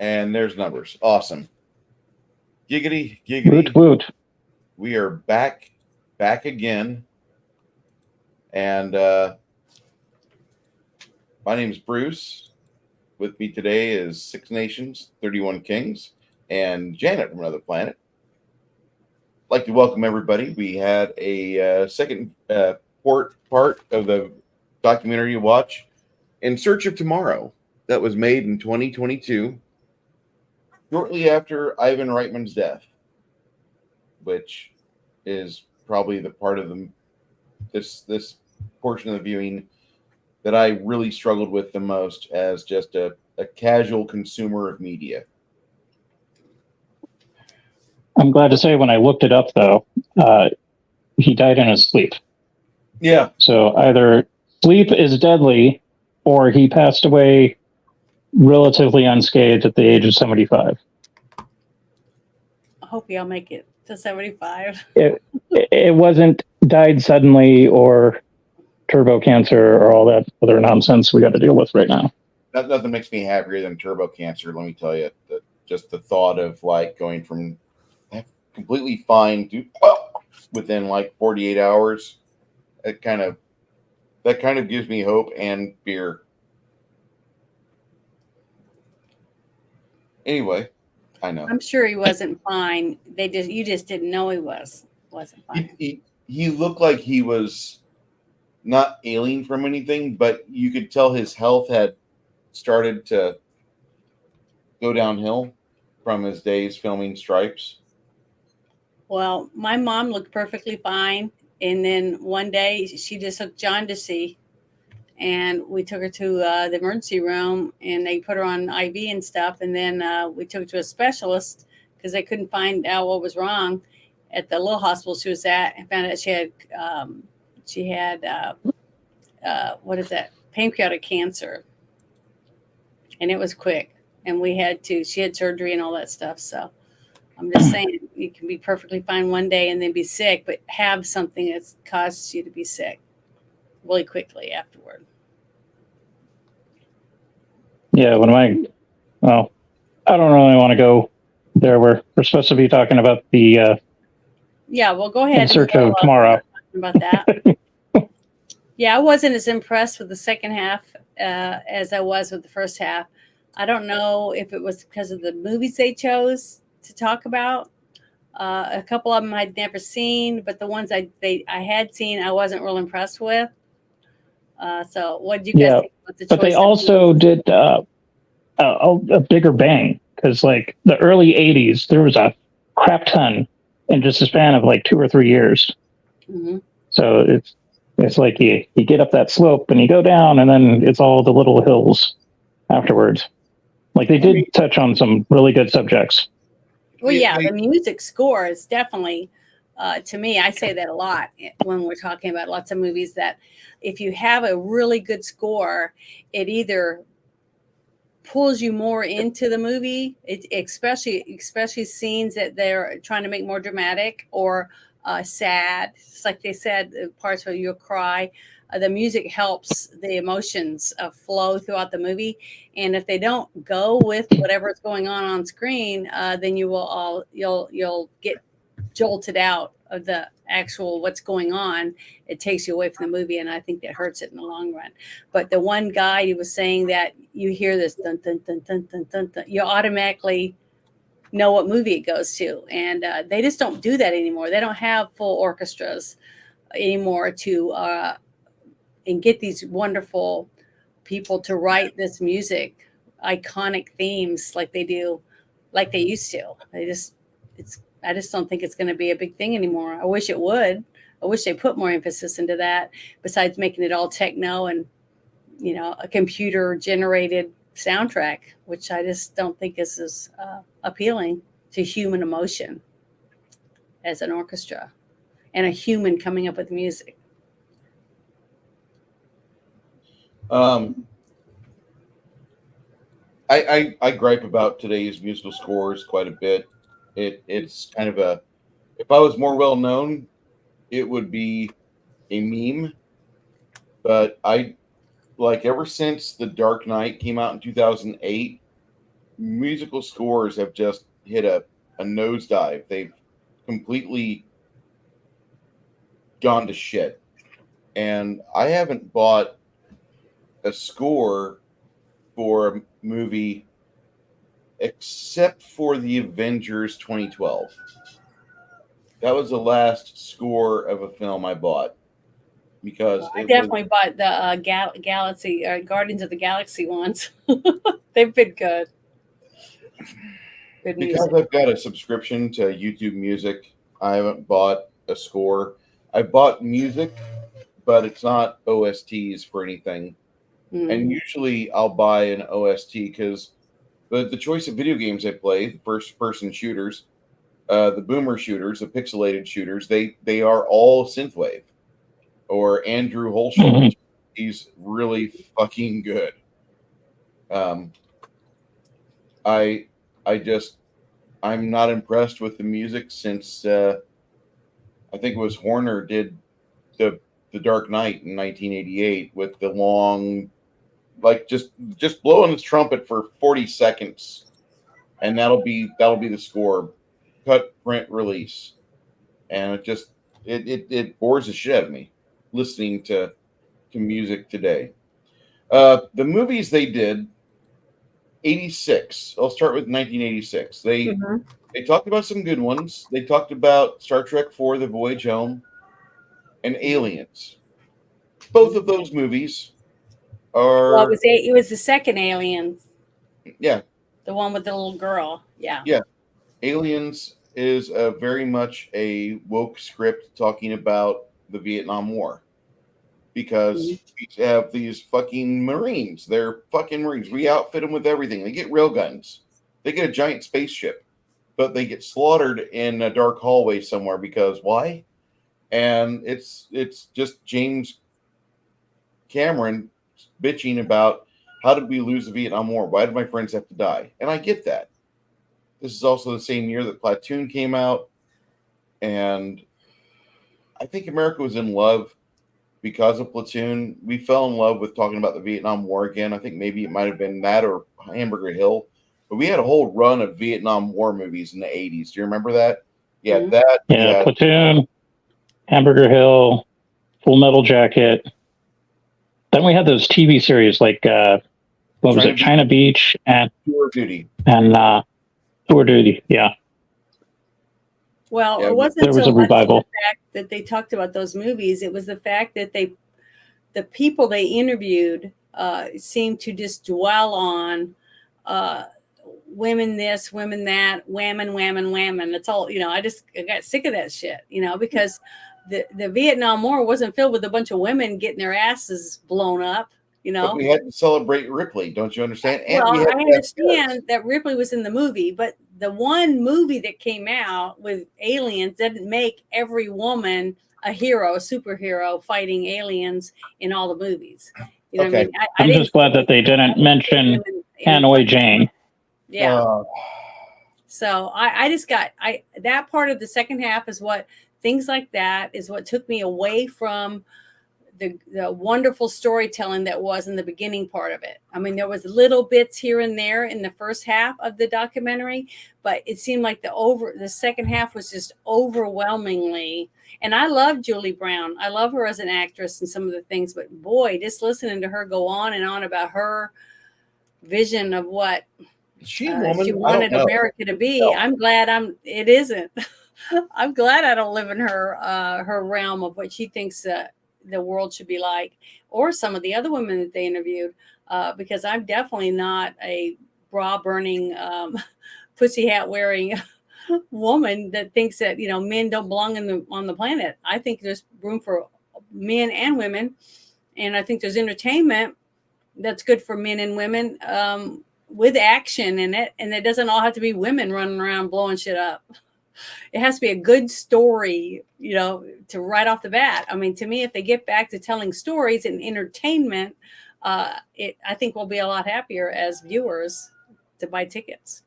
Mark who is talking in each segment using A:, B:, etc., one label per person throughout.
A: And there's numbers. Awesome. Giggity,
B: Woot
A: giggity.
B: woot.
A: We are back again. And my name is Bruce. With me today is Six Nations, 31 Kings, and Janet from Another Planet. I'd like to welcome everybody. We had a second part of the documentary to watch, In Search of Tomorrow, that was made in 2022, shortly after Ivan Reitman's death, which is probably the part of this portion of the viewing that I really struggled with the most as just a casual consumer of media.
B: I'm glad to say when I looked it up, though, he died in his sleep.
A: Yeah.
B: So either sleep is deadly or he passed away relatively unscathed at the age of 75.
C: I hope y'all make it to 75.
B: It wasn't died suddenly or turbo cancer or all that other nonsense we got to deal with right now.
A: Nothing makes me happier than turbo cancer, let me tell you. Just the thought of like going from completely fine to within like 48 hours, that kind of gives me hope and fear. Anyway, I know.
C: I'm sure he wasn't fine. You just didn't know he wasn't fine.
A: He looked like he was not ailing from anything, but you could tell his health had started to go downhill from his days filming Stripes.
C: Well, my mom looked perfectly fine. And then one day she just took John to see. And we took her to the emergency room and they put her on IV and stuff. And then we took her to a specialist because they couldn't find out what was wrong at the little hospital she was at, and found out she had what is that? Pancreatic cancer. And it was quick. And she had surgery and all that stuff. So I'm just saying, you can be perfectly fine one day and then be sick, but have something that's caused you to be sick really quickly afterward.
B: Yeah, I don't really want to go there. We're supposed to be talking about the
C: yeah, well, go ahead.
B: In Search of Tomorrow.
C: About that. Yeah, I wasn't as impressed with the second half as I was with the first half. I don't know if it was because of the movies they chose to talk about. A couple of them I'd never seen, but the ones I had seen, I wasn't real impressed with. So what did you guys think about the choice?
B: But they also did a bigger bang, because like the early 80s, there was a crap ton in just a span of like 2 or 3 years.
C: Mm-hmm.
B: So it's like you get up that slope and you go down, and then it's all the little hills afterwards. Like they did touch on some really good subjects.
C: Well, yeah, the music score is definitely, to me, I say that a lot when we're talking about lots of movies, that if you have a really good score, it either pulls you more into the movie, especially scenes that they're trying to make more dramatic or sad. It's like they said, parts where you'll cry. The music helps the emotions flow throughout the movie, and if they don't go with whatever's going on screen, then you'll get jolted out of the actual what's going on. It takes you away from the movie, and I think that hurts it in the long run. But the one guy, he was saying that you hear this dun dun dun dun dun dun, dun, you automatically know what movie it goes to, and they just don't do that anymore. They don't have full orchestras anymore to and get these wonderful people to write this music, iconic themes like they used to. I just don't think it's going to be a big thing anymore. I wish it would. I wish they put more emphasis into that, besides making it all techno and, a computer generated soundtrack, which I just don't think is as appealing to human emotion as an orchestra and a human coming up with music.
A: I gripe about today's musical scores quite a bit. It's kind of if I was more well known, it would be a meme. But ever since The Dark Knight came out in 2008, musical scores have just hit a nosedive. They've completely gone to shit. And I haven't bought a score for a movie except for the Avengers 2012. That was the last score of a film I bought because
C: I definitely bought the Galaxy Guardians of the Galaxy ones. They've been good. Good
A: because
C: music.
A: I've got a subscription to YouTube Music. I haven't bought a score. I bought music, but it's not OSTs for anything. And usually I'll buy an OST because the choice of video games I play, the first person shooters, the boomer shooters, the pixelated shooters, they are all synthwave or Andrew Holsham. He's really fucking good. I'm not impressed with the music since I think it was Horner did the Dark Knight in 1988 with the long, like just blowing his trumpet for 40 seconds, and that'll be the score, cut, print, release, and it bores the shit out of me listening to music today. The movies they did, 86. I'll start with 1986. They talked about some good ones. They talked about Star Trek IV: The Voyage Home and Aliens. Both of those movies are.
C: Well, it was the second Aliens.
A: Yeah.
C: The one with the little girl. Yeah.
A: Yeah. Aliens is very much a woke script talking about the Vietnam War. Because we have these fucking Marines. They're fucking Marines. We outfit them with everything. They get railguns. They get a giant spaceship. But they get slaughtered in a dark hallway somewhere because why? And it's just James Cameron bitching about how did we lose the Vietnam War? Why did my friends have to die? And I get that. This is also the same year that Platoon came out. And I think America was in love because of Platoon. We fell in love with talking about the Vietnam War again. I think maybe it might have been that or Hamburger Hill. But we had a whole run of Vietnam War movies in the 80s. Do you remember that? Yeah, that.
B: Yeah, Platoon, Hamburger Hill, Full Metal Jacket. Then we had those TV series like, what was it, China Beach and
A: Tour Duty.
B: And Tour Duty, yeah.
C: Well,
B: yeah,
C: it wasn't
B: there was
C: so
B: a revival.
C: much the fact that they talked about those movies. It was the fact that the people they interviewed seemed to just dwell on women this, women that, whammon. That's all, I got sick of that shit, because the Vietnam War wasn't filled with a bunch of women getting their asses blown up,
A: But we had to celebrate Ripley, don't you understand? And
C: well, I understand that Ripley was in the movie, but the one movie that came out with aliens didn't make every woman a hero, a superhero fighting aliens in all the movies. You know what I mean?
B: I'm just glad that they didn't mention Hanoi Jane.
C: Yeah. So I just got that part of the second half is what things like that is what took me away from the wonderful storytelling that was in the beginning part of it. I mean, there was little bits here and there in the first half of the documentary, but it seemed like the second half was just overwhelmingly. And I love Julie Brown. I love her as an actress and some of the things, but boy, just listening to her go on and on about her vision of what she wanted America to be. No. I'm glad it isn't. I'm glad I don't live in her realm of what she thinks the world should be like, or some of the other women that they interviewed, because I'm definitely not a bra burning, pussy hat wearing woman that thinks that men don't belong on the planet. I think there's room for men and women, and I think there's entertainment that's good for men and women with action in it, and it doesn't all have to be women running around blowing shit up. It has to be a good story, to right off the bat. I mean, to me, if they get back to telling stories and entertainment, I think we'll be a lot happier as viewers to buy tickets.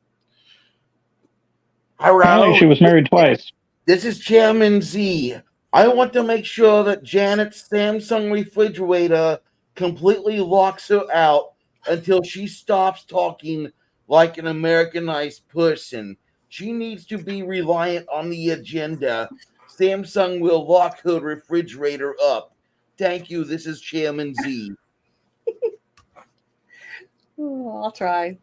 B: Hello. She was married twice.
D: This is Chairman Z. I want to make sure that Janet's Samsung refrigerator completely locks her out until she stops talking like an Americanized person. She needs to be reliant on the agenda. Samsung will lock her refrigerator up. Thank you. This is Chairman Z.
C: Oh, I'll try.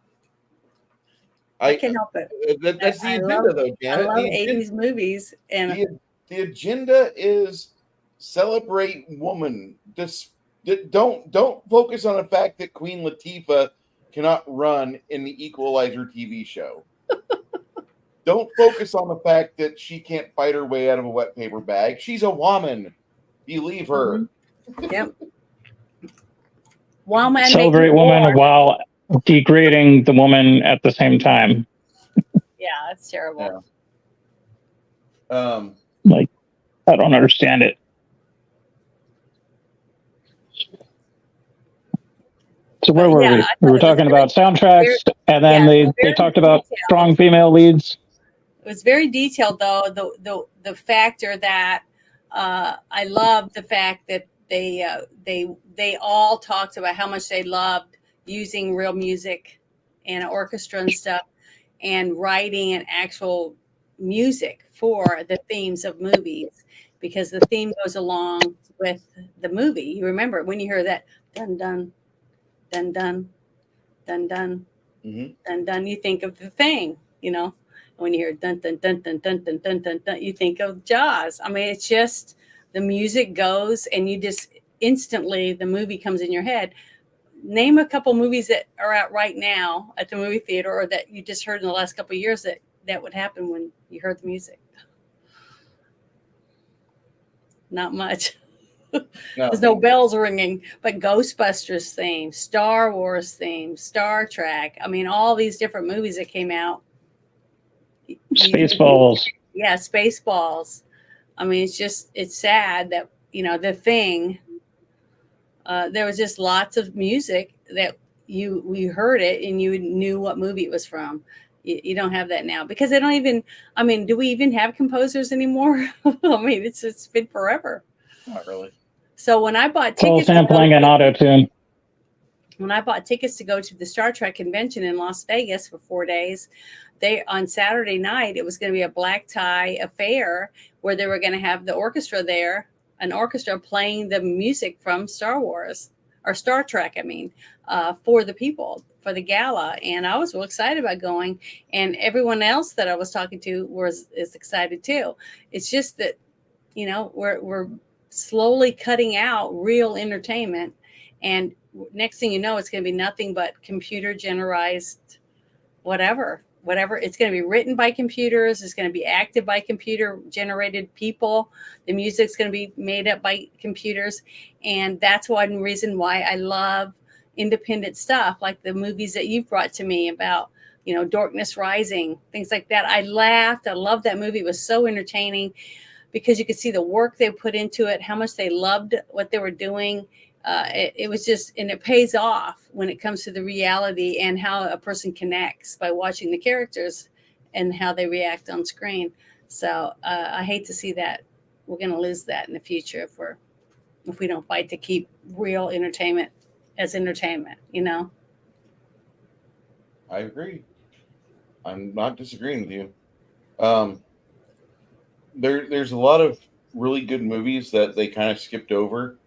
C: I can't help it.
A: That's the
C: I
A: agenda,
C: love,
A: though, Janet.
C: I love
A: The agenda-
C: 80s movies. And
A: the agenda is celebrate woman. Don't focus on the fact that Queen Latifah cannot run in the Equalizer TV show. Don't focus on the fact that she can't fight her way out of a wet paper bag. She's a woman. Believe her.
C: Yep. While man
B: Celebrate
C: making
B: woman
C: war.
B: while degrading the woman at the same time.
C: Yeah, that's terrible.
A: Yeah.
B: Like, I don't understand it. So where were
C: Yeah,
B: we?
C: I
B: We
C: thought
B: were
C: it was
B: talking about soundtracks, and then
C: yeah,
B: they
C: very
B: talked about
C: detailed.
B: strong female leads.
C: It was very detailed, though. The factor that I love the fact that they all talked about how much they loved using real music and orchestra and stuff, and writing an actual music for the themes of movies, because the theme goes along with the movie. You remember when you hear that dun dun dun dun dun dun dun dun, you think of The Thing, you know. When you hear dun dun dun dun dun dun dun dun dun, you think of Jaws. I mean, it's just the music goes, and you just instantly the movie comes in your head. Name a couple movies that are out right now at the movie theater, or that you just heard in the last couple of years that would happen when you heard the music. Not much.
A: No.
C: There's no bells ringing, but Ghostbusters theme, Star Wars theme, Star Trek. I mean, all these different movies that came out.
B: Spaceballs.
C: Yeah, Spaceballs. I mean, it's sad that, you know, The Thing, there was just lots of music that we heard it and you knew what movie it was from. You don't have that now, because they don't even, I mean, do we even have composers anymore? I mean, it's been forever.
A: Not really.
C: So when I bought
B: It's all
C: tickets,
B: sampling and auto tune.
C: when I bought tickets to go to the Star Trek convention in Las Vegas for 4 days, on Saturday night, it was going to be a black tie affair where they were going to have the orchestra there, an orchestra playing the music from Star Wars, or Star Trek, I mean, for the people, for the gala. And I was real excited about going, and everyone else that I was talking to is excited too. It's just that, you know, we're slowly cutting out real entertainment, and next thing you know, it's going to be nothing but computer generized whatever. It's going to be written by computers. It's going to be acted by computer generated people. The music's going to be made up by computers. And that's one reason why I love independent stuff, like the movies that you've brought to me about, you know, Darkness Rising, things like that. I laughed. I loved that movie. It was so entertaining because you could see the work they put into it, how much they loved what they were doing. It was just, and it pays off when it comes to the reality and how a person connects by watching the characters and how they react on screen. So I hate to see that. We're going to lose that in the future if we don't fight to keep real entertainment as entertainment, you know?
A: I agree. I'm not disagreeing with you. There's a lot of really good movies that they kind of skipped over.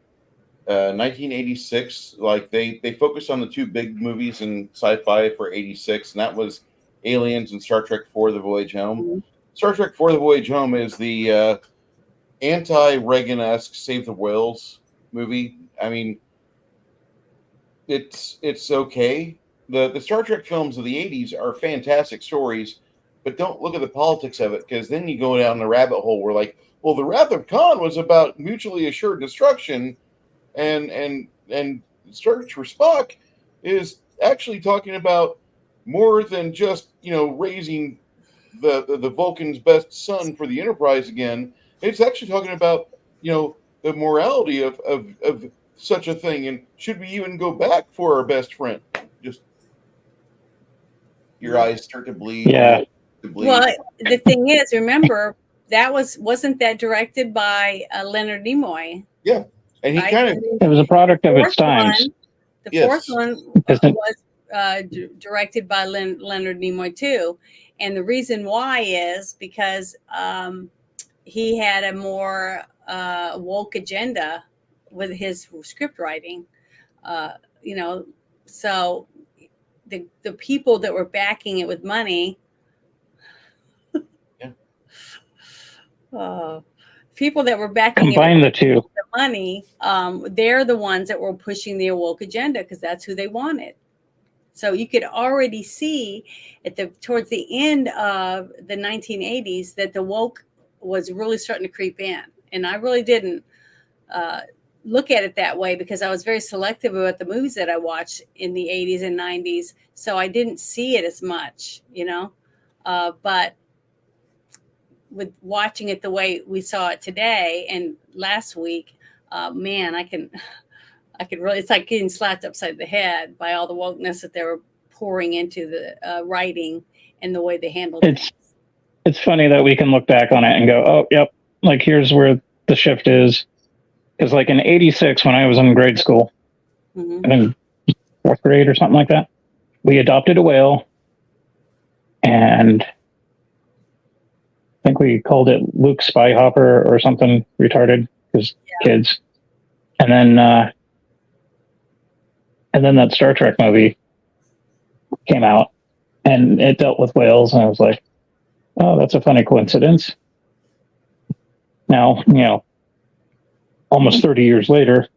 A: 1986, like they focused on the two big movies in sci-fi for 86, and that was Aliens and Star Trek IV: The Voyage Home.
C: Mm-hmm.
A: Star Trek IV: The Voyage Home is the anti-Reagan-esque Save the Whales movie. I mean, it's okay. The Star Trek films of the 80s are fantastic stories, but don't look at the politics of it, because then you go down the rabbit hole where, like, well, the Wrath of Khan was about mutually assured destruction. And Search for Spock is actually talking about more than just, you know, raising the Vulcan's best son for the Enterprise again. It's actually talking about, you know, the morality of such a thing, and should we even go back for our best friend? Just your eyes start to bleed.
B: Yeah.
C: Well, the thing is, remember, that wasn't that directed by Leonard Nimoy?
A: Yeah. And he
C: right?
A: kind of,
B: It was a product of its times.
C: The fourth one directed by Leonard Nimoy too. And the reason why is because he had a more woke agenda with his script writing. You know, so the people that were backing it with money, people that were backing
B: Combine
C: it
B: the two.
C: the money, they're the ones that were pushing the woke agenda because that's who they wanted. So you could already see towards the end of the 1980s that the woke was really starting to creep in. And I really didn't look at it that way because I was very selective about the movies that I watched in the 80s and 90s. So I didn't see it as much, you know. But with watching it the way we saw it today and last week, man, I can really, it's like getting slapped upside the head by all the wokeness that they were pouring into the writing and the way they handled it.
B: It's funny that we can look back on it and go, oh, yep, like here's where the shift is. Because like in 86, when I was in grade school,
C: Mm-hmm.
B: I think 4th grade or something like that, we adopted a whale. And I think we called it Luke Spyhopper or something retarded because kids. And then that Star Trek movie came out and it dealt with whales. And I was like, oh, that's a funny coincidence. Now, you know, almost 30 years later,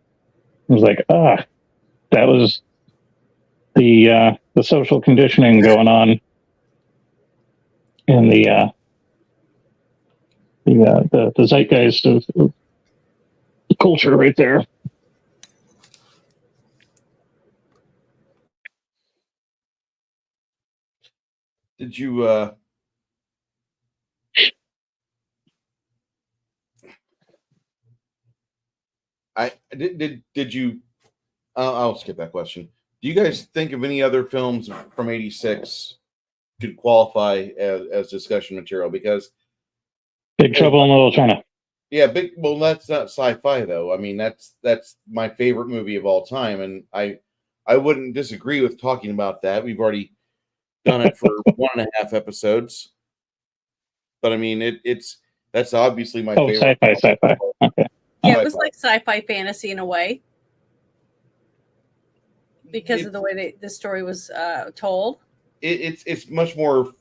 B: I was like, that was the social conditioning going on in the zeitgeist of culture right there.
A: Did you did you I'll skip that question. Do you guys think of any other films from 86 could qualify as discussion material? Because
B: Big Trouble in Little China.
A: Yeah, well, that's not sci-fi though. I mean, that's my favorite movie of all time, and I wouldn't disagree with talking about that. We've already done it for 1.5 episodes, but I mean, that's obviously my favorite.
B: Sci-fi. Okay.
C: Yeah, it was like sci-fi fantasy in a way because of the way the story was told.
A: It's much more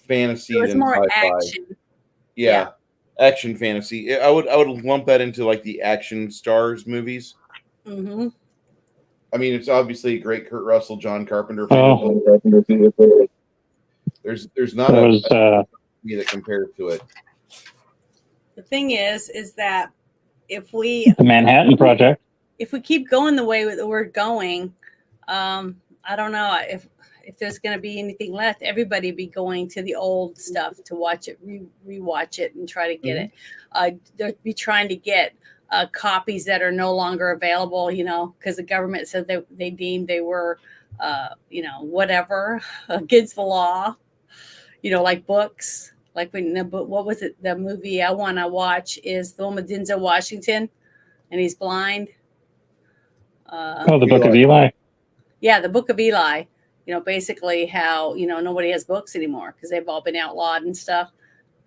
A: fantasy
C: It was
A: than
C: more
A: sci-fi.
C: action.
A: Yeah, action fantasy. I would lump that into like the action stars movies.
C: Mm-hmm.
A: I mean, it's obviously a great Kurt Russell, John Carpenter. There's not a movie that compares to it.
C: The thing is that if we
B: the Manhattan Project,
C: if we keep going the way that we're going, I don't know if there's going to be anything left. Everybody be going to the old stuff to watch it, rewatch it, and try to get it. They'll be trying to get copies that are no longer available, you know, because the government said they deemed they were, you know, whatever against the law, you know, like books. Like what was it? The movie I want to watch is the one with Denzel Washington, and he's blind.
B: the Book of Eli.
C: Yeah, the Book of Eli. You know, basically how, you know, nobody has books anymore because they've all been outlawed and stuff.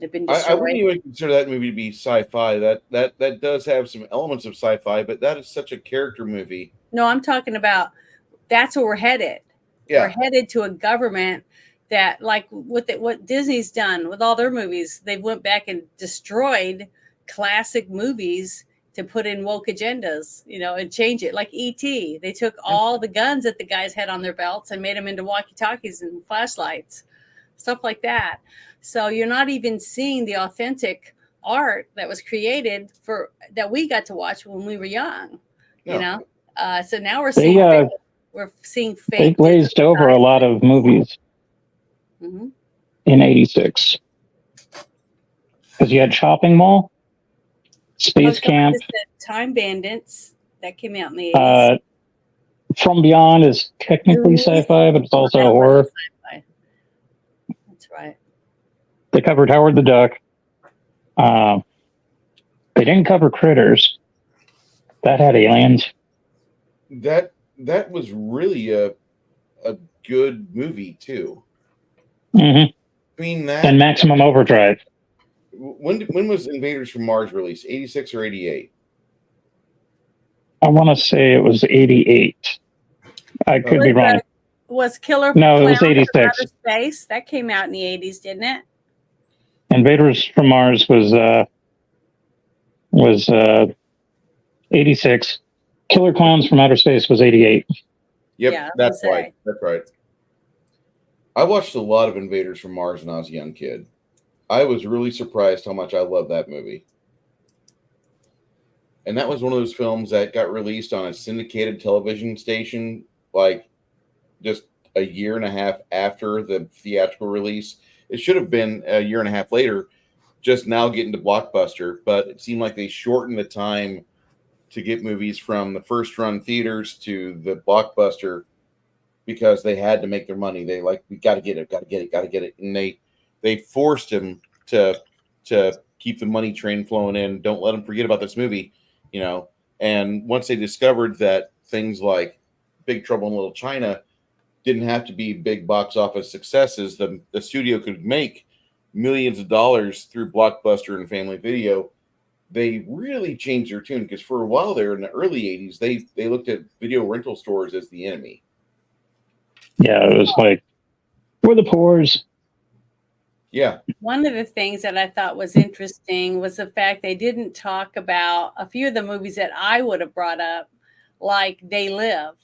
C: They've been destroyed.
A: I wouldn't even consider that movie to be sci-fi. That does have some elements of sci-fi, but that is such a character movie.
C: No, I'm talking about that's where we're headed.
A: Yeah.
C: We're headed to a government that, like what Disney's done with all their movies, they went back and destroyed classic movies to put in woke agendas, you know, and change it. Like E.T., they took all the guns that the guys had on their belts and made them into walkie-talkies and flashlights, stuff like that. So you're not even seeing the authentic art that was created that we got to watch when we were young, you know. So now we're seeing fake.
B: They glazed over a lot of movies in '86 because you had Shopping Mall, Space Camp,
C: Time Bandits that came out in the 80s.
B: From Beyond is technically sci-fi, but it's also horror.
C: Sci-fi. That's right.
B: They covered Howard the Duck. They didn't cover Critters. That had aliens.
A: That was really a good movie too.
B: Hmm.
A: Between that
B: And Maximum Overdrive.
A: when was Invaders from Mars released? 86 or 88?
B: I want to say it was 88. I could be wrong.
C: Was Killer
B: No, it
C: Clowns
B: was
C: from
B: 86.
C: Outer Space? That came out in the 80s, didn't it?
B: Invaders from Mars was 86. Killer Clowns from Outer Space was 88.
A: Yep,
C: Yeah, I was
A: that's
C: gonna
A: right.
C: say.
A: That's right. I watched a lot of Invaders from Mars when I was a young kid. I was really surprised how much I loved that movie. And that was one of those films that got released on a syndicated television station, like just a year and a half after the theatrical release. It should have been a year and a half later, just now getting to Blockbuster, but it seemed like they shortened the time to get movies from the first run theaters to the Blockbuster because they had to make their money. They like, we got to get it. And they forced him to keep the money train flowing in. Don't let them forget about this movie, you know. And once they discovered that things like Big Trouble in Little China didn't have to be big box office successes, the studio could make millions of dollars through Blockbuster and Family Video. They really changed their tune because for a while there in the early 80s, they looked at video rental stores as the enemy.
B: Yeah, it was like, we're the poors.
A: Yeah.
C: One of the things that I thought was interesting was the fact they didn't talk about a few of the movies that I would have brought up, like They Live,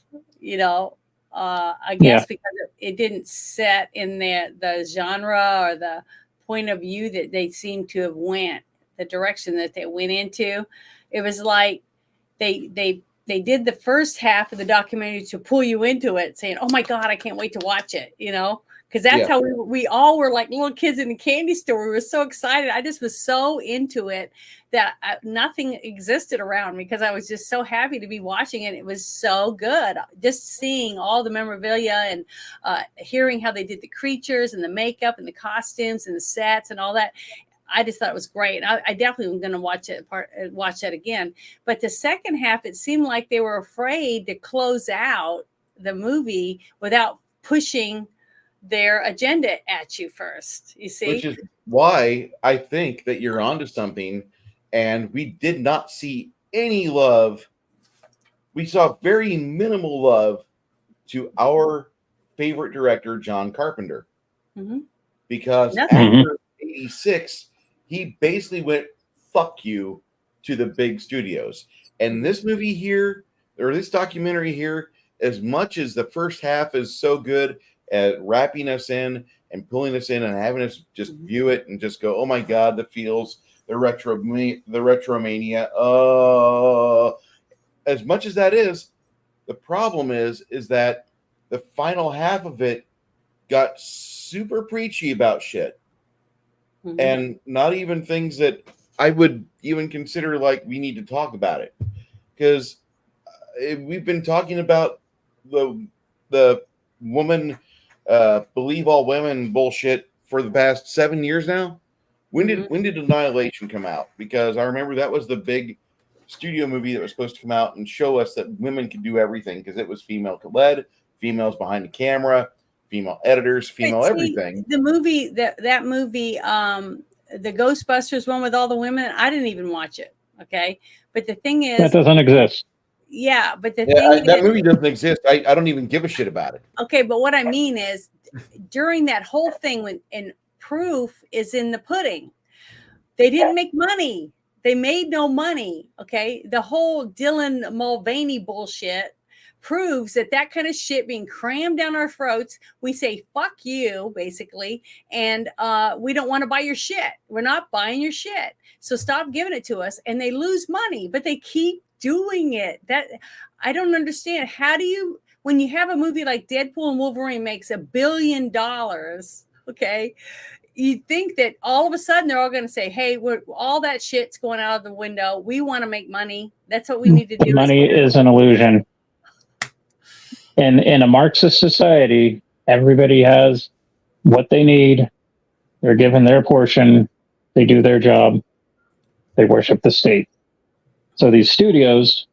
C: you know, I guess because it didn't set in the genre or the point of view that they seemed to have went, the direction that they went into. It was like they did the first half of the documentary to pull you into it, saying, "Oh my God, I can't wait to watch it," you know. Because that's how we all were like little kids in the candy store. We were so excited. I just was so into it that nothing existed around me because I was just so happy to be watching it. It was so good. Just seeing all the memorabilia and hearing how they did the creatures and the makeup and the costumes and the sets and all that. I just thought it was great. I definitely am going to watch that again. But the second half, it seemed like they were afraid to close out the movie without pushing their agenda at you first, you see,
A: which is why I think that you're onto something. And we did not see any love. We saw very minimal love to our favorite director, John Carpenter, because after 86, he basically went fuck you to the big studios. And this movie here, or this documentary here, as much as the first half is so good at wrapping us in and pulling us in and having us just view it and just go, oh my God, the feels, the retromania. As much as that is, the problem is that the final half of it got super preachy about shit. And not even things that I would even consider like we need to talk about it. Because we've been talking about the woman believe all women bullshit for the past 7 years now. When did Annihilation come out? Because I remember that was the big studio movie that was supposed to come out and show us that women can do everything because it was female led, females behind the camera, female editors, female everything.
C: The movie that movie, the Ghostbusters one with all the women, I didn't even watch it. Okay, but the thing is,
B: that doesn't exist.
C: Yeah, but the thing
A: that movie doesn't exist. I don't even give a shit about it.
C: Okay, but what I mean is, during that whole thing, and proof is in the pudding. They didn't make money. They made no money. Okay, the whole Dylan Mulvaney bullshit proves that kind of shit being crammed down our throats. We say fuck you, basically, and we don't want to buy your shit. We're not buying your shit, so stop giving it to us. And they lose money, but they keep doing it. That I don't understand. How do you, when you have a movie like Deadpool and Wolverine makes $1 billion, okay, you think that all of a sudden they're all going to say, hey, all that shit's going out of the window. We want to make money. That's what we need to do.
B: Money is an illusion. In a Marxist society, everybody has what they need. They're given their portion. They do their job. They worship the state. So these studios,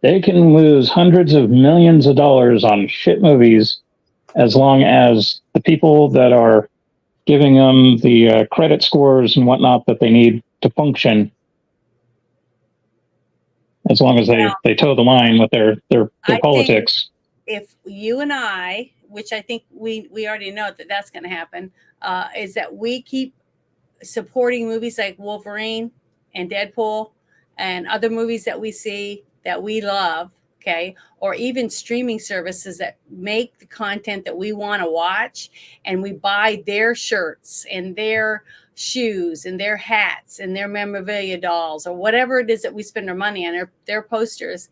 B: they can lose hundreds of millions of dollars on shit movies as long as the people that are giving them the credit scores and whatnot that they need to function, as long as they toe the line with their
C: I think
B: politics.
C: if you and I, which I think we already know that that's going to happen, is that we keep supporting movies like Wolverine and Deadpool and other movies that we see that we love, okay, or even streaming services that make the content that we want to watch, and we buy their shirts and their shoes and their hats and their memorabilia dolls or whatever it is that we spend our money on, their posters.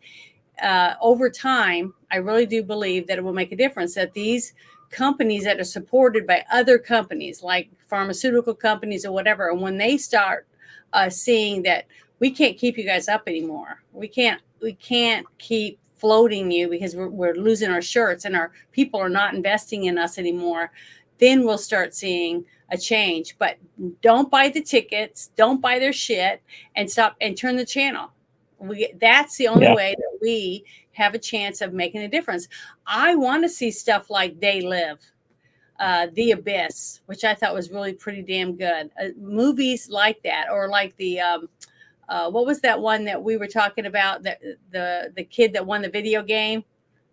C: Over time, I really do believe that it will make a difference, that these companies that are supported by other companies like pharmaceutical companies or whatever, and when they start seeing that we can't keep you guys up anymore, we can't keep floating you because we're losing our shirts and our people are not investing in us anymore, then we'll start seeing a change. But don't buy the tickets, don't buy their shit, and stop and turn the channel. That's the only way that we have a chance of making a difference. I want to see stuff like They Live, The Abyss, which I thought was really pretty damn good. Movies like that, or like the what was that one that we were talking about? That the kid that won the video game,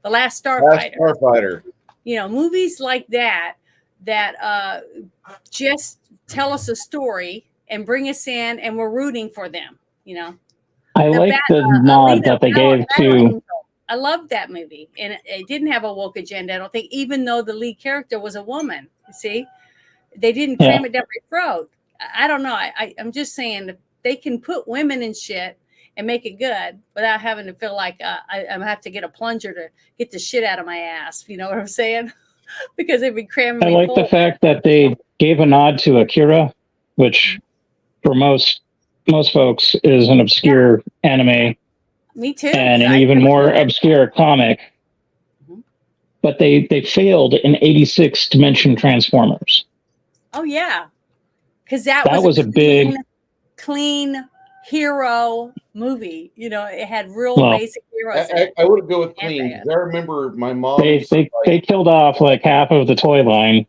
C: The Last Starfighter.
A: Last Starfighter.
C: You know, movies like that just tell us a story and bring us in, and we're rooting for them. You know.
B: I like the nod that they gave to.
C: I loved that movie, and it didn't have a woke agenda, I don't think, even though the lead character was a woman. You see, they didn't cram it down my throat. I don't know. I'm just saying, if they can put women in shit and make it good without having to feel like I have to get a plunger to get the shit out of my ass. You know what I'm saying? Because they've been cramming.
B: I like the fact that they gave a nod to Akira, which for most folks is an obscure anime.
C: Me too.
B: And an even more obscure comic. Mm-hmm. But they failed in 86 to mention Transformers.
C: Oh yeah. Because that
B: was a big
C: clean hero movie. You know, it had real basic heroes.
A: I would go with clean, because I remember my mom.
B: They killed off like half of the toy line,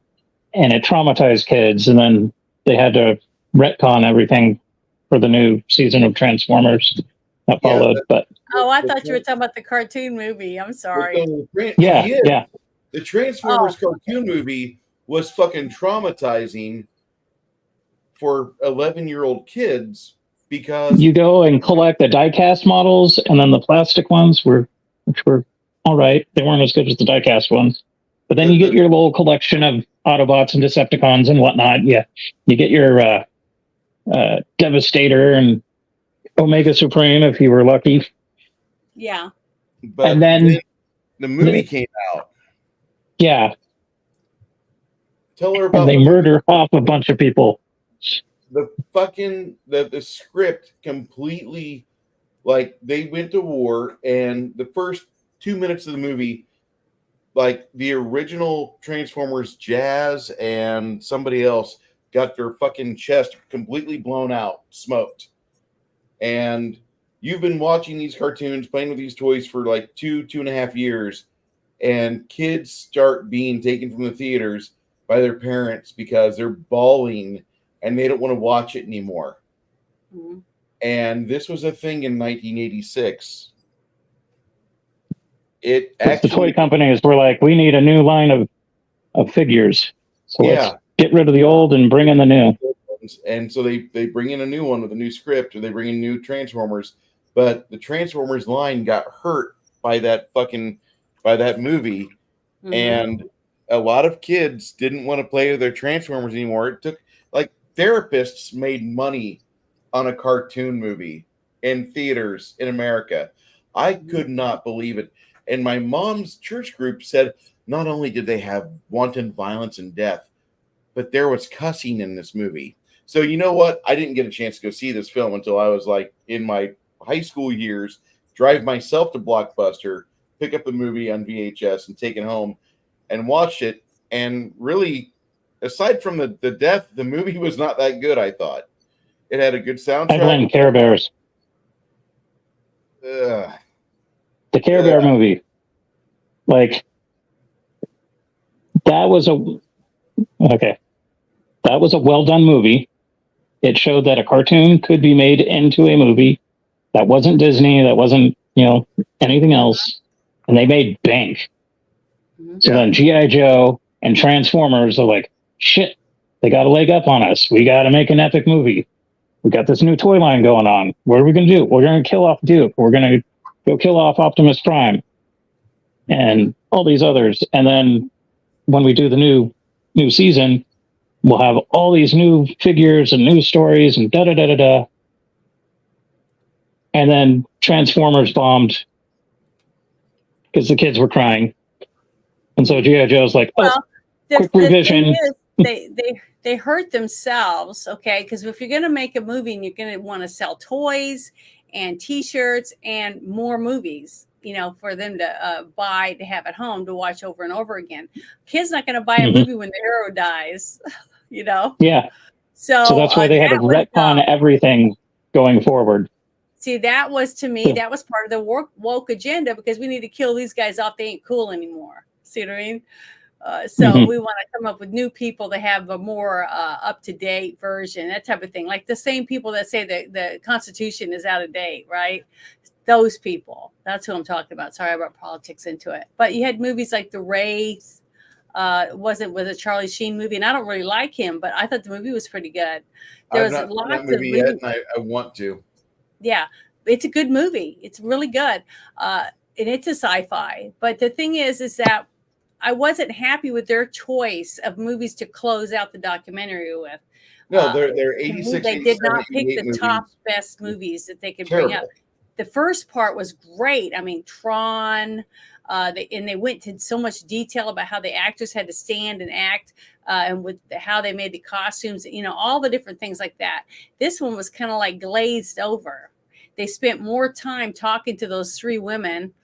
B: and it traumatized kids, and then they had to retcon everything for the new season of Transformers that followed. But
C: I thought you were talking about the cartoon movie. I'm sorry.
B: Yeah.
A: The Transformers cartoon movie was fucking traumatizing for 11-year-old kids, because
B: you go and collect the die-cast models, and then the plastic ones which were all right. They weren't as good as the die-cast ones. But then you get your little collection of Autobots and Decepticons and whatnot. Yeah, you get your Devastator and Omega Supreme if you were lucky.
C: Yeah.
A: But
B: and then
A: the movie came out.
B: Yeah.
A: Tell her about.
B: And they murder off a bunch of people.
A: The fucking the script completely, like, they went to war, and the first 2 minutes of the movie, like, the original Transformers, Jazz and somebody else got their fucking chest completely blown out, smoked. And you've been watching these cartoons, playing with these toys for like 2.5 years, and kids start being taken from the theaters by their parents because they're bawling and they don't want to watch it anymore. Mm-hmm. And this was a thing in 1986. It actually, the
B: toy companies were like, we need a new line of figures. So let's get rid of the old and bring in the new.
A: And so they bring in a new one with a new script, or they bring in new Transformers. But the Transformers line got hurt by that movie. Mm-hmm. And a lot of kids didn't want to play with their Transformers anymore. It took, like, therapists made money on a cartoon movie in theaters in America. I could not believe it. And my mom's church group said not only did they have wanton violence and death, but there was cussing in this movie. So you know what? I didn't get a chance to go see this film until I was like in my high school years, drive myself to Blockbuster, pick up the movie on VHS and take it home and watch it. And really, aside from the death, the movie was not that good, I thought. It had a good soundtrack.
B: I blame Care Bears. The Care Bear movie. Like, That was a well done movie. It showed that a cartoon could be made into a movie. That wasn't Disney. That wasn't, anything else. And they made bank.
C: Mhm.
B: So then G.I. Joe and Transformers are like, shit, they got a leg up on us. We got to make an epic movie. We got this new toy line going on. What are we going to do? We're going to kill off Duke. We're going to go kill off Optimus Prime and all these others. And then when we do the new season, we'll have all these new figures and new stories and da-da-da-da-da. And then Transformers bombed because the kids were crying. And so G.I. Joe's like, quick revision.
C: The thing is, they hurt themselves, okay? Because if you're going to make a movie and you're going to want to sell toys and T-shirts and more movies, for them to buy to have at home to watch over and over again. Kid's not going to buy a movie when the hero dies,
B: Yeah.
C: So
B: that's why they had to retcon everything going forward.
C: See, that was, to me, that was part of the woke agenda, because we need to kill these guys off. They ain't cool anymore. See what I mean? We want to come up with new people to have a more up-to-date version, that type of thing. Like the same people that say that the Constitution is out of date, right? Those people. That's who I'm talking about. Sorry, I brought politics into it. But you had movies like The Wraith. Was a Charlie Sheen movie, and I don't really like him, but I thought the movie was pretty good. There was
A: I've not
C: lots
A: seen that
C: of
A: movie yet, and I want to.
C: Yeah, it's a good movie. It's really good, and it's a sci-fi. But the thing is that I wasn't happy with their choice of movies to close out the documentary with.
A: No, they're 86.
C: They did not pick the
A: movies.
C: top best movies that they could
A: Terrible.
C: bring up. The first part was great. I mean, Tron. They went to so much detail about how the actors had to stand and act, and with how they made the costumes, all the different things like that. This one was kind of like glazed over. They spent more time talking to those three women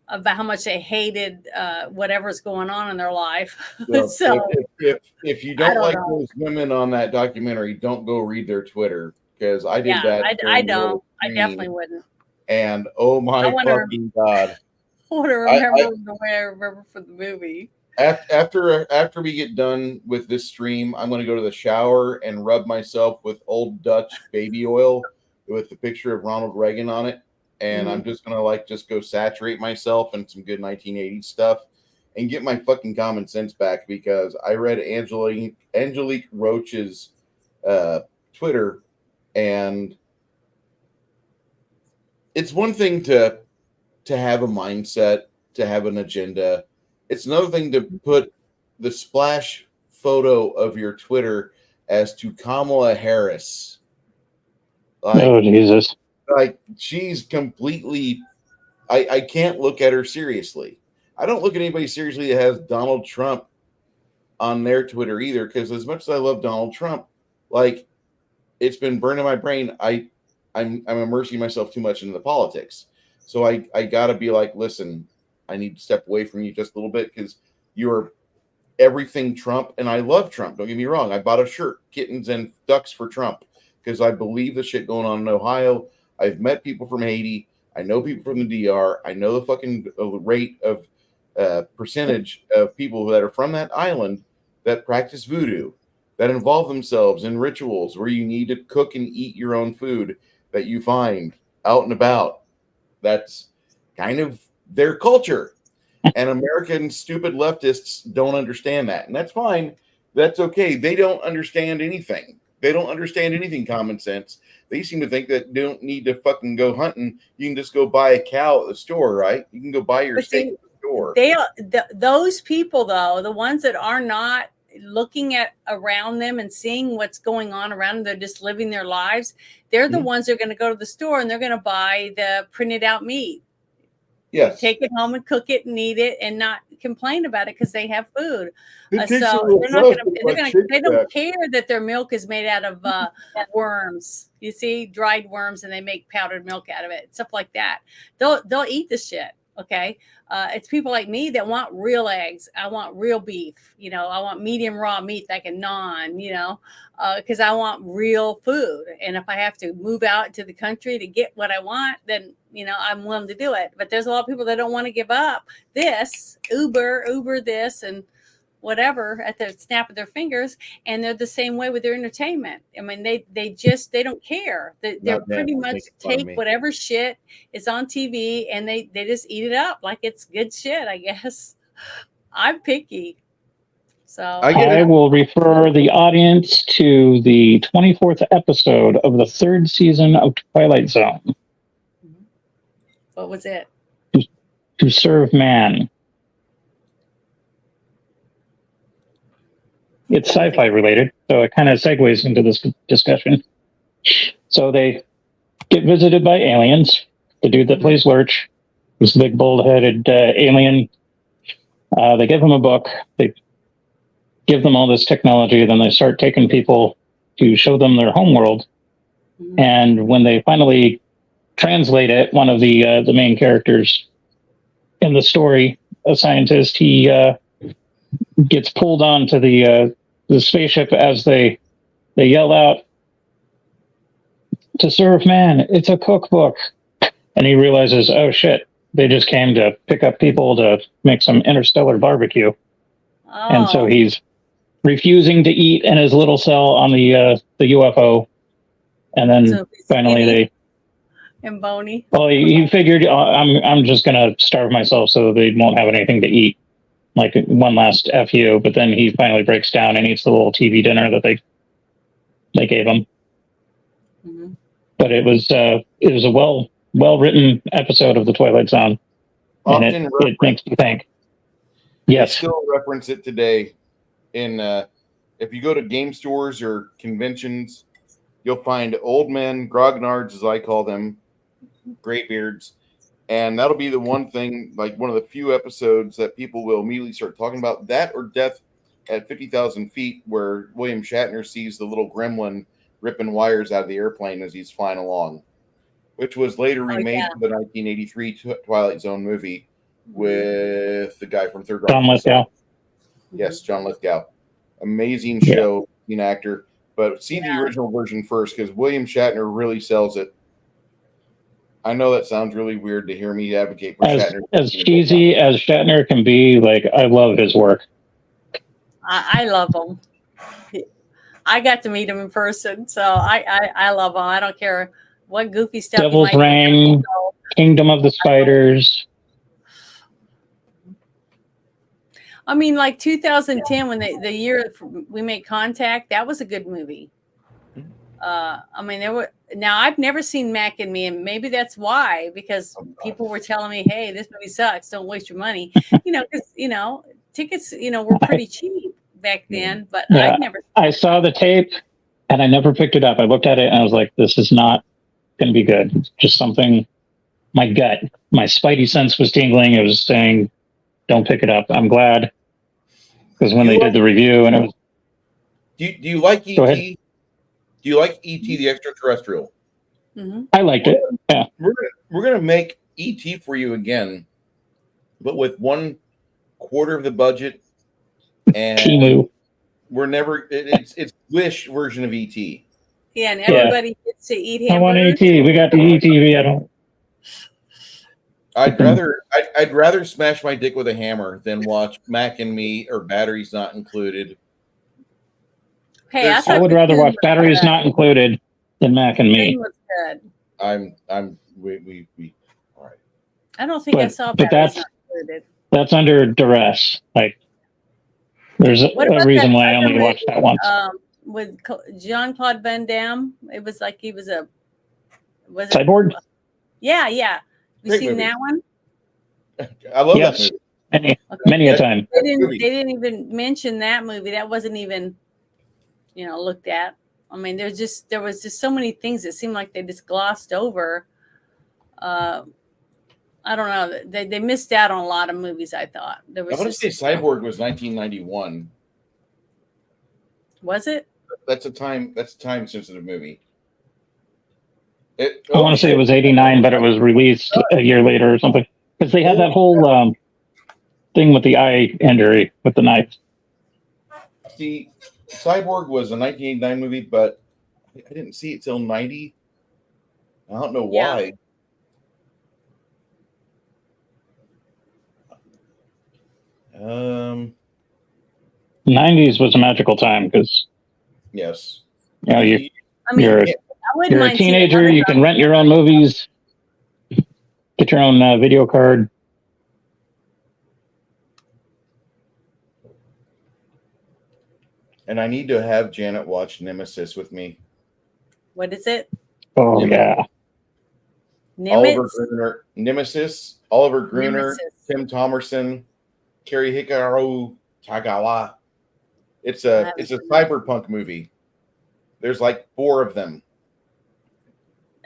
C: about how much they hated whatever's going on in their life.
A: Well,
C: So
A: if you don't like those women on that documentary, don't go read their Twitter, because I did that.
C: I don't. I definitely wouldn't.
A: And oh my fucking God.
C: I want to remember the way I remember for the movie.
A: After we get done with this stream, I'm going to go to the shower and rub myself with Old Dutch baby oil with the picture of Ronald Reagan on it. And I'm just going to just go saturate myself in some good 1980s stuff and get my fucking common sense back, because I read Angelique Roach's Twitter, and it's one thing to have a mindset, to have an agenda. It's another thing to put the splash photo of your Twitter as to Kamala Harris.
B: Oh, Jesus.
A: Like, she's completely... I can't look at her seriously. I don't look at anybody seriously that has Donald Trump on their Twitter either, because as much as I love Donald Trump, it's been burned in my brain. I'm immersing myself too much into the politics. So I got to be like, listen, I need to step away from you just a little bit, because you're everything Trump. And I love Trump. Don't get me wrong. I bought a shirt, Kittens and Ducks for Trump, because I believe the shit going on in Ohio. I've met people from Haiti. I know people from the DR. I know the fucking rate of percentage of people that are from that island that practice voodoo, that involve themselves in rituals where you need to cook and eat your own food that you find out and about. That's kind of their culture. And American stupid leftists don't understand that. And that's fine. That's okay. They don't understand anything. They don't understand anything common sense. They seem to think that you don't need to fucking go hunting. You can just go buy a cow at the store, right? You can go buy your steak at the store.
C: Those people, though, the ones that are not looking at around them and seeing what's going on around them, they're just living their lives. They're the ones that are going to go to the store and they're going to buy the printed out meat.
A: Yes.
C: Take it home and cook it and eat it and not complain about it because they have food. They don't care that their milk is made out of worms. You see, dried worms, and they make powdered milk out of it, stuff like that. They'll eat the shit. Okay. It's people like me that want real eggs. I want real beef. I want medium raw meat that I can gnaw, because I want real food. And if I have to move out to the country to get what I want, then, I'm willing to do it. But there's a lot of people that don't want to give up this Uber this. And whatever at the snap of their fingers, and they're the same way with their entertainment. I mean, they don't care. They're
A: Not them,
C: pretty
A: they're
C: much
A: making fun of
C: take
A: me.
C: whatever shit is on TV and they just eat it up like it's good shit, I guess. I'm picky. So
A: I get
B: I
A: it.
B: will refer the audience to the 24th episode of the 3rd season of Twilight Zone,
C: what was it?
B: To Serve Man. It's sci-fi related, so it kind of segues into this discussion. So they get visited by aliens. The dude that plays Lurch, this big, bold-headed alien. They give him a book. They give them all this technology. Then they start taking people to show them their homeworld.
C: Mhm.
B: And when they finally translate it, one of the main characters in the story, a scientist, he gets pulled onto the spaceship as they yell out, "To serve man, it's a cookbook." And he realizes, oh shit, they just came to pick up people to make some interstellar barbecue. And so
C: Oh,
B: he's refusing to eat in his little cell on the UFO. And then
C: so he's
B: finally
C: skinny
B: they,
C: and bony.
B: well, he figured, I'm just going to starve myself so they won't have anything to eat. Like one last FU, but then he finally breaks down and eats the little TV dinner that they gave him.
C: Mhm.
B: But it was a well written episode of the Twilight Zone, and
A: Often
B: it makes you think.
A: They
B: Yes,
A: still reference it today. In if you go to game stores or conventions, you'll find old men, grognards, as I call them, graybeards, and that'll be the one thing, like one of the few episodes that people will immediately start talking about, that or Death at 50,000 feet, where William Shatner sees the little gremlin ripping wires out of the airplane as he's flying along, which was later
C: Oh
A: remade
C: yeah.
A: for the 1983 Twilight Zone movie with the guy from Third Rock
B: John
A: from the Sun.
B: Lithgow.
A: Yes, John Lithgow. Amazing
B: Yeah.
A: show, an actor. But see the original version first, because William Shatner really sells it. I know that sounds really weird to hear me advocate for Shatner.
B: As cheesy as Shatner can be, like I love his work.
C: I love him. I got to meet him in person, so I love him. I don't care what goofy stuff
B: Devil's
C: he might
B: Reign,
C: do.
B: Kingdom of the Spiders.
C: I mean, like 2010, when the year we made contact, that was a good movie. I mean, now I've never seen Mac and Me, and maybe that's why, because people were telling me, "Hey, this movie sucks. Don't waste your money." Because tickets, were pretty cheap back then. But
B: Yeah,
C: I've never.
B: I saw the tape and I never picked it up. I looked at it and I was like, "This is not going to be good." It's just something. My gut, my spidey sense was tingling. It was saying, "Don't pick it up." I'm glad, because when they did the review and it was.
A: Do you like
B: Go ahead.
A: E.T.? Do you like E.T. the Extraterrestrial?
C: Mm-hmm.
B: I liked it. Yeah.
A: We're gonna make E.T. for you again, but with 1/4 of the budget, and
B: Timu.
A: we're never. It's Wish version of E.T.
C: Yeah, and everybody gets to eat
B: I want
C: hamburgers.
B: ET. We got the ETV. I don't.
A: I'd rather smash my dick with a hammer than watch Mac and Me or Batteries Not Included.
C: Hey, I
A: There's-
C: thought
B: I would
C: the
B: rather
C: tune
B: watch
C: was
B: Batteries
C: good.
B: Not Included than Mac and
C: The
B: Me.
C: tune was good.
A: We all right.
C: I don't think I
B: But-
C: saw
B: but
C: Batteries
B: that's-
C: Not Included.
B: That's under duress. Like, there's a
C: What about
B: reason
C: that
B: why I
C: other
B: only watched that once.
C: With Jean-Claude Van Damme? It was like he was was it?
B: Cyborg?
C: Yeah. You
A: Great
C: seen
A: movie.
C: that one?
A: I love
B: Yes.
A: that movie.
B: Many a
A: That-
B: time.
C: They didn't.
A: movie.
C: They didn't even mention that movie. That wasn't even, looked at. I mean, there was just so many things that seemed like they just glossed over. I don't know. They missed out on a lot of movies. I thought there
A: I
C: was.
A: want to say Cyborg was 1991.
C: Was it?
A: That's a time sensitive movie.
B: I want to say it was 89, but it was released a year later or something. Because they had that whole thing with the eye injury with the knife.
A: See, Cyborg was a 1989 movie, but I didn't see it till 90. I don't know
C: Yeah.
A: why.
B: '90s was a magical time because
A: Yes.
B: you know
C: I mean,
B: you're
C: I wouldn't
B: you're a
C: mind seeing
B: teenager.
C: another
B: You can rent your own movies, get your own video card.
A: And I need to have Janet watch Nemesis with me.
C: What is it?
B: Oh
A: Nimitz.
B: yeah,
A: Oliver
C: Nimitz?
A: Gruner, Nemesis, Oliver Gruner,
C: Nemesis.
A: Tim Thomerson, Kerry Hikaru Tagawa. It's
C: I
A: a
C: haven't
A: it's a
C: seen that.
A: cyberpunk movie. There's like 4 of them,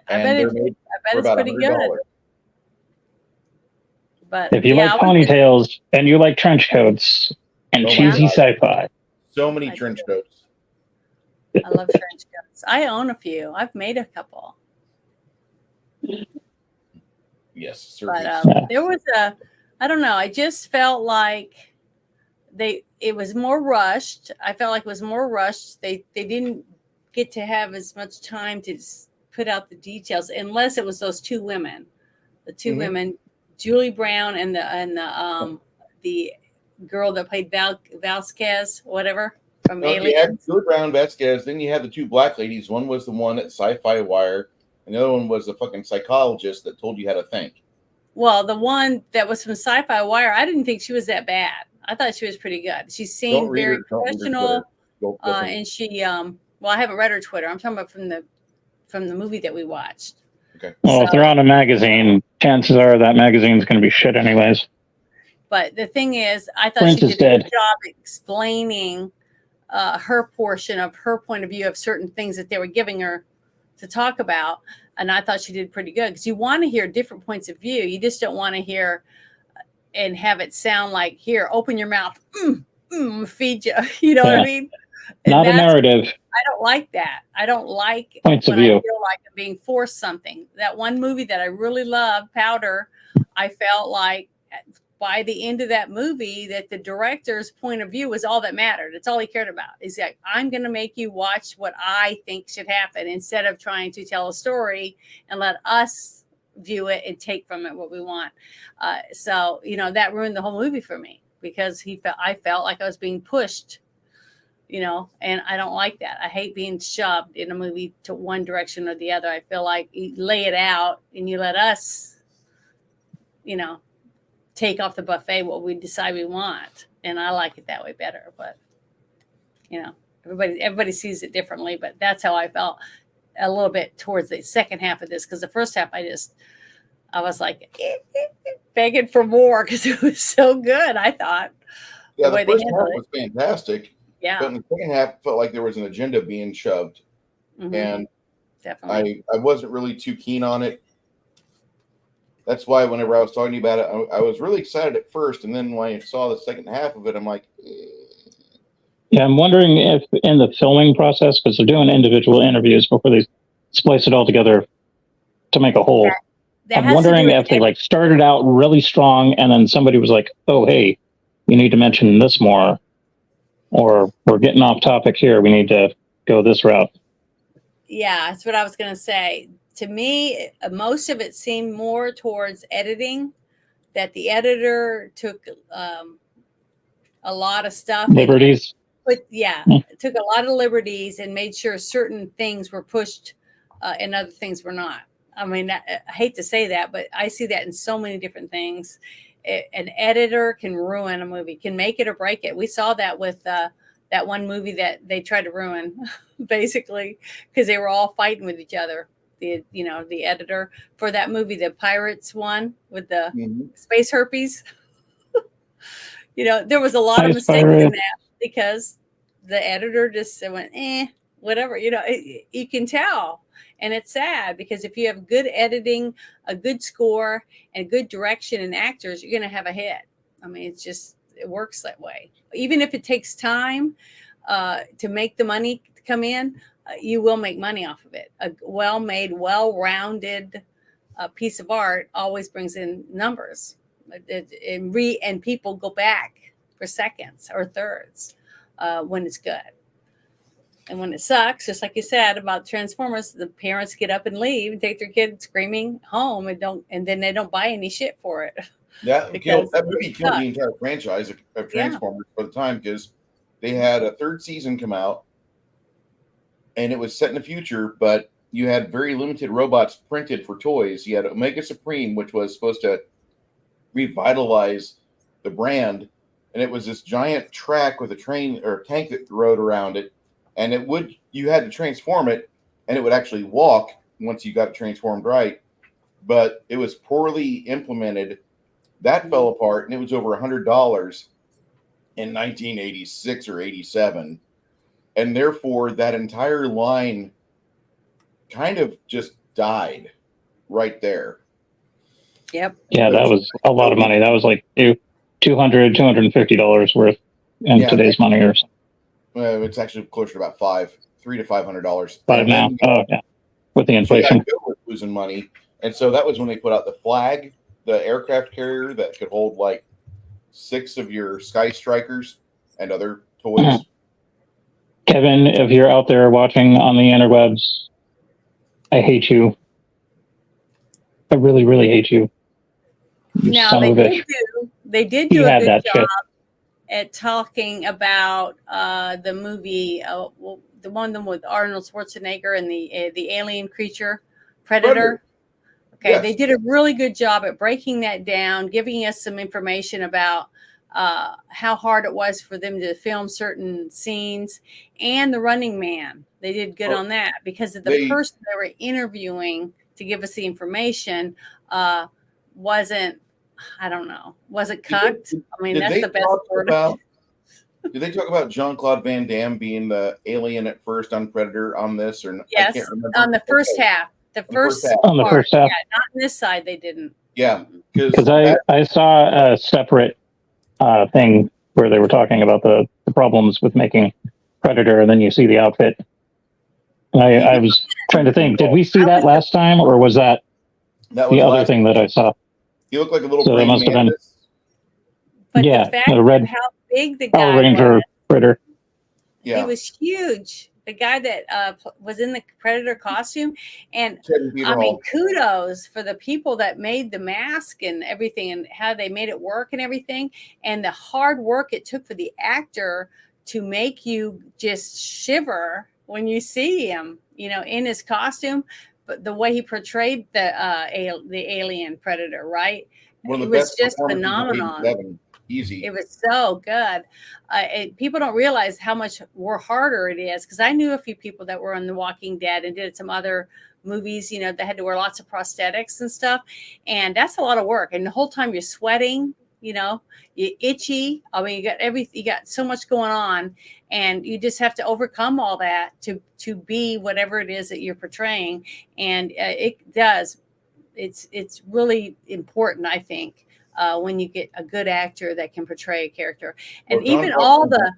C: I
A: and
C: bet
A: they're
C: it's,
A: made
C: I bet
A: for
C: it's
A: about
C: pretty good.
A: $100.
C: But
B: if you
C: yeah,
B: like
C: I was just-
B: ponytails and you like trench coats and
A: Oh my
B: cheesy
A: God.
B: sci-fi,
A: So many
C: I
A: trench
C: do.
A: coats.
C: I love trench coats. I own a few. I've made a couple.
A: Yes, Sir
C: But
A: Pete.
B: Yeah.
C: there was I don't know. I just felt like it was more rushed. I felt like it was more rushed. They didn't get to have as much time to put out the details, unless it was those 2 women, the 2
A: Mhm.
C: women, Julie Brown and the girl that played Vasquez, whatever from
A: No, you had
C: Aliens.
A: Julie Brown Vasquez, then you had the 2 black ladies. One was the one at Sci-Fi Wire, and the other one was the fucking psychologist that told you how to think.
C: Well, the one that was from Sci-Fi Wire, I didn't think she was that bad. I thought she was pretty good. She seemed very
A: Don't read her
C: professional,
A: Twitter. Go from-
C: and she well, I haven't read her Twitter. I'm talking about from the movie that we watched.
B: well, if
C: So-
B: they're on a magazine, chances are that magazine's going to be shit anyways.
C: But the thing is, I thought
B: Prince
C: she
B: is
C: did a good
B: dead.
C: job explaining her portion of her point of view of certain things that they were giving her to talk about. And I thought she did pretty good, because you want to hear different points of view. You just don't want to hear and have it sound like, here, open your mouth, feed you. You know what I
B: Yeah.
C: mean? And
B: Not a narrative.
C: I don't like that. I don't like
B: Points of
C: when I
B: view.
C: feel like I'm being forced something. That one movie that I really loved, Powder, I felt like by the end of that movie that the director's point of view was all that mattered. It's all he cared about. He's like, I'm going to make you watch what I think should happen, instead of trying to tell a story and let us view it and take from it what we want. So, that ruined the whole movie for me, because I felt like I was being pushed, and I don't like that. I hate being shoved in a movie to one direction or the other. I feel like you lay it out and you let us, take off the buffet what we decide we want. And I like it that way better. But, everybody sees it differently. But that's how I felt a little bit towards the second half of this, because the first half I was like begging for more, because it was so good. I thought.
A: Yeah,
C: way
A: the
C: they
A: first half
C: handled it.
A: was fantastic,
C: Yeah.
A: but in the second half, felt like there was an agenda being shoved,
C: Mhm,
A: and
C: definitely.
A: I wasn't really too keen on it. That's why whenever I was talking to you about it, I was really excited at first, and then when I saw the second half of it, I'm like,
B: Yeah, I'm wondering if in the filming process, because they're doing individual interviews before they splice it all together to make a whole.
C: That
B: I'm
C: has to do
B: wondering
C: with
B: if they like started out really strong and then somebody was like, "Oh, hey, you need to mention this more," or "We're getting off topic here. We need to go this route."
C: Yeah, that's what I was going to say. To me, most of it seemed more towards editing, that the editor took a lot of stuff.
B: Liberties.
C: Took a lot of liberties and made sure certain things were pushed and other things were not. I mean, I hate to say that, but I see that in so many different things. An editor can ruin a movie, can make it or break it. We saw that with that one movie that they tried to ruin, basically, because they were all fighting with each other. The editor for that movie, the Pirates one with the space herpes. There was a lot of mistakes in that, because the editor just went, whatever. You can tell. And it's sad, because if you have good editing, a good score, and good direction and actors, you're going to have a hit. I mean, it works that way. Even if it takes time to make the money come in, you will make money off of it. A well-made, well-rounded piece of art always brings in numbers. And people go back for seconds or thirds when it's good. And when it sucks, just like you said about Transformers, the parents get up and leave and take their kid screaming home and then they don't buy any shit for it.
A: That
C: Because
A: movie killed the entire franchise of Transformers for the time, because they had a third season come out, and it was set in the future, but you had very limited robots printed for toys. You had Omega Supreme, which was supposed to revitalize the brand, and it was this giant track with a train or tank that rode around it, and you had to transform it, and it would actually walk once you got it transformed right, but it was poorly implemented. That fell apart, and it was over $100 in 1986 or 87, and therefore that entire line kind of just died right there.
C: Yep.
B: Yeah, that was a lot of money. That was like $250 worth in today's money or something.
A: It's actually closer to about $300 to $500.
B: Five now. Oh, yeah. With the inflation.
A: So was losing money. And so that was when they put out the Flag, the aircraft carrier that could hold like 6 of your Sky Strikers and other toys.
B: Mhm. Kevin, if you're out there watching on the interwebs, I hate you. I really, really hate you. You
C: Now
B: son
C: they
B: of a
C: did
B: bitch.
C: do
B: You
C: a
B: had
C: good
B: that
C: job
B: shit.
C: at talking about the movie, the one with Arnold Schwarzenegger and the alien creature, Predator. Okay,
A: Yes.
C: they did a really good job at breaking that down, giving us some information about how hard it was for them to film certain scenes, and the Running Man. They did good on that because the person they were interviewing to give us the information wasn't, I don't know, wasn't cucked. I mean, that's the best word.
A: Did they talk about Jean-Claude Van Damme being the alien at first on Predator on this? Or
C: yes,
A: I can't remember.
C: On the first half. The first
A: half.
B: On the first half.
C: Yeah, not on this side, they didn't.
A: Yeah,
B: because I saw a separate thing where they were talking about the problems with making Predator, and then you see the outfit. And I was trying to think, did we see that last time, or was that the other thing that I saw?
A: You look like a little
B: So that must have been.
C: But
B: Yeah,
C: the fact
B: the red
C: of how big the guy
B: Power Ranger
C: was,
B: Predator.
A: Yeah.
C: he was huge. The guy that was in the Predator costume, and I mean, kudos for the people that made the mask and everything, and how they made it work and everything, and the hard work it took for the actor to make you just shiver when you see him, you know, in his costume. But the way he portrayed the alien Predator, right?
A: One of
C: it
A: the
C: was
A: best
C: just phenomenon.
A: Easy.
C: It was so good. People don't realize how much harder it is, because I knew a few people that were on The Walking Dead and did some other movies, you know, that had to wear lots of prosthetics and stuff. And that's a lot of work. And the whole time you're sweating, you know, you're itchy. I mean, you got so much going on, and you just have to overcome all that to be whatever it is that you're portraying. And it does. It's really important, I think. When you get a good actor that can portray a character. And even all the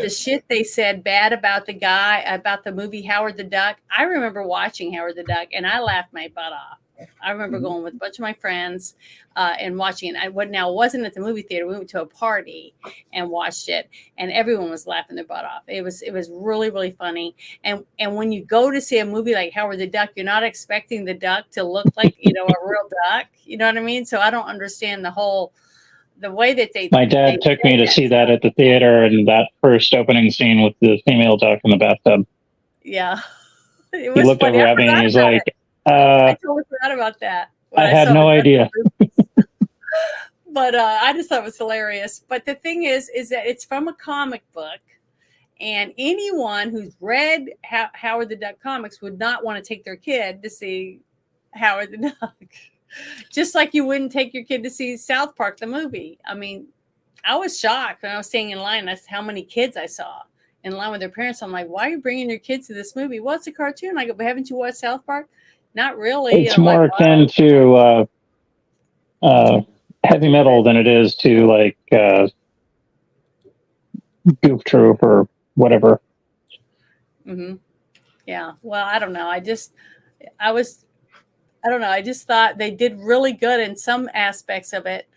C: shit they said bad about the guy, about the movie Howard the Duck. I remember watching Howard the Duck, and I laughed my butt off. I remember going with a bunch of my friends and watching it. It wasn't at the movie theater. We went to a party and watched it, and everyone was laughing their butt off. It was really, really funny. And when you go to see a movie like Howard the Duck, you're not expecting the duck to look like, you know, a real duck. You know what I mean? So I don't understand the way that they.
B: My dad took me to see that at the theater, and that first opening scene with the female duck in the bathtub.
C: Yeah,
B: he looked over at me and he's like,
C: I totally forgot about that.
B: I had no idea.
C: But I just thought it was hilarious. But the thing is that it's from a comic book, and anyone who's read Howard the Duck comics would not want to take their kid to see Howard the Duck. Just like you wouldn't take your kid to see South Park, the movie. I mean, I was shocked when I was standing in line. That's how many kids I saw in line with their parents. I'm like, why are you bringing your kids to this movie? Well, it's a cartoon. I go, but haven't you watched South Park? Not really.
B: It's more akin to heavy metal than it is to like Goof Troop or whatever.
C: Mm-hmm. Yeah. Well, I don't know. I just thought they did really good in some aspects of it.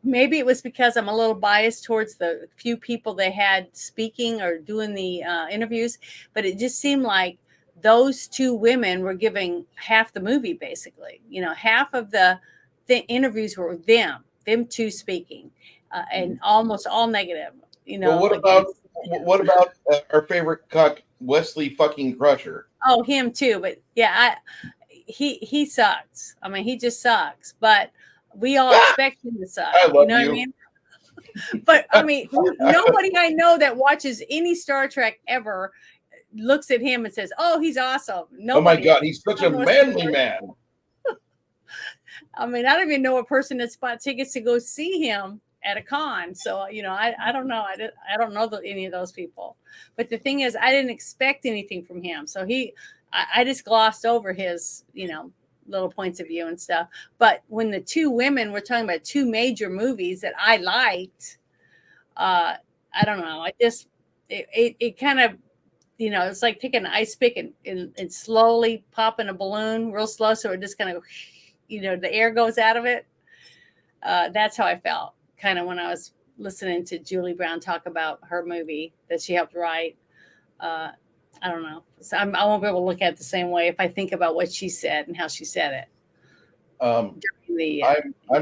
C: Maybe it was because I'm a little biased towards the few people they had speaking or doing the interviews, but it just seemed like those two women were giving half the movie, basically. You know, half of the interviews were them two speaking, and almost all negative. You know,
A: well, what about what about our favorite cuck, Wesley fucking Crusher?
C: Oh, him too. But yeah, he sucks. I mean, he just sucks. But we all expect him to suck.
A: I love
C: You know what I
A: you.
C: mean? But I mean, nobody I know that watches any Star Trek ever looks at him and says, "Oh, he's awesome."
A: Oh my
C: Nobody.
A: God, he's such a manly man.
C: I mean, I don't even know a person that bought tickets to go see him at a con. So, you know, I don't know. I don't know any of those people. But the thing is, I didn't expect anything from him. So I just glossed over his, you know, little points of view and stuff. But when the two women, we're talking about two major movies that I liked, I don't know. It kind of, you know, it's like taking an ice pick and slowly popping a balloon real slow. So it just kind of, you know, the air goes out of it. That's how I felt kind of when I was listening to Julie Brown talk about her movie that she helped write. I don't know. So I won't be able to look at it the same way if I think about what she said and how she said it.
A: I'm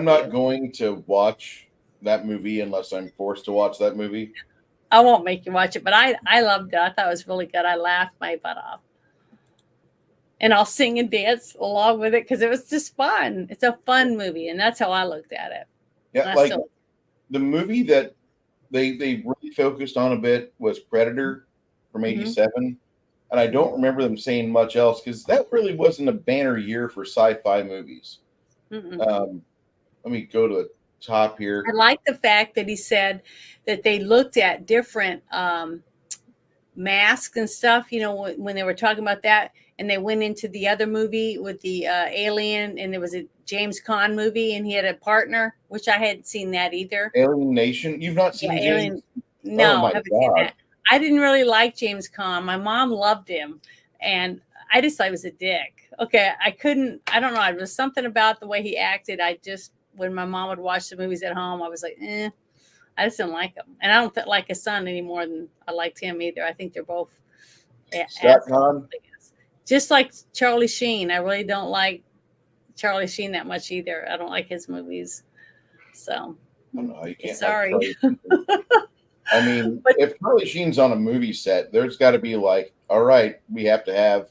A: not going to watch that movie unless I'm forced to watch that movie.
C: I won't make you watch it, but I loved it. I thought it was really good. I laughed my butt off. And I'll sing and dance along with it because it was just fun. It's a fun movie, and that's how I looked at it.
A: Yeah, like the movie that they really focused on a bit was Predator from '87, and I don't remember them saying much else because that really wasn't a banner year for sci-fi movies. Let me go to the top here.
C: I like the fact that he said that they looked at different masks and stuff, you know, when they were talking about that, and they went into the other movie with the alien, and there was a James Caan movie, and he had a partner, which I hadn't seen that either.
A: Alien Nation, you've not seen James?
C: No, I haven't seen that. I didn't really like James Caan. My mom loved him, and I just thought he was a dick. Okay, I don't know. It was something about the way he acted. When my mom would watch the movies at home, I was like, I just didn't like him. And I don't like his son any more than I liked him either. I think they're both just like Charlie Sheen. I really don't like Charlie Sheen that much either. I don't like his movies. So
A: I don't know. You can't.
C: Sorry.
A: I mean, if Charlie Sheen's on a movie set, there's got to be like, all right, we have to have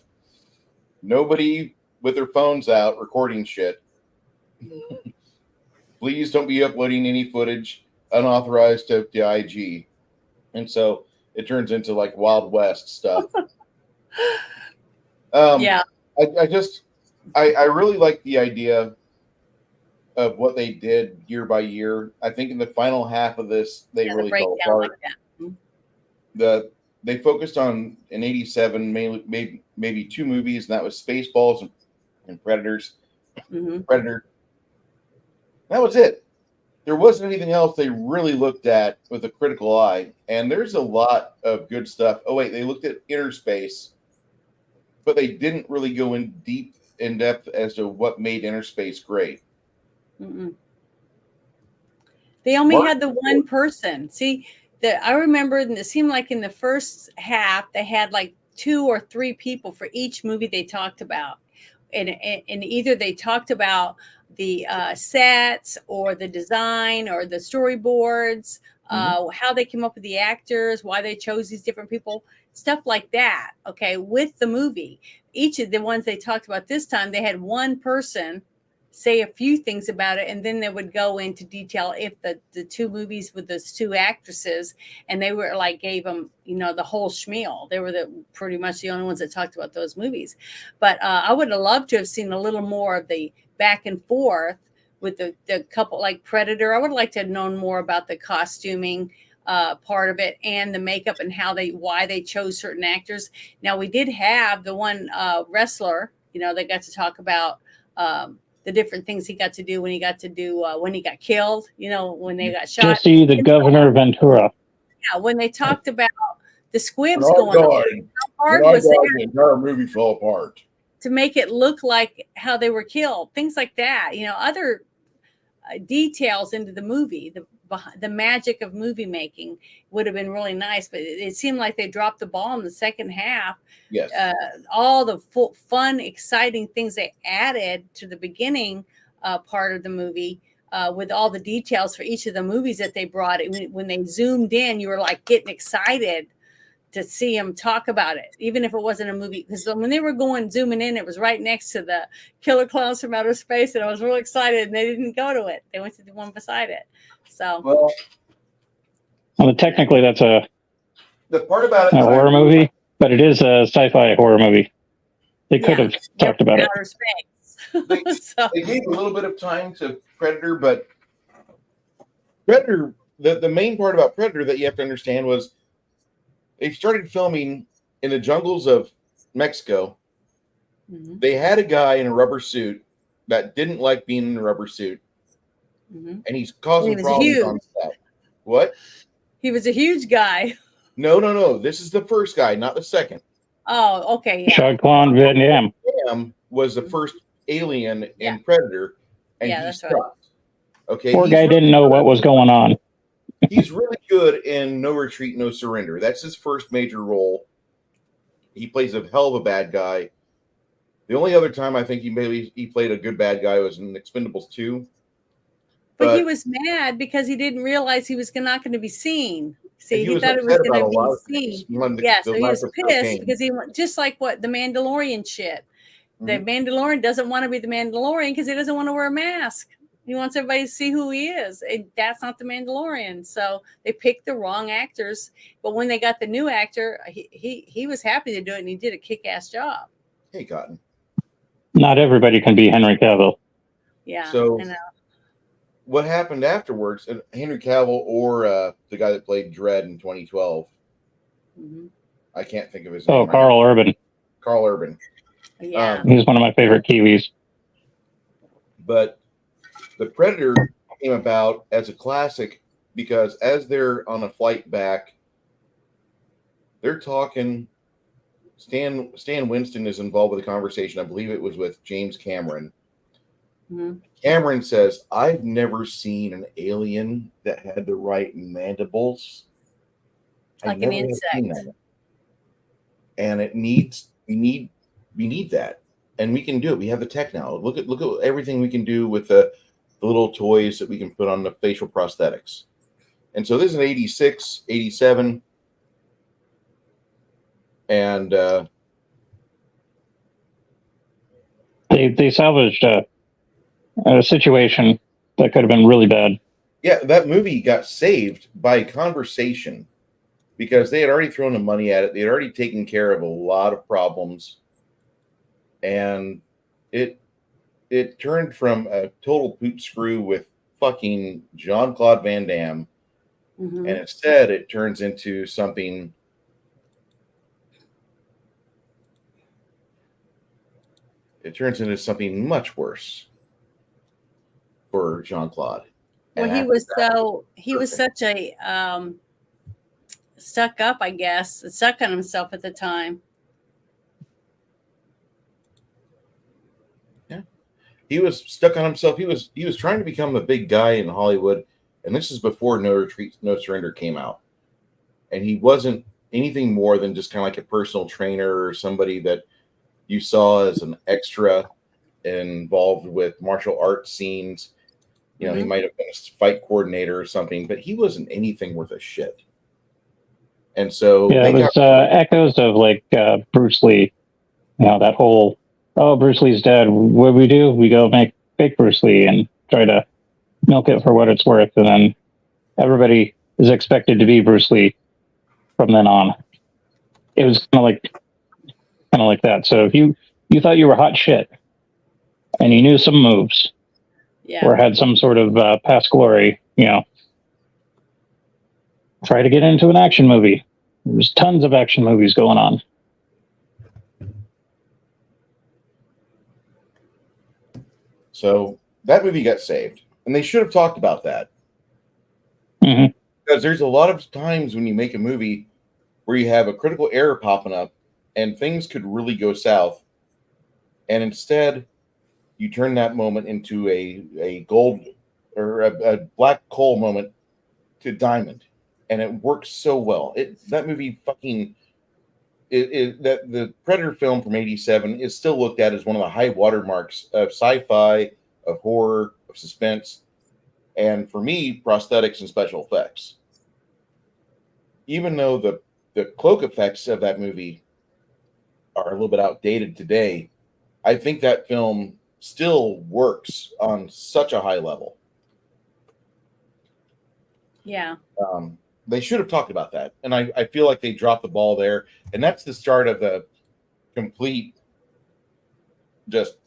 A: nobody with their phones out recording shit. Please don't be uploading any footage unauthorized to IG. And so it turns into like Wild West stuff.
C: Yeah.
A: I really like the idea of what they did year by year. I think in the final half of this, they really fell apart. Like they focused on in '87 mainly maybe two movies, and that was Spaceballs and Predators. Predator. That was it. There wasn't anything else they really looked at with a critical eye. And there's a lot of good stuff. Oh, wait, they looked at Inner Space, but they didn't really go in depth as to what made Inner Space great.
C: They only had the one person. See, I remember it seemed like in the first half, they had like 2 or 3 people for each movie they talked about. And either they talked about the sets or the design or the storyboards, how they came up with the actors, why they chose these different people, stuff like that. Okay, with the movie, each of the ones they talked about this time, they had one person say a few things about it, and then they would go into detail if the 2 movies with those 2 actresses, and they were like gave them, you know, the whole schmeal. They were pretty much the only ones that talked about those movies. But I would have loved to have seen a little more of the back and forth with the couple, like Predator. I would like to have known more about the costuming part of it and the makeup and why they chose certain actors. Now we did have the one wrestler, you know, they got to talk about the different things he got to do when he got killed, you know, when they got shot.
B: Jesse, the Governor Ventura.
C: Yeah, when they talked about the squibs going on, how hard was
A: the entire movie fell apart
C: to make it look like how they were killed, things like that, you know, other details into the movie, the magic of movie making would have been really nice, but it seemed like they dropped the ball in the second half.
A: Yes.
C: All the fun, exciting things they added to the beginning part of the movie with all the details for each of the movies that they brought. When they zoomed in, you were like getting excited to see him talk about it, even if it wasn't a movie. Because when they were zooming in, it was right next to the Killer Clowns from Outer Space, and I was really excited. And they didn't go to it; they went to the one beside it. So,
B: well, technically, that's a
A: part about it,
B: a horror movie, but it is a sci-fi horror movie. They could have talked about it.
C: Outer Space.
A: They gave a little bit of time to Predator, but Predator, the main part about Predator that you have to understand was they started filming in the jungles of Mexico.
C: Mm-hmm.
A: They had a guy in a rubber suit that didn't like being in a rubber suit, and he's causing problems on set. What?
C: He was a huge guy.
A: No. This is the first guy, not the second.
C: Oh, okay. Yeah.
B: Jean-Claude Van Damme.
A: Van was the first alien in Predator, and
C: that's
A: right. Okay,
B: Poor guy didn't know what was going on.
A: He's really good in No Retreat, No Surrender. That's his first major role. He plays a hell of a bad guy. The only other time I think he played a good bad guy was in Expendables 2.
C: But he was mad because he didn't realize he was not going to be seen. See, he thought it was going to be seen. So he was pissed because he just like what the Mandalorian shit. The Mandalorian doesn't want to be the Mandalorian because he doesn't want to wear a mask. He wants everybody to see who he is. And that's not the Mandalorian. So they picked the wrong actors. But when they got the new actor, he was happy to do it, and he did a kick-ass job.
A: Hey, Cotton.
B: Not everybody can be Henry Cavill.
C: Yeah.
A: So what happened afterwards, and Henry Cavill or the guy that played Dredd in 2012, I can't think of his name.
B: Oh, Carl Urban.
A: Carl Urban.
C: Yeah.
B: He's one of my favorite Kiwis.
A: But the Predator came about as a classic because as they're on a flight back, they're talking. Stan Winston is involved with the conversation. I believe it was with James Cameron. Cameron says, "I've never seen an alien that had the right mandibles,
C: like an insect,
A: and we need that, and we can do it. We have the tech now. Look at everything we can do with the little toys that we can put on the facial prosthetics." And so this is 86, 87, and
B: they salvaged a situation that could have been really bad.
A: Yeah, that movie got saved by conversation because they had already thrown the money at it. They had already taken care of a lot of problems, and it turned from a total poop screw with fucking Jean-Claude Van Damme, and instead it turns into something. It turns into something much worse for Jean-Claude.
C: Well, he was such a stuck up, I guess, stuck on himself at the time.
A: Yeah, he was stuck on himself. He was trying to become a big guy in Hollywood, and this is before No Retreat, No Surrender came out, and he wasn't anything more than just kind of like a personal trainer or somebody that you saw as an extra involved with martial arts scenes. You know, he might have been a fight coordinator or something, but he wasn't anything worth a shit. And so
B: it was echoes of like Bruce Lee. You know, that whole, oh, Bruce Lee's dead. What do? We go make fake Bruce Lee and try to milk it for what it's worth. And then everybody is expected to be Bruce Lee from then on. It was kind of like that. So if you thought you were hot shit and you knew some moves, or had some sort of past glory, you know, try to get into an action movie. There's tons of action movies going on.
A: So that movie got saved, and they should have talked about that. Because there's a lot of times when you make a movie where you have a critical error popping up and things could really go south, and instead you turn that moment into a gold or a black coal moment to diamond, and it works so well. That movie fucking that the Predator film from '87 is still looked at as one of the high watermarks of sci-fi, of horror, of suspense. And for me, prosthetics and special effects. Even though the cloak effects of that movie are a little bit outdated today, I think that film still works on such a high level.
C: Yeah.
A: They should have talked about that, and I feel like they dropped the ball there, and that's the start of the complete. Just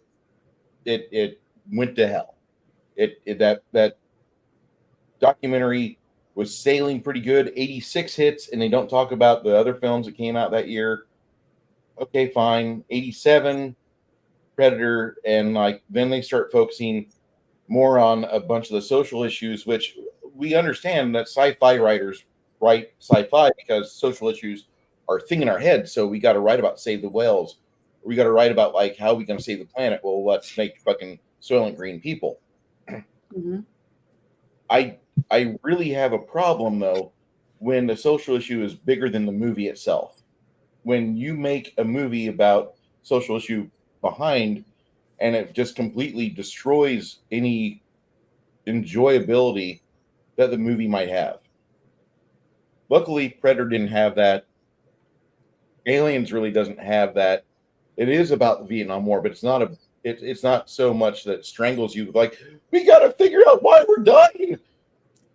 A: it went to hell. That documentary was sailing pretty good, 86 hits, and they don't talk about the other films that came out that year. Okay, fine, 87, Predator, and like then they start focusing more on a bunch of the social issues, which we understand that sci-fi writers write sci-fi because social issues are a thing in our head. So we got to write about save the whales. We got to write about like how we going to save the planet. Well, let's make fucking Soylent Green people.
C: Mm-hmm.
A: I really have a problem though when the social issue is bigger than the movie itself. When you make a movie about social issue behind and it just completely destroys any enjoyability that the movie might have. Luckily, Predator didn't have that. Aliens really doesn't have that. It is about the Vietnam War, but it's not so much that it strangles you like we got to figure out why we're dying.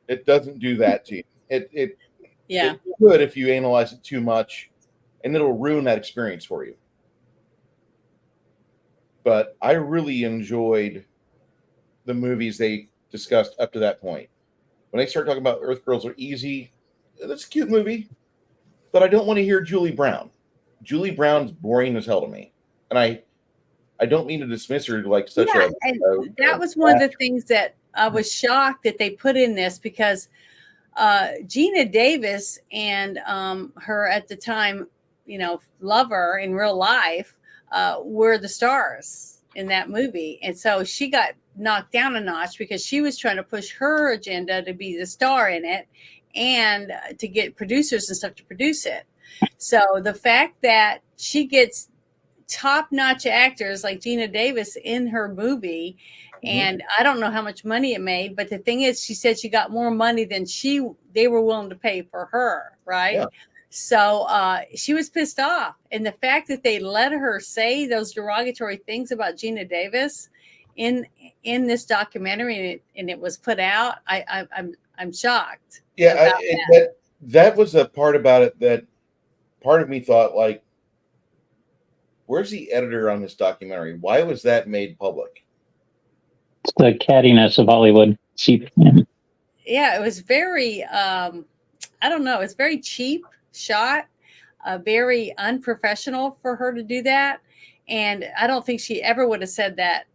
A: It doesn't do that to you. It could if you analyze it too much, and it'll ruin that experience for you. But I really enjoyed the movies they discussed up to that point. When they start talking about Earth Girls Are Easy, that's a cute movie, but I don't want to hear Julie Brown. Julie Brown's boring as hell to me, and I don't mean to dismiss her like such a.
C: And that was one of the things that I was shocked that they put in this because Gina Davis and her at the time, lover in real life were the stars in that movie, and so she got knocked down a notch because she was trying to push her agenda to be the star in it and to get producers and stuff to produce it. So the fact that she gets top-notch actors like Gina Davis in her movie, and I don't know how much money it made, but the thing is, she said she got more money than they were willing to pay for her, right? Yeah. So she was pissed off, and the fact that they let her say those derogatory things about Gina Davis in this documentary and it was put out, I'm shocked.
A: Yeah, that was a part about it that part of me thought like, where's the editor on this documentary? Why was that made public?
B: It's the cattiness of Hollywood.
C: Yeah, it was very, I don't know, it's very cheap shot, very unprofessional for her to do that. And I don't think she ever would have said that,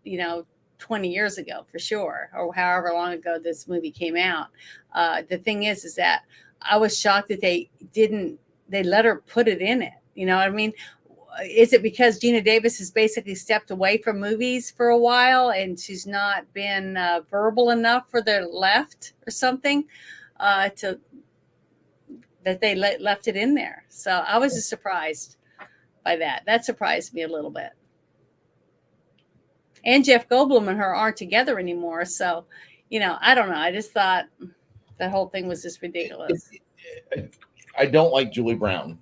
C: 20 years ago for sure, or however long ago this movie came out. The thing is that I was shocked that they let her put it in it. You know what I mean? Is it because Gina Davis has basically stepped away from movies for a while and she's not been verbal enough for the left or something that they left it in there? So I was just surprised by that. That surprised me a little bit. And Jeff Goldblum and her aren't together anymore. So, I don't know. I just thought that whole thing was just ridiculous.
A: I don't like Julie Brown.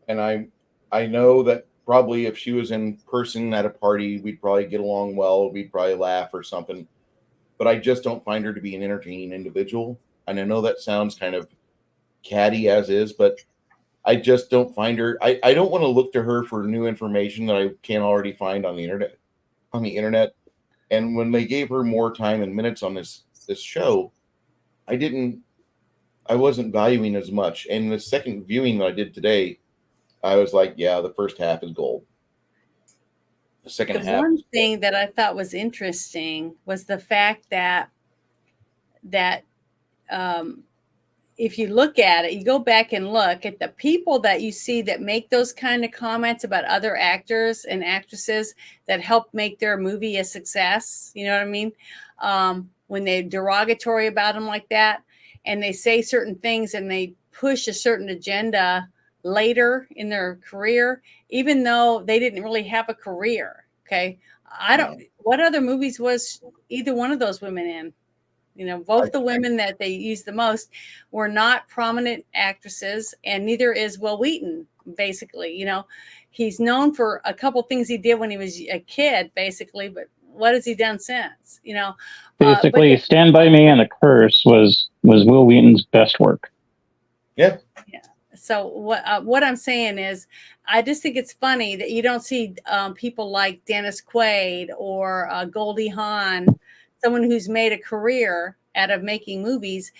A: And I know that probably if she was in person at a party, we'd probably get along well. We'd probably laugh or something. But I just don't find her to be an entertaining individual. And I know that sounds kind of catty as is, but I just don't find her. I don't want to look to her for new information that I can't already find on the internet. And when they gave her more time and minutes on this show, I wasn't valuing as much. And the second viewing that I did today, I was like, yeah, the first half is gold. The second half.
C: One thing that I thought was interesting was the fact that if you look at it, you go back and look at the people that you see that make those kind of comments about other actors and actresses that help make their movie a success. You know what I mean? When they're derogatory about them like that, and they say certain things and they push a certain agenda later in their career, even though they didn't really have a career. Okay. What other movies was either one of those women in? You know, both the women that they used the most were not prominent actresses, and neither is Will Wheaton, basically. You know, he's known for a couple things he did when he was a kid, basically, but what has he done since? You know,
B: basically, Stand By Me and The Curse was Will Wheaton's best work.
A: Yeah.
C: Yeah. So what I'm saying is, I just think it's funny that you don't see people like Dennis Quaid or Goldie Hawn, someone who's made a career out of making movies,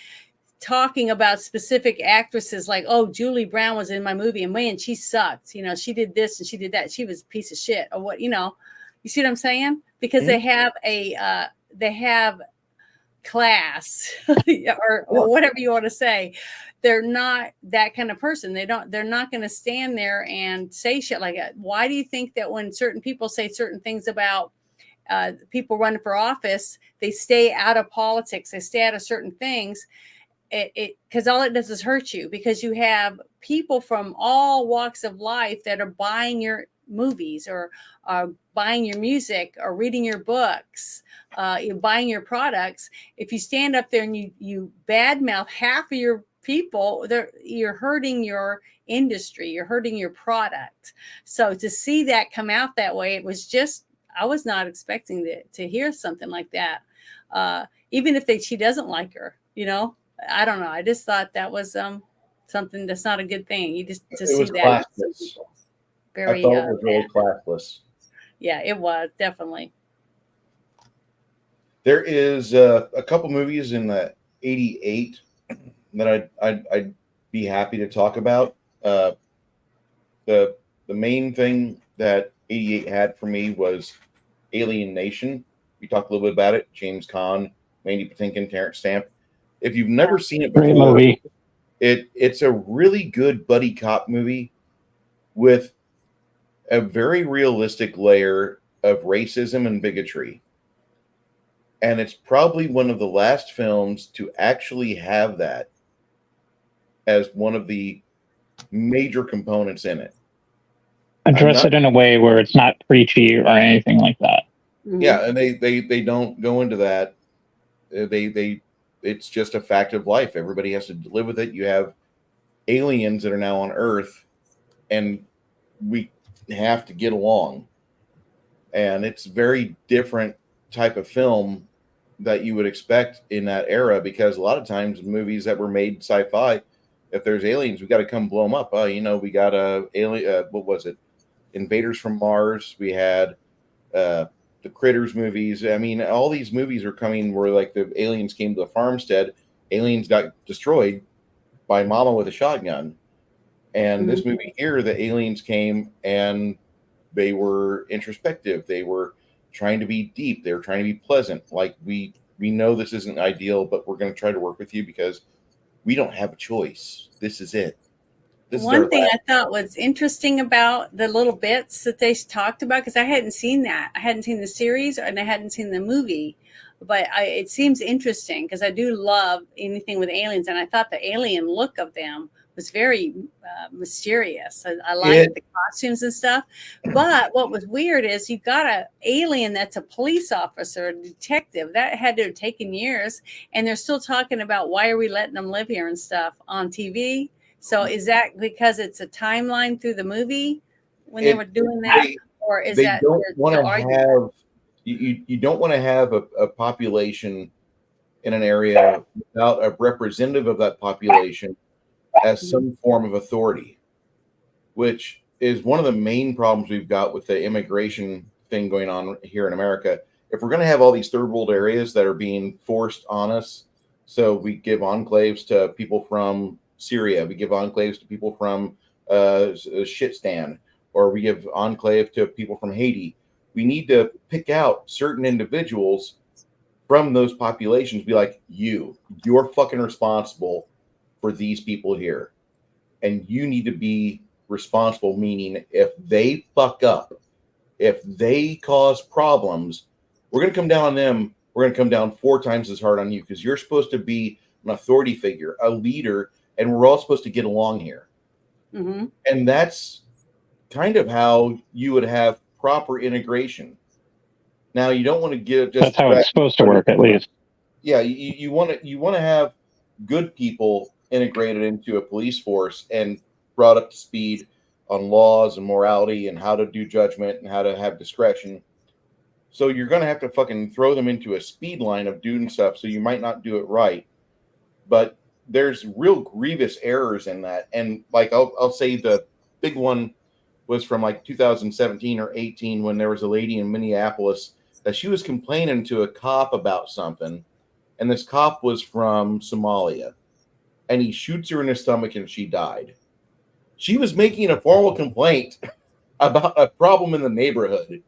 C: talking about specific actresses like, oh, Julie Brown was in my movie and man, she sucked. You know, she did this and she did that. She was a piece of shit, or what, you know, you see what I'm saying? Because they have class or whatever you want to say. They're not that kind of person. They're not going to stand there and say shit like that. Why do you think that when certain people say certain things about people running for office, they stay out of politics, they stay out of certain things? Because all it does is hurt you, because you have people from all walks of life that are buying your movies or buying your music or reading your books, you're buying your products. If you stand up there and you badmouth half of your people, you're hurting your industry, you're hurting your product. So to see that come out that way, it was just, I was not expecting to hear something like that. Even if she doesn't like her, you know, I don't know. I just thought that was something that's not a good thing. You just to see that.
A: Very, I thought it was really classless.
C: Yeah, it was definitely.
A: There is a couple movies in the '88 that I'd be happy to talk about. The main thing that '88 had for me was Alien Nation. We talked a little bit about it. James Caan, Mandy Patinkin, Terrence Stamp. If you've never seen it before,
B: great movie.
A: It's a really good buddy cop movie with a very realistic layer of racism and bigotry. And it's probably one of the last films to actually have that as one of the major components in it.
B: Address it in a way where it's not preachy or anything like that.
C: Mm-hmm.
A: Yeah, and they don't go into that. It's just a fact of life. Everybody has to live with it. You have aliens that are now on Earth, and we have to get along. And it's very different type of film that you would expect in that era, because a lot of times movies that were made sci-fi, if there's aliens, we got to come blow them up. You know, we got what was it? Invaders from Mars. We had the Critters movies. I mean, all these movies are coming where like the aliens came to the farmstead, aliens got destroyed by Mama with a shotgun. And this movie here, the aliens came and they were introspective. They were trying to be deep. They were trying to be pleasant. Like, we know this isn't ideal, but we're going to try to work with you because we don't have a choice. This is it.
C: One thing I thought was interesting about the little bits that they talked about, because I hadn't seen that. I hadn't seen the series and I hadn't seen the movie, but it seems interesting because I do love anything with aliens, and I thought the alien look of them was very mysterious. I liked the costumes and stuff. But what was weird is you got an alien that's a police officer, a detective. That had to have taken years, and they're still talking about why are we letting them live here and stuff on TV. So is that because it's a timeline through the movie when they were doing that? Or is that
A: don't want to have you don't want to have a population in an area without a representative of that population as some form of authority, which is one of the main problems we've got with the immigration thing going on here in America. If we're going to have all these third world areas that are being forced on us, so we give enclaves to people from Syria, we give enclaves to people from Shitstan, or we give enclave to people from Haiti. We need to pick out certain individuals from those populations, be like, you're fucking responsible for these people here. And you need to be responsible, meaning if they fuck up, if they cause problems, we're going to come down on them. We're going to come down 4 times as hard on you, because you're supposed to be an authority figure, a leader, and we're all supposed to get along here.
C: Mm-hmm.
A: And that's kind of how you would have proper integration. Now, you don't want to give just...
B: That's how it's supposed to work, at least.
A: yeah, you want to have good people integrated into a police force and brought up to speed on laws and morality and how to do judgment and how to have discretion. So you're going to have to fucking throw them into a speed line of doing stuff. So you might not do it right, but there's real grievous errors in that. And like I'll say the big one was from like 2017 or 18 when there was a lady in Minneapolis that she was complaining to a cop about something, and this cop was from Somalia, and he shoots her in the stomach and she died. She was making a formal complaint about a problem in the neighborhood,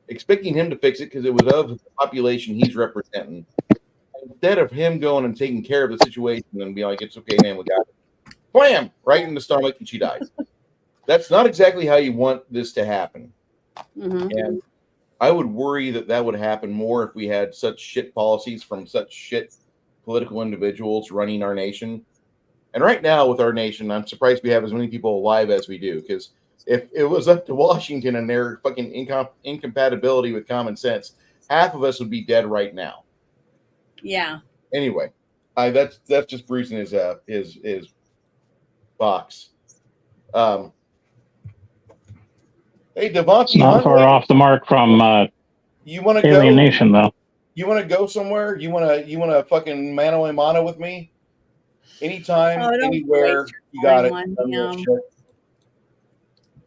A: expecting him to fix it because it was of the population he's representing. Instead of him going and taking care of the situation and be like, it's okay, man, we got it. Blam! Right in the stomach, and she dies. That's not exactly how you want this to happen.
C: Mm-hmm.
A: And I would worry that that would happen more if we had such shit policies from such shit political individuals running our nation. And right now, with our nation, I'm surprised we have as many people alive as we do. Because if it was up to Washington and their fucking incompatibility with common sense, half of us would be dead right now.
C: Yeah.
A: Anyway, that's just Bruce and his box. Hey, Devontae,
B: It's not far off the mark from
A: you want to
B: Alien
A: go?
B: Nation, though.
A: You want to go somewhere? You want to fucking mano a mano with me? Anytime,
C: Oh, don't
A: anywhere,
C: waste
A: you got it.
C: one,
A: I'm
C: yeah.
A: real shit.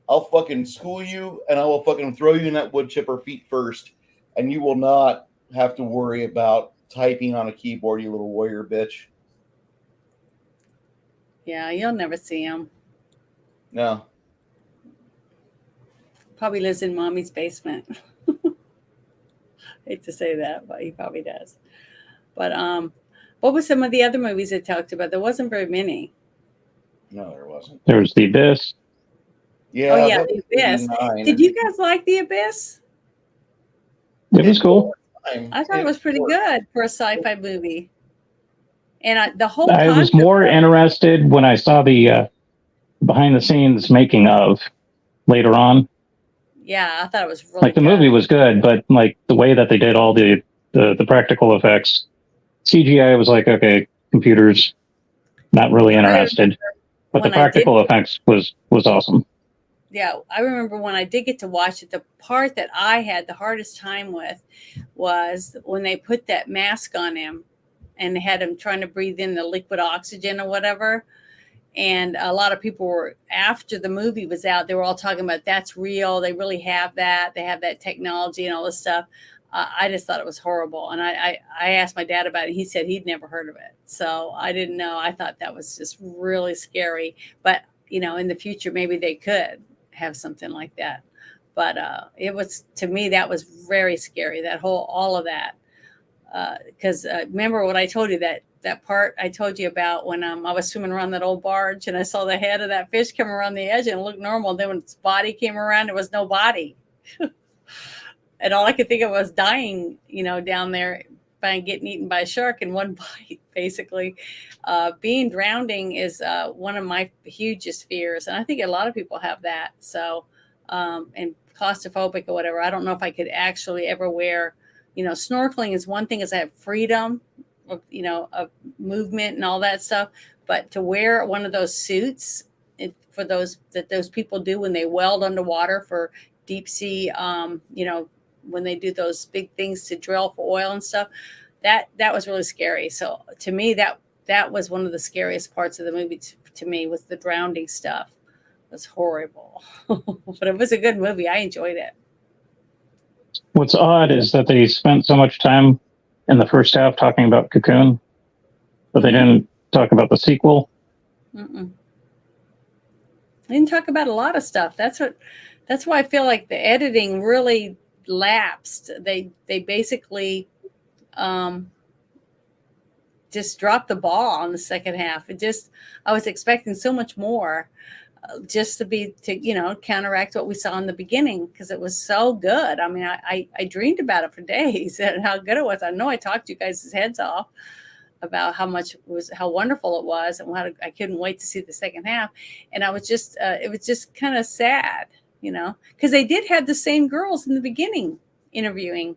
A: I'll fucking school you, and I will fucking throw you in that wood chipper feet first, and you will not have to worry about typing on a keyboard, you little warrior bitch.
C: Yeah, you'll never see him.
A: No.
C: Probably lives in mommy's basement. Hate to say that, but he probably does. But what were some of the other movies they talked about? There wasn't very many.
A: No, there wasn't.
B: There's The Abyss.
A: Yeah,
C: Oh yeah,
A: that
C: The
A: was
C: Abyss.
A: 89.
C: Did you guys like The Abyss?
B: It was cool.
C: I thought it was pretty good for a sci-fi movie. And the whole
B: I was
C: concept
B: more
C: of-
B: interested when I saw the behind the scenes making of later on.
C: Yeah, I thought it was really
B: Like the
C: good.
B: movie was good, but like the way that they did all the practical effects, CGI was like, okay, computers, not really interested. But the
C: when I did-
B: practical effects was awesome.
C: Yeah, I remember when I did get to watch it, the part that I had the hardest time with was when they put that mask on him and they had him trying to breathe in the liquid oxygen or whatever. And a lot of people were, after the movie was out, they were all talking about that's real. They really have that. They have that technology and all this stuff. I just thought it was horrible. And I asked my dad about it. He said he'd never heard of it. So I didn't know. I thought that was just really scary. But, you know, in the future, maybe they could have something like that. But it was, to me, that was very scary, all of that. Because remember what I told you, that part I told you about when I was swimming around that old barge and I saw the head of that fish come around the edge and it looked normal. Then when its body came around, there was no body. And all I could think of was dying, you know, down there by getting eaten by a shark in one bite, basically. Being drowning is one of my hugest fears. And I think a lot of people have that. So, and claustrophobic or whatever. I don't know if I could actually ever wear, you know, snorkeling is one thing, is I have freedom of, you know, of movement and all that stuff. But to wear one of those suits for those people do when they weld underwater for deep sea, you know, when they do those big things to drill for oil and stuff, that was really scary. So to me, that was one of the scariest parts of the movie to me, was the drowning stuff. It was horrible. But it was a good movie. I enjoyed it.
B: What's odd is that they spent so much time in the first half talking about Cocoon, but they didn't talk about the sequel.
C: Mm-mm. They didn't talk about a lot of stuff. That's why I feel like the editing really lapsed. They basically just dropped the ball on the second half. I was expecting so much more, just to you know, counteract what we saw in the beginning, because it was so good. I mean, I dreamed about it for days and how good it was. I know I talked you guys' heads off about how wonderful it was, and I couldn't wait to see the second half. And I was just, it was just kind of sad, you know, because they did have the same girls in the beginning interviewing,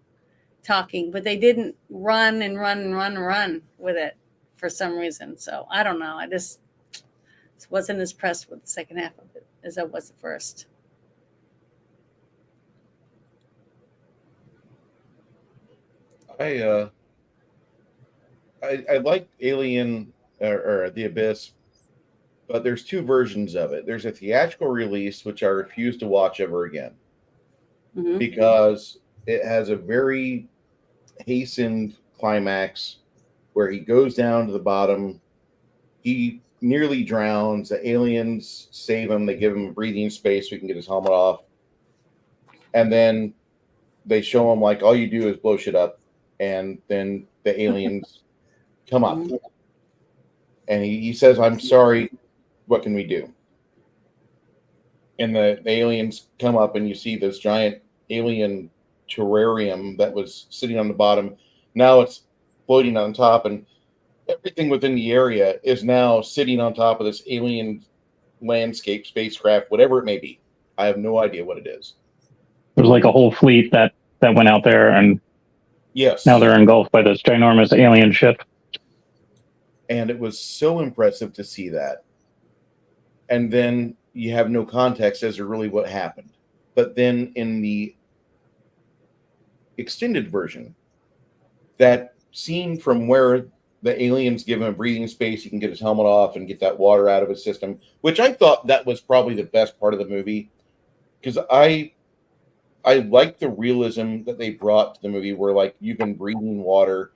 C: talking, but they didn't run and run and run and run with it for some reason. So I don't know. I just wasn't as impressed with the second half of it as I was the first.
A: I like Alien or The Abyss, but there's two versions of it. There's a theatrical release, which I refuse to watch ever again
C: Mm-hmm.
A: because it has a very hastened climax where he goes down to the bottom. He nearly drowns. The aliens save him. They give him breathing space so he can get his helmet off. And then they show him, like, all you do is blow shit up. And then the aliens come up.
C: Mhm.
A: And he says, I'm sorry. What can we do? And the aliens come up, and you see this giant alien terrarium that was sitting on the bottom. Now it's floating on top, and everything within the area is now sitting on top of this alien landscape, spacecraft, whatever it may be. I have no idea what it is.
B: There's like a whole fleet that went out there, and
A: Yes.
B: now they're engulfed by this ginormous alien ship.
A: And it was so impressive to see that. And then you have no context as to really what happened. But then in the extended version, that scene from where the aliens give him a breathing space, he can get his helmet off and get that water out of his system, which I thought that was probably the best part of the movie, because I like the realism that they brought to the movie, where, like, you've been breathing water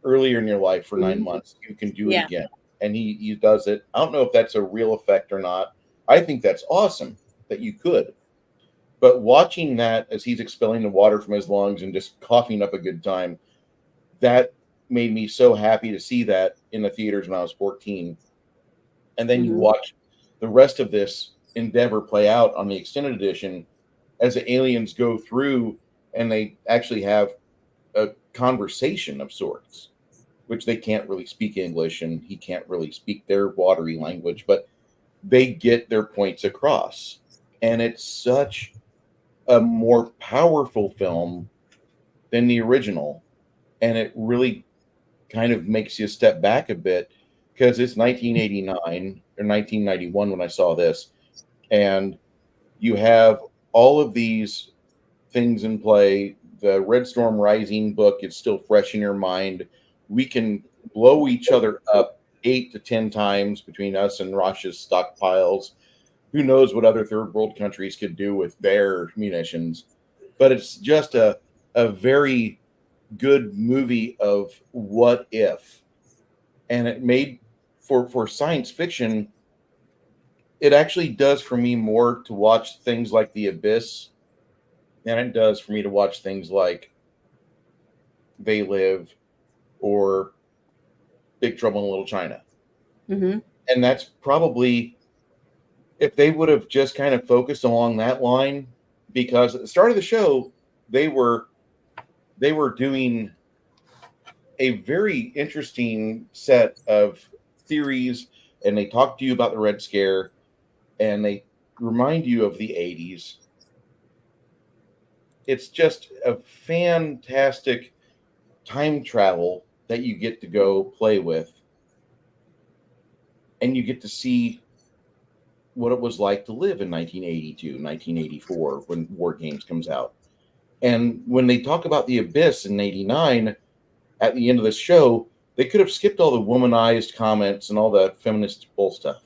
A: earlier in your life for 9 months, you can do it again. And he does it. I don't know if that's a real effect or not. I think that's awesome that you could. But watching that as he's expelling the water from his lungs and just coughing up a good time, that made me so happy to see that in the theaters when I was 14. And then you watch the rest of this endeavor play out on the extended edition as the aliens go through, and they actually have a conversation of sorts, which they can't really speak English, and he can't really speak their watery language, but they get their points across. And it's such a more powerful film than the original. And it really kind of makes you step back a bit, because it's 1989 or 1991 when I saw this. And you have all of these things in play. The Red Storm Rising book is still fresh in your mind. We can blow each other up 8 to 10 times between us and Russia's stockpiles. Who knows what other third world countries could do with their munitions. But it's just a very good movie of what if. And it made, for science fiction, it actually does for me more to watch things like The Abyss than it does for me to watch things like They Live or Big Trouble in Little China.
C: Mm-hmm.
A: And that's probably, if they would have just kind of focused along that line, because at the start of the show, they were doing a very interesting set of theories, and they talk to you about the Red Scare, and they remind you of the 80s. It's just a fantastic time travel that you get to go play with, and you get to see what it was like to live in 1982, 1984 when War Games comes out. And when they talk about The Abyss in 89, at the end of the show, they could have skipped all the womanized comments and all the feminist bull stuff.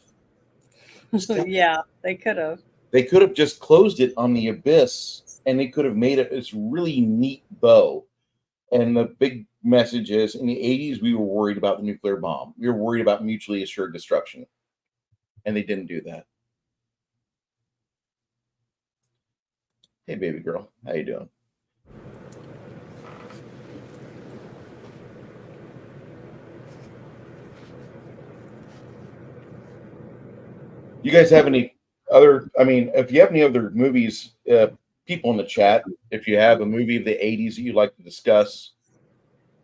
C: Yeah, they could have.
A: They could have just closed it on The Abyss, and they could have made it this really neat bow. And the big message is, in the 80s, we were worried about the nuclear bomb. We were worried about mutually assured destruction. And they didn't do that. Hey, baby girl. How you doing? You guys have any other, I mean, if you have any other movies, people in the chat, if you have a movie of the 80s that you'd like to discuss,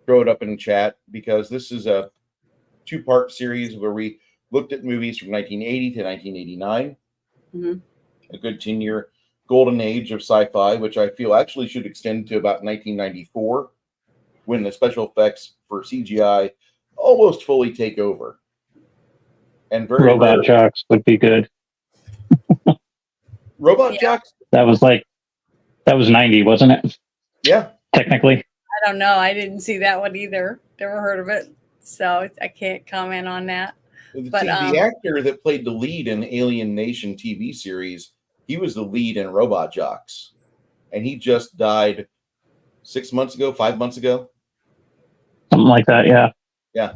A: throw it up in the chat, because this is a 2-part series where we looked at movies from 1980 to 1989, a good 10-year golden age of sci-fi, which I feel actually should extend to about 1994, when the special effects for CGI almost fully take over. And very
B: Robot
A: rare.
B: Jocks would be good.
A: Robot
C: Yeah.
A: Jocks?
B: That was 90, wasn't it?
A: Yeah.
B: Technically.
C: I don't know. I didn't see that one either. Never heard of it. So I can't comment on that. But,
A: See, the actor that played the lead in Alien Nation TV series, he was the lead in Robot Jocks. And he just died 5 months ago.
B: Something like that, yeah.
A: Yeah.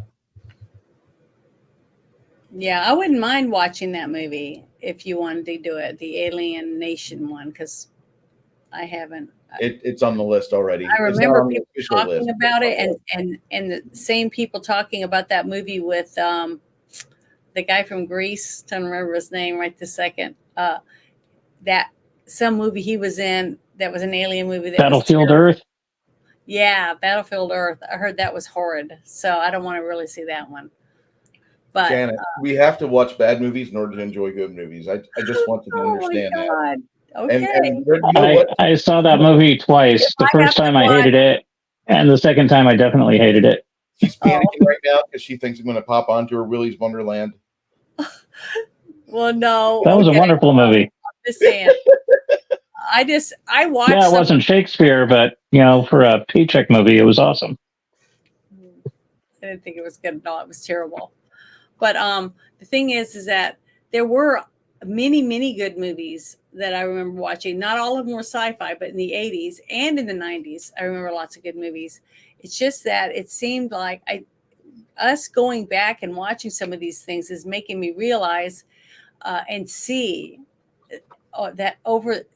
C: Yeah, I wouldn't mind watching that movie if you wanted to do it, the Alien Nation one, because I haven't.
A: It's on the list already.
C: I
A: It's not
C: remember
A: on the
C: people
A: official
C: talking
A: list,
C: about
A: but
C: it,
A: it's
C: and the same people talking about that movie with the guy from Greece. Don't remember his name right this second. That some movie he was in that was an alien movie. That
B: Battlefield
C: was
B: Earth.
C: Yeah, Battlefield Earth. I heard that was horrid, so I don't want to really see that one. But
A: Janet, we have to watch bad movies in order to enjoy good movies. I just want you to
C: oh
A: understand
C: my
A: that.
C: God. Okay.
A: And you know what?
B: I saw that movie twice. The
C: I have
B: first
C: to
B: time I
C: watch-
B: hated it, and the second time I definitely hated it.
A: She's panicking right now because she thinks I'm going to pop onto her Willy's Wonderland.
C: Well, no.
B: That was a
C: okay.
B: wonderful movie.
C: I'm just saying. I watched.
B: Yeah, it wasn't Shakespeare, but for a paycheck movie, it was awesome.
C: I didn't think it was good. No, it was terrible. But the thing is that there were many good movies that I remember watching. Not all of them were sci-fi, but in the 80s and in the 90s, I remember lots of good movies. It's just that it seemed like us going back and watching some of these things is making me realize and see that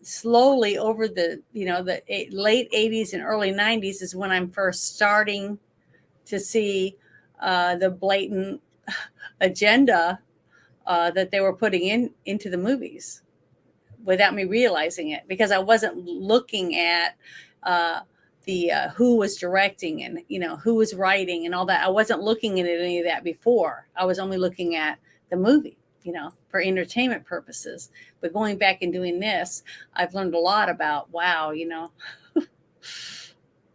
C: slowly over the late 80s and early 90s is when I'm first starting to see the blatant agenda that they were putting into the movies without me realizing it, because I wasn't looking at the who was directing and who was writing and all that. I wasn't looking at any of that before. I was only looking at the movie, for entertainment purposes. But going back and doing this, I've learned a lot about, wow,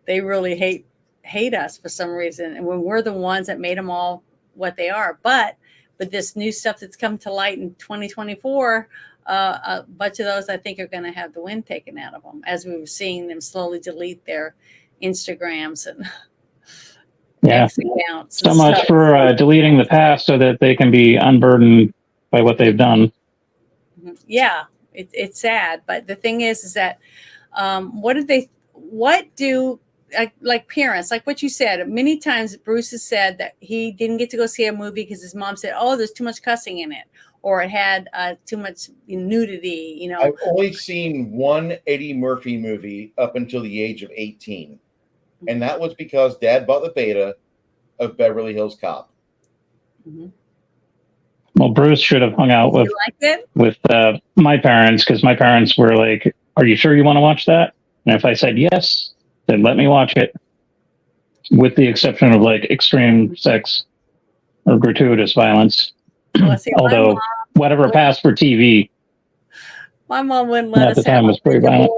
C: they really hate us for some reason, and when we're the ones that made them all what they are. But this new stuff that's come to light in 2024, a bunch of those I think are going to have the wind taken out of them, as we were seeing them slowly delete their Instagrams and X accounts.
B: So much for deleting the past so that they can be unburdened by what they've done.
C: Yeah, it's sad. But the thing is that what do like parents, like what you said, many times Bruce has said that he didn't get to go see a movie because his mom said, oh, there's too much cussing in it, or it had too much nudity,
A: I've only seen one Eddie Murphy movie up until the age of 18. And that was because Dad bought the beta of Beverly Hills Cop.
C: Mm-hmm.
B: Well, Bruce should have hung out with my parents, because my parents were like, are you sure you want to watch that? And if I said yes, then let me watch it, with the exception of extreme sex or gratuitous violence.
C: Well, see,
B: although whatever passed for TV,
C: my mom wouldn't let us
B: at the time was pretty violent.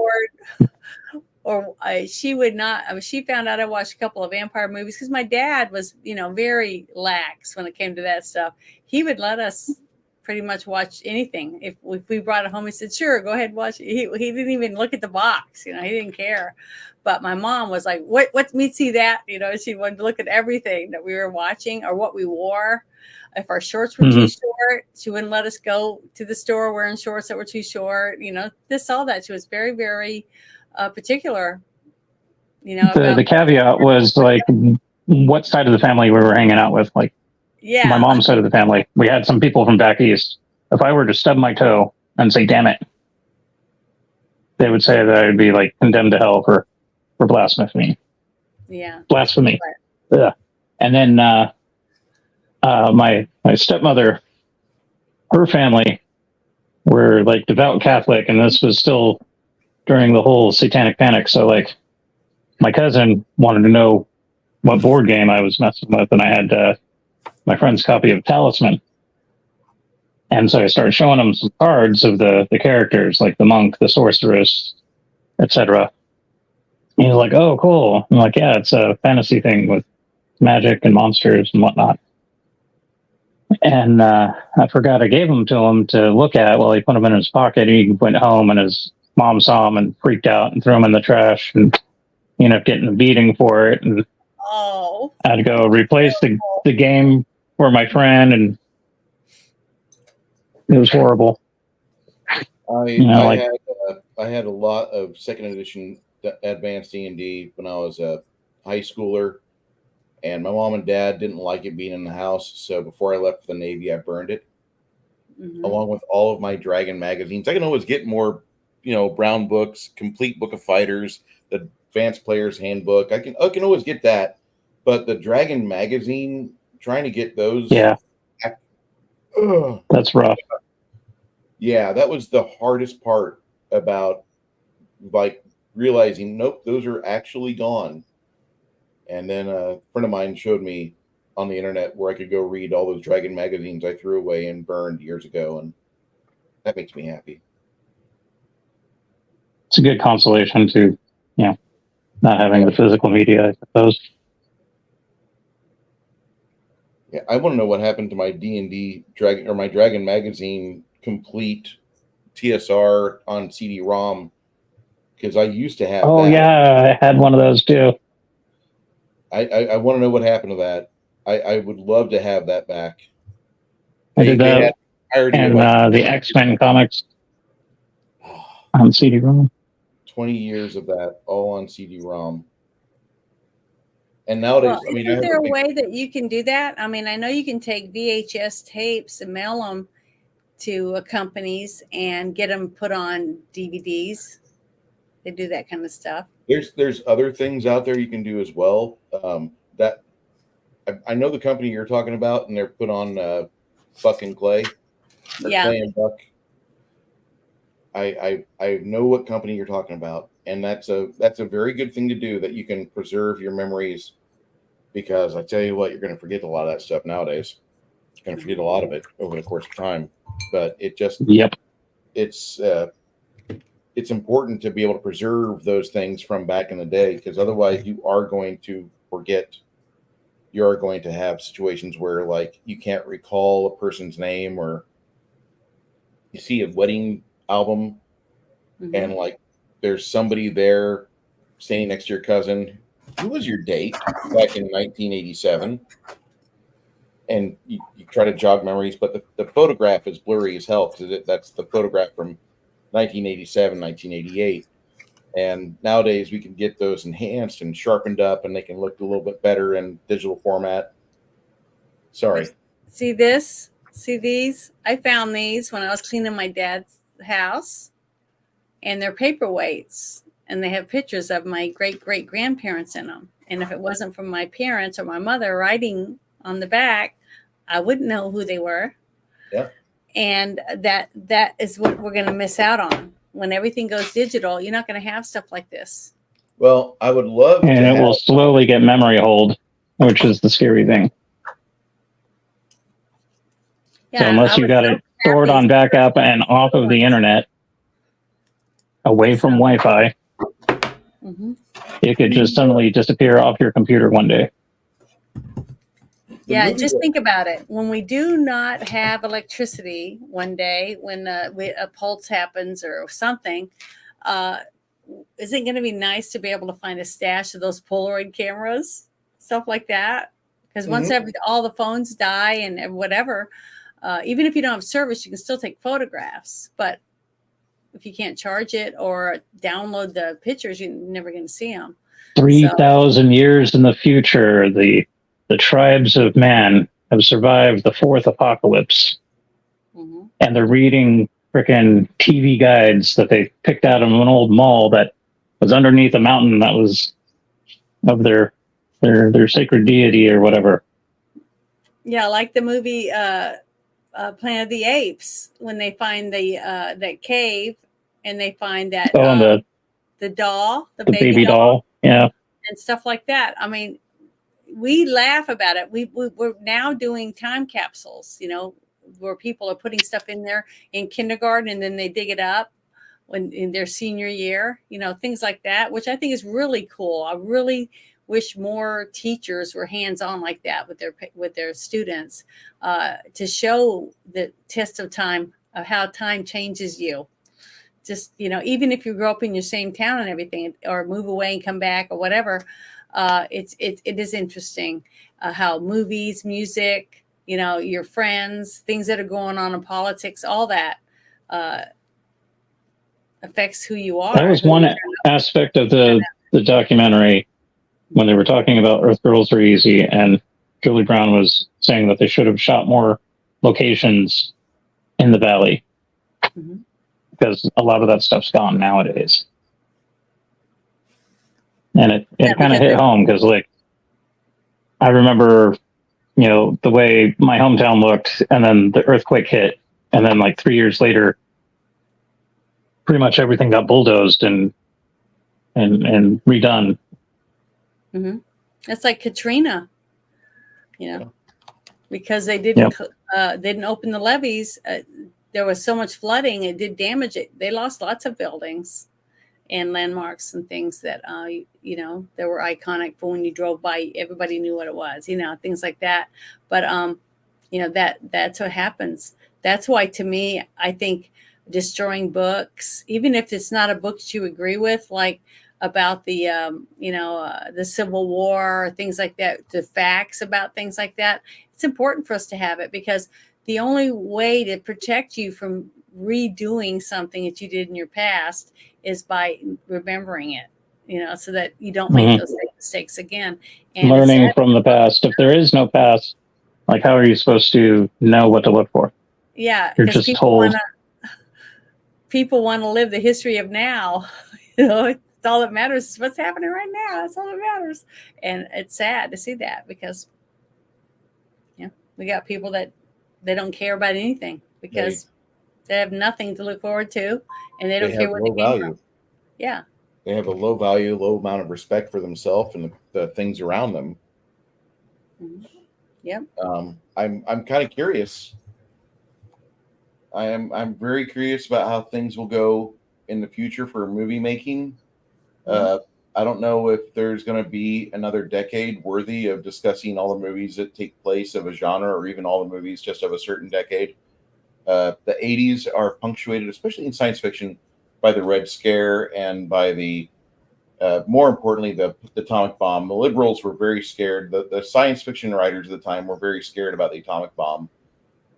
C: Or she would not. I mean, she found out I watched a couple of vampire movies because my dad was, very lax when it came to that stuff. He would let us pretty much watch anything. If we brought it home, he said, "Sure, go ahead and watch it." He didn't even look at the box. He didn't care. But my mom was like, "What? Me see that?" She wanted to look at everything that we were watching or what we wore. If our shorts were too short, she wouldn't let us go to the store wearing shorts that were too short. All that. She was very, very particular.
B: The caveat was what side of the family we were hanging out with. My mom's side of the family, we had some people from back east. If I were to stub my toe and say, damn it, they would say that I would be condemned to hell for blasphemy.
C: Yeah.
B: Blasphemy. Right. Yeah. And then my stepmother, her family were devout Catholic, and this was still during the whole satanic panic. So my cousin wanted to know what board game I was messing with, and I had my friend's copy of Talisman. And so I started showing him some cards of the characters, like the monk, the sorceress, etc. He's like, "Oh, cool." I'm like, "Yeah, it's a fantasy thing with magic and monsters and whatnot." And I forgot I gave them to him to look at. Well, he put them in his pocket. He went home, and his mom saw him and freaked out and threw them in the trash. And he ended up getting a beating for it. And
C: Oh,
B: I had to go replace the game for my friend, and it was horrible.
A: I had a lot of second edition advanced D&D when I was a high schooler, and my mom and dad didn't like it being in the house. So before I left for the Navy, I burned it along with all of my Dragon magazines. I can always get more, brown books, complete book of fighters, the advanced player's handbook. I can always get that, but the Dragon magazine, trying to get those,
B: that's rough.
A: Yeah, that was the hardest part about realizing, nope, those are actually gone. And then a friend of mine showed me on the internet where I could go read all those Dragon magazines I threw away and burned years ago, and that makes me happy.
B: It's a good consolation to, not having the physical media, I suppose.
A: Yeah, I want to know what happened to my D&D Dragon, or my Dragon magazine complete TSR on CD-ROM, because I used to have that.
B: Oh yeah, I had one of those too.
A: I want to know what happened to that. I would love to have that back.
B: I did that, and the X-Men comics on CD-ROM.
A: 20 years of that, all on CD-ROM. And nowadays,
C: is there a way that you can do that? I mean, I know you can take VHS tapes and mail them to companies and get them put on DVDs. They do that kind of stuff.
A: There's other things out there you can do as well. That I know the company you're talking about, and they're put on Buck and Clay. Clay and Buck. I know what company you're talking about, and that's a very good thing to do, that you can preserve your memories, because I tell you what, you're going to forget a lot of that stuff nowadays. You're going to forget a lot of it over the course of time, but it's important to be able to preserve those things from back in the day, because otherwise you are going to forget. You are going to have situations where you can't recall a person's name, or you see a wedding album and there's somebody there standing next to your cousin who was your date back in 1987, and you try to jog memories, but the photograph is blurry as hell, because that's the photograph from 1987, 1988. And nowadays we can get those enhanced and sharpened up, and they can look a little bit better in digital format. Sorry.
C: See this? See these? I found these when I was cleaning my dad's house, and they're paperweights, and they have pictures of my great-great-grandparents in them. And if it wasn't for my parents or my mother writing on the back, I wouldn't know who they were.
A: Yeah.
C: And that is what we're going to miss out on. When everything goes digital, you're not going to have stuff like this.
A: Well, I would love
B: to. And it will slowly get memory hold, which is the scary thing. Yeah, so unless you got it stored on backup and off of the internet, away from Wi-Fi, it could just suddenly disappear off your computer one day.
C: Yeah, just think about it. When we do not have electricity one day, when a pulse happens or something, isn't it going to be nice to be able to find a stash of those Polaroid cameras, stuff like that? Because once all the phones die and whatever, even if you don't have service, you can still take photographs. But if you can't charge it or download the pictures, you're never going to see them.
B: 3,000 years in the future, the tribes of man have survived the fourth apocalypse. And they're reading freaking TV guides that they picked out of an old mall that was underneath a mountain that was of their sacred deity or whatever.
C: Yeah, like the movie Planet of the Apes, when they find that cave and they find that the doll, the baby doll,
B: yeah,
C: and stuff like that. I mean, we laugh about it. We're now doing time capsules, where people are putting stuff in there in kindergarten and then they dig it up. when in their senior year, things like that, which I think is really cool. I really wish more teachers were hands-on like that with their students, to show the test of time, of how time changes you. Just, even if you grow up in your same town and everything, or move away and come back or whatever, it is interesting, how movies, music, your friends, things that are going on in politics, all that affects who you are.
B: That was one aspect of the documentary when they were talking about Earth Girls Are Easy, and Julie Brown was saying that they should have shot more locations in the valley, because a lot of that stuff's gone nowadays. And it kind of hit home, because like I remember, the way my hometown looked, and then the earthquake hit, and then like 3 years later, pretty much everything got bulldozed and redone.
C: It's like Katrina, because they didn't open the levees. There was so much flooding; it did damage. They lost lots of buildings and landmarks and things that that were iconic for when you drove by. Everybody knew what it was, things like that. But that's what happens. That's why, to me, I think destroying books, even if it's not a book that you agree with, like about the the Civil War or things like that, the facts about things like that, it's important for us to have it, because the only way to protect you from redoing something that you did in your past is by remembering it, so that you don't make those mistakes again. And
B: learning from the past. If there is no past, like, how are you supposed to know what to look for?
C: Yeah,
B: you're just told.
C: People want to live the history of now. It's all that matters is what's happening right now. That's all that matters. And it's sad to see that, because we got people that they don't care about anything, because they have nothing to look forward to, and they don't care where they came from. Yeah.
A: They have a low value, low amount of respect for themselves and the things around them.
C: Yep.
A: I'm kind of curious. I'm very curious about how things will go in the future for movie making. I don't know if there's going to be another decade worthy of discussing all the movies that take place of a genre, or even all the movies just of a certain decade. The 80s are punctuated, especially in science fiction, by the Red Scare and by the, more importantly, the atomic bomb. The liberals were very scared. The science fiction writers at the time were very scared about the atomic bomb.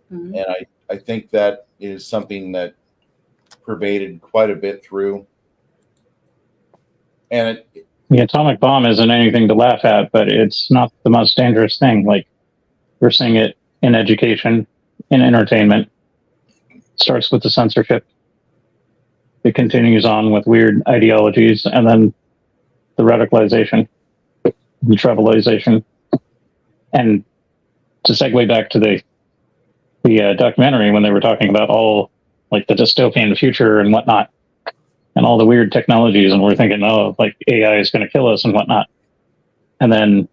A: And I think that is something that pervaded quite a bit through. And
B: the atomic bomb isn't anything to laugh at, but it's not the most dangerous thing. Like, we're seeing it in education, in entertainment. It starts with the censorship. It continues on with weird ideologies, and then the radicalization, the tribalization. And to segue back to the documentary, when they were talking about all like the dystopian future and whatnot, and all the weird technologies, and we're thinking, oh, like AI is going to kill us and whatnot. And then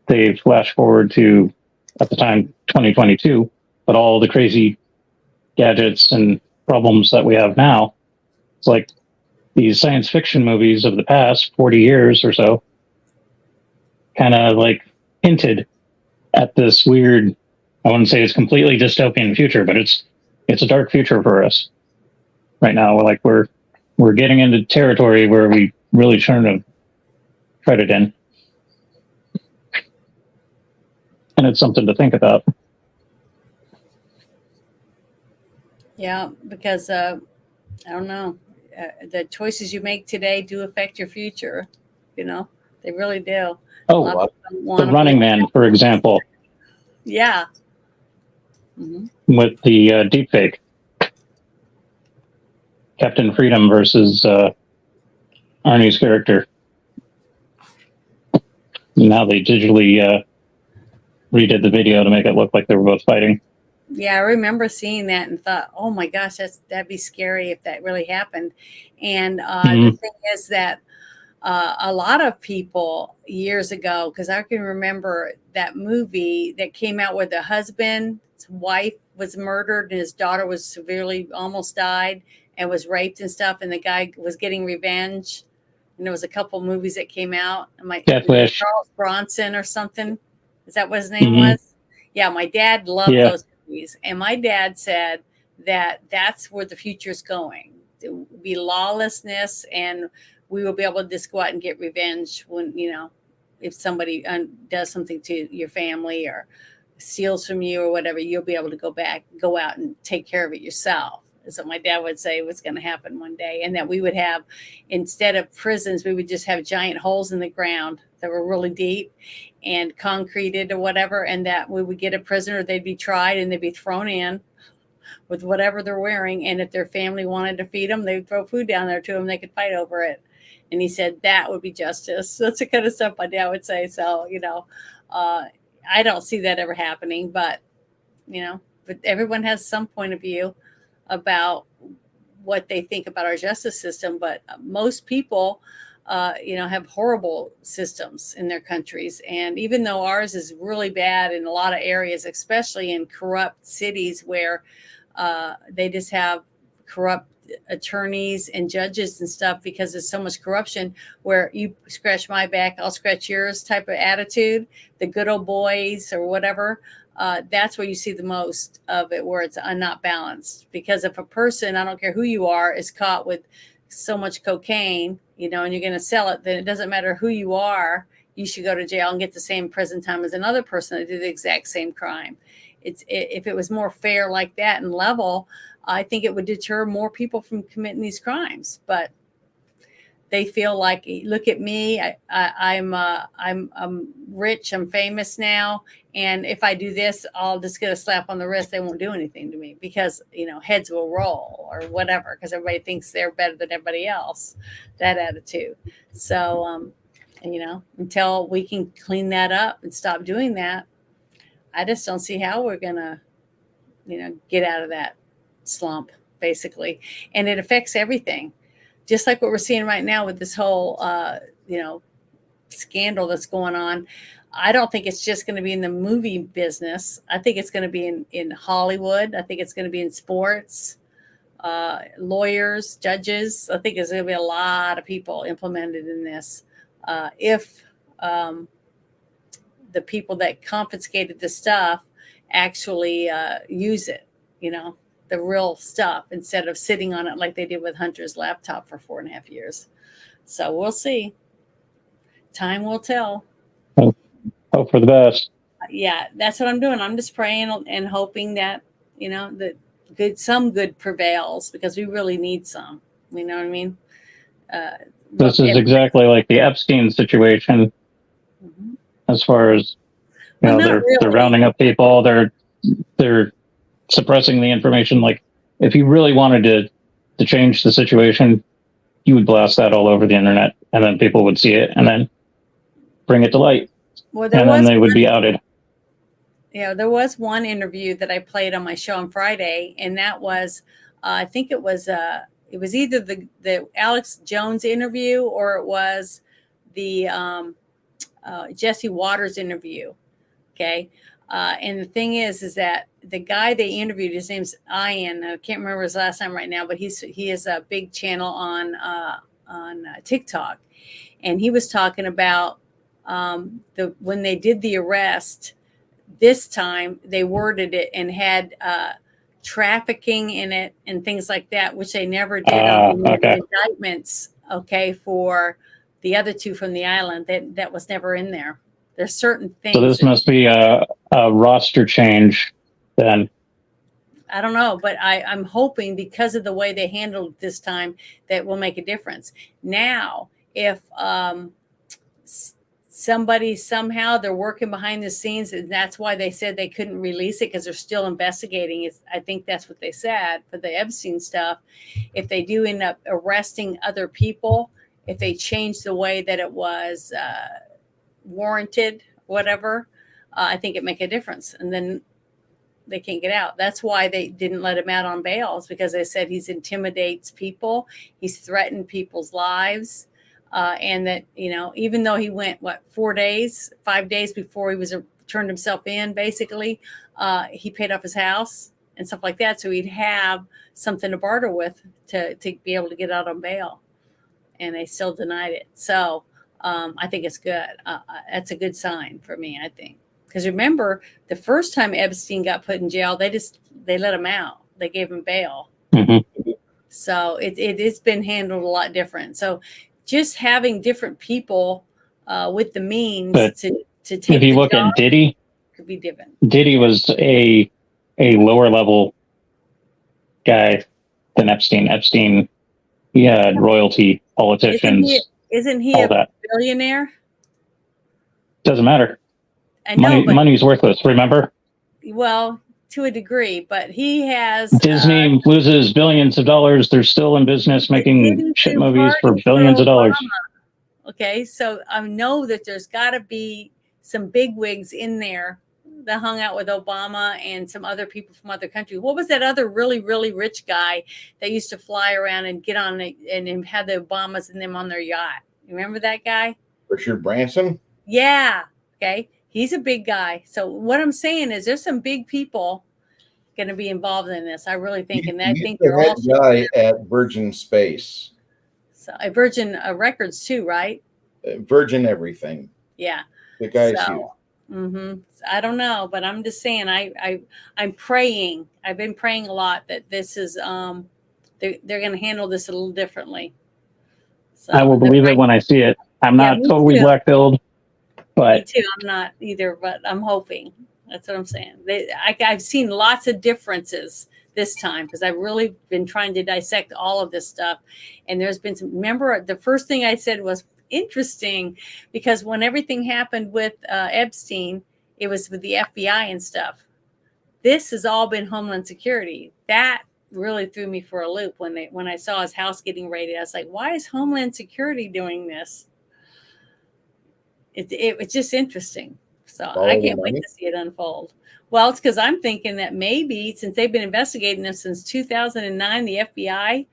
B: they flash forward to, at the time, 2022, but all the crazy gadgets and problems that we have now. It's like these science fiction movies of the past 40 years or so kind of like hinted at this weird, I wouldn't say it's completely dystopian future, but it's a dark future for us right now. We're getting into territory where we really shouldn't have treaded in. And it's something to think about.
C: Yeah, because I don't know, the choices you make today do affect your future. They really do.
B: Oh, The Running Man, for example.
C: Yeah.
B: With the deepfake. Captain Freedom versus Arnie's character. Now they digitally redid the video to make it look like they were both fighting.
C: Yeah, I remember seeing that and thought, oh my gosh, that'd be scary if that really happened. And the thing is that a lot of people years ago, because I can remember that movie that came out where the husband's wife was murdered and his daughter was severely almost died. and was raped and stuff, and the guy was getting revenge. And there was a couple movies that came out.
B: Death Wish.
C: Charles Bronson or something. Is that what his name
B: Mhm.
C: was? Yeah, my dad loved
B: Yeah.
C: those movies, and my dad said that that's where the future's going. It will be lawlessness, and we will be able to just go out and get revenge when, if somebody does something to your family or steals from you or whatever, you'll be able to go out and take care of it yourself. So my dad would say was going to happen one day, and that we would have, instead of prisons, we would just have giant holes in the ground that were really deep and concreted or whatever, and that we would get a prisoner, they'd be tried and they'd be thrown in with whatever they're wearing, and if their family wanted to feed them, they would throw food down there to them, they could fight over it. And he said that would be justice. That's the kind of stuff my dad would say. So I don't see that ever happening, but but everyone has some point of view about what they think about our justice system. But most people have horrible systems in their countries, and even though ours is really bad in a lot of areas, especially in corrupt cities where they just have corrupt attorneys and judges and stuff, because there's so much corruption, where you scratch my back, I'll scratch yours type of attitude, the good old boys or whatever. That's where you see the most of it, where it's not balanced. Because if a person, I don't care who you are, is caught with so much cocaine, and you're going to sell it, then it doesn't matter who you are, you should go to jail and get the same prison time as another person that did the exact same crime. If it was more fair like that and level, I think it would deter more people from committing these crimes. But they feel like, look at me, I'm rich, I'm famous now, and if I do this, I'll just get a slap on the wrist. They won't do anything to me because heads will roll or whatever, because everybody thinks they're better than everybody else. That attitude. So until we can clean that up and stop doing that, I just don't see how we're gonna get out of that slump, basically. And it affects everything, just like what we're seeing right now with this whole scandal that's going on. I don't think it's just going to be in the movie business. I think it's going to be in Hollywood. I think it's going to be in sports, lawyers, judges. I think there's going to be a lot of people implemented in this if the people that confiscated the stuff actually use it, the real stuff, instead of sitting on it like they did with Hunter's laptop for 4.5 years. So we'll see. Time will tell.
B: Hope for the best.
C: Yeah, that's what I'm doing. I'm just praying and hoping that, that some good prevails, because we really need some. You know what I mean?
B: This is exactly like the Epstein situation.
C: Mhm.
B: As far as
C: Well,
B: they're rounding up people, they're suppressing the information. Like, if you really wanted to change the situation, you would blast that all over the internet, and then people would see it and then bring it to light,
C: Well,
B: and then they would be outed.
C: There was one interview that I played on my show on Friday, and that was, I think it was either the Alex Jones interview, or it was the Jesse Waters interview. Okay. And the thing is that the guy they interviewed, his name's Ian. I can't remember his last name right now, but he has a big channel on TikTok, and he was talking about when they did the arrest. This time they worded it and had trafficking in it and things like that, which they never did on the indictments. Okay, for the other two from the island, that was never in there. There's certain things.
B: So this must be a roster change then.
C: I don't know, but I'm hoping, because of the way they handled this time, that will make a difference. Now, if somebody somehow they're working behind the scenes, and that's why they said they couldn't release it, because they're still investigating. I think that's what they said for the Epstein stuff. If they do end up arresting other people, if they change the way that it was warranted, whatever, I think it make a difference, and then they can't get out. That's why they didn't let him out on bail, because they said he's intimidates people, he's threatened people's lives, and that even though he went 5 days before he was turned himself in, basically he paid off his house and stuff like that. So he'd have something to barter with to be able to get out on bail. And they still denied it. So I think it's good. That's a good sign for me, I think. Because remember, the first time Epstein got put in jail, they let him out. They gave him bail.
B: Mm-hmm.
C: So it's been handled a lot different. So just having different people with the means
B: But
C: to take
B: if you
C: the
B: look
C: job
B: at Diddy,
C: could be different.
B: Diddy was a lower level guy than Epstein. Epstein, he had royalty, politicians,
C: Isn't he
B: all
C: a
B: that.
C: billionaire?
B: Doesn't matter.
C: I know, but
B: Money's worthless. Remember,
C: well, to a degree, but he has
B: Disney loses billions of dollars. They're still in business making
C: didn't
B: shit
C: do
B: movies for
C: parties
B: billions of dollars.
C: Obama. Okay, so I know that there's got to be some bigwigs in there that hung out with Obama and some other people from other countries. What was that other really, really rich guy that used to fly around and get on it and have the Obamas and them on their yacht? You remember that guy?
A: Richard Branson.
C: Yeah. Okay. He's a big guy. So what I'm saying is there's some big people going to be involved in this. I really think, and I think they're all
A: guy at Virgin Space.
C: So Virgin Records too, right?
A: Virgin everything.
C: Yeah.
A: The guy's
C: So, I don't know, but I'm just saying I'm praying. I've been praying a lot that this is they're going to handle this a little differently. So
B: I will believe it when I see it. I'm not
C: me
B: totally
C: too.
B: black-pilled, but
C: Me too. I'm not either, but I'm hoping. That's what I'm saying. I've seen lots of differences this time because I've really been trying to dissect all of this stuff. And there's been some, remember the first thing I said was interesting because when everything happened with Epstein, it was with the FBI and stuff. This has all been Homeland Security. That really threw me for a loop when I saw his house getting raided. I was like, why is Homeland Security doing this? It's just interesting. So I can't wait to see it unfold. Well, it's because I'm thinking that maybe since they've been investigating this since 2009, the FBI,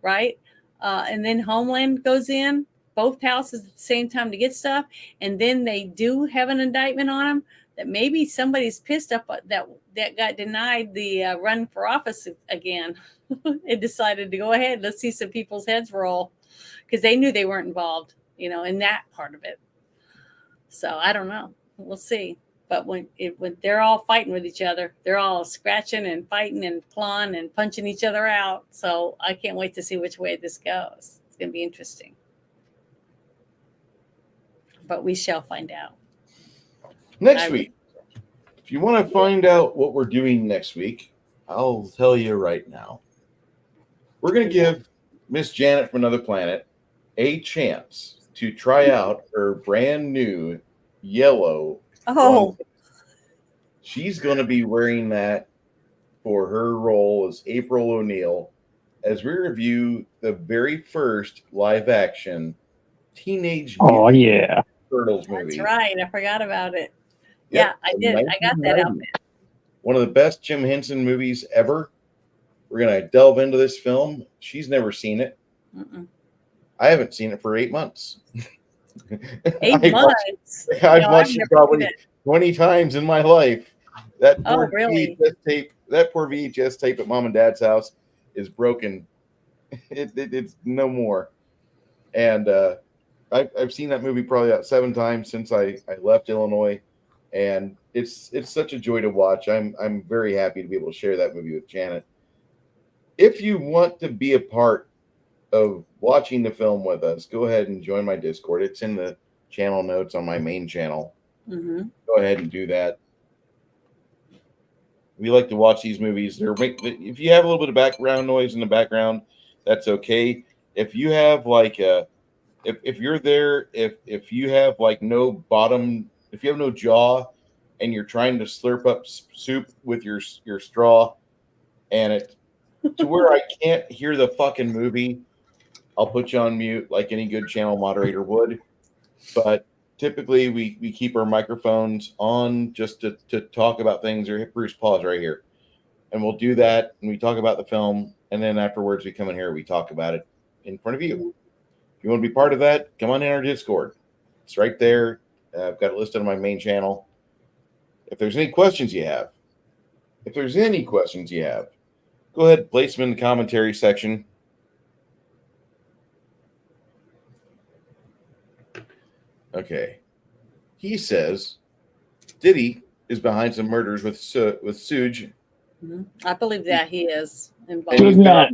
C: right? And then Homeland goes in, both houses at the same time to get stuff. And then they do have an indictment on them that maybe somebody's pissed up that got denied the run for office again. It decided to go ahead. Let's see some people's heads roll because they knew they weren't involved, in that part of it. So I don't know. We'll see. But when they're all fighting with each other, they're all scratching and fighting and clawing and punching each other out. So I can't wait to see which way this goes. It's going to be interesting. But we shall find out.
A: Next week. If you want to find out what we're doing next week, I'll tell you right now. We're going to give Miss Janet from Another Planet a chance to try out her brand new yellow.
C: Oh,
A: she's going to be wearing that for her role as April O'Neil as we review the very first live action Teenage Mutant Turtles movie.
C: That's right. I forgot about it.
A: Yep.
C: Yeah, I did. I got that outfit.
A: One of the best Jim Henson movies ever. We're going to delve into this film. She's never seen it.
C: Mm-mm.
A: I haven't seen it for 8 months.
C: 8 months.
A: I've watched it probably 20 times in my life. That poor
C: really?
A: VHS tape at Mom and Dad's house is broken. It's no more. And I've seen that movie probably about 7 times since I left Illinois, and it's such a joy to watch. I'm very happy to be able to share that movie with Janet. If you want to be a part of watching the film with us, go ahead and join my Discord. It's in the channel notes on my main channel.
C: Mm-hmm.
A: Go ahead and do that. We like to watch these movies. If you have a little bit of background noise in the background, that's okay. If you have if you're there, if you have no bottom, if you have no jaw, and you're trying to slurp up soup with your straw, and it to where I can't hear the fucking movie, I'll put you on mute like any good channel moderator would. But typically we keep our microphones on just to talk about things, or hit Bruce pause right here. And we'll do that, and we talk about the film, and then afterwards we come in here, we talk about it in front of you. If you want to be part of that, come on in our Discord. It's right there. I've got it listed on my main channel. If there's any questions you have, If there's any questions you have, go ahead, place them in the commentary section. Okay. He says Diddy is behind some murders with Suge.
C: I believe that he is
A: And
C: involved.
A: he's
B: Suge not.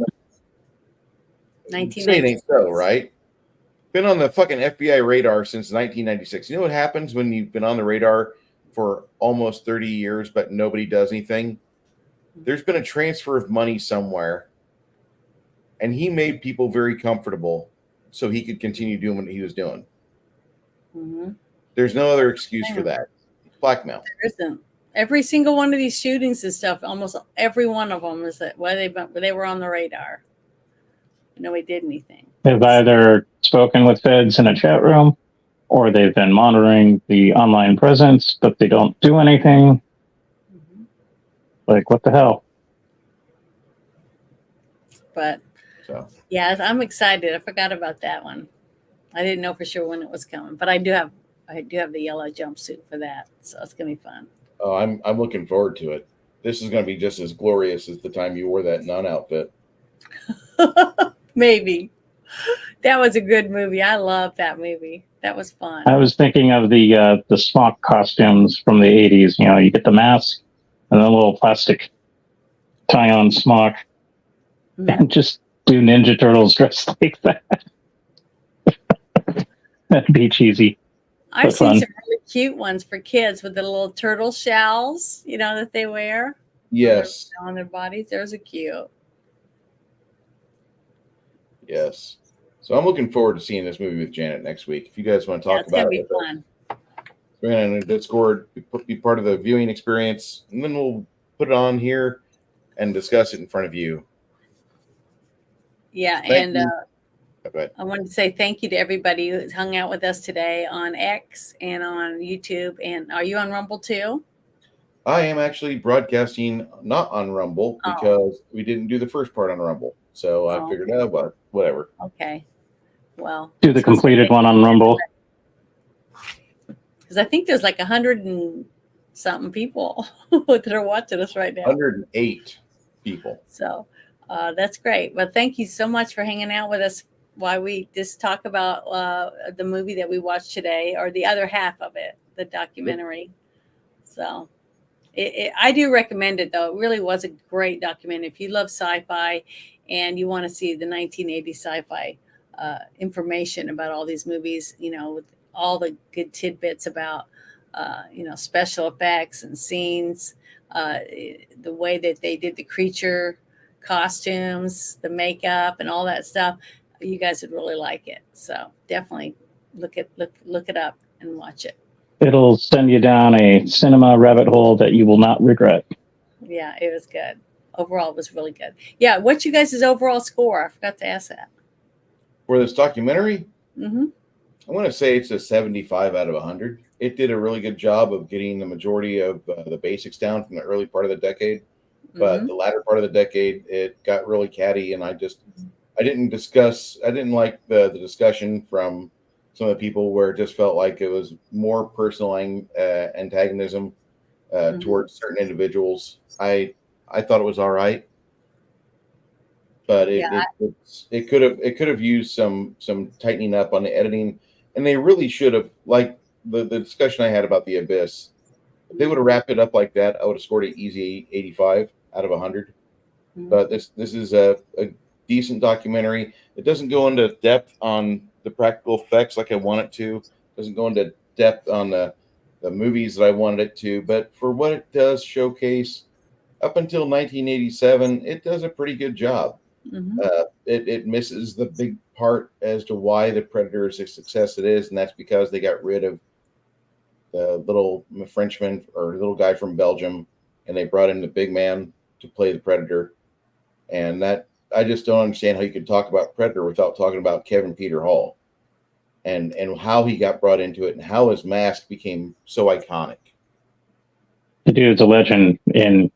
A: Say it ain't so, right? Been on the fucking FBI radar since 1996. You know what happens when you've been on the radar for almost 30 years, but nobody does anything? There's been a transfer of money somewhere, and he made people very comfortable so he could continue doing what he was doing.
C: Mm-hmm.
A: There's no other excuse for that. Blackmail.
C: There isn't. Every single one of these shootings and stuff, almost every one of them is that why they were on the radar. Nobody did anything.
B: They've either spoken with feds in a chat room, or they've been monitoring the online presence, but they don't do anything.
C: Mm-hmm.
B: Like, what the hell?
C: But
A: So
C: yeah, I'm excited. I forgot about that one. I didn't know for sure when it was coming, but I do have the yellow jumpsuit for that, so it's gonna be fun.
A: oh, I'm looking forward to it. This is going to be just as glorious as the time you wore that nun outfit.
C: Maybe. That was a good movie. I love that movie. That was fun.
B: I was thinking of the smock costumes from the 80s. You know, you get the mask and a little plastic tie-on smock, and just do Ninja Turtles dressed like that. That'd be cheesy.
C: I've
B: but
C: seen
B: fun.
C: some really cute ones for kids with the little turtle shells, that they wear
A: Yes.
C: on their bodies. Those are cute.
A: Yes. So I'm looking forward to seeing this movie with Janet next week. If you guys want to talk
C: It's gonna
A: about
C: be
A: it,
C: fun.
A: we're going to Discord, be part of the viewing experience, and then we'll put it on here and discuss it in front of you.
C: Yeah,
A: Thank
C: and
A: you. Okay.
C: I wanted to say thank you to everybody who's hung out with us today on X and on YouTube. And are you on Rumble too?
A: I am actually broadcasting not on Rumble because we didn't do the first part on Rumble. So I figured out whatever.
C: Okay. Well,
B: Do the completed one on Rumble.
C: Because I think there's like 100 and something people that are watching us right now.
A: 108 people.
C: So that's great. Well, thank you so much for hanging out with us while we just talk about the movie that we watched today, or the other half of it, the documentary. So I do recommend it, though. It really was a great documentary. If you love sci-fi and you want to see the 1980 sci-fi information about all these movies, with all the good tidbits about, special effects and scenes, the way that they did the creature costumes, the makeup, and all that stuff, you guys would really like it. So definitely look it up and watch it.
B: It'll send you down a cinema rabbit hole that you will not regret.
C: Yeah, it was good. Overall, it was really good. Yeah, what's you guys' overall score? I forgot to ask that.
A: For this documentary,
C: Mm-hmm.
A: I want to say it's a 75 out of 100. It did a really good job of getting the majority of the basics down from the early part of the decade. But the latter part of the decade, it got really catty, and I didn't like the discussion from some of the people where it just felt like it was more personal antagonism towards certain individuals. I thought it was all right, but it could have used some tightening up on the editing, and they really should have, like the discussion I had about The Abyss. If they would have wrapped it up like that, I would have scored an easy 85 out of 100. But this is a decent documentary. It doesn't go into depth on the practical effects like I want it to. It doesn't go into depth on the movies that I wanted it to. But for what it does showcase, up until 1987, it does a pretty good job.
C: Mm-hmm.
A: It misses the big part as to why the Predator is a success it is, and that's because they got rid of the little Frenchman or little guy from Belgium, and they brought in the big man to play the Predator. And that, I just don't understand how you could talk about Predator without talking about Kevin Peter Hall and how he got brought into it and how his mask became so iconic.
B: The dude's a legend in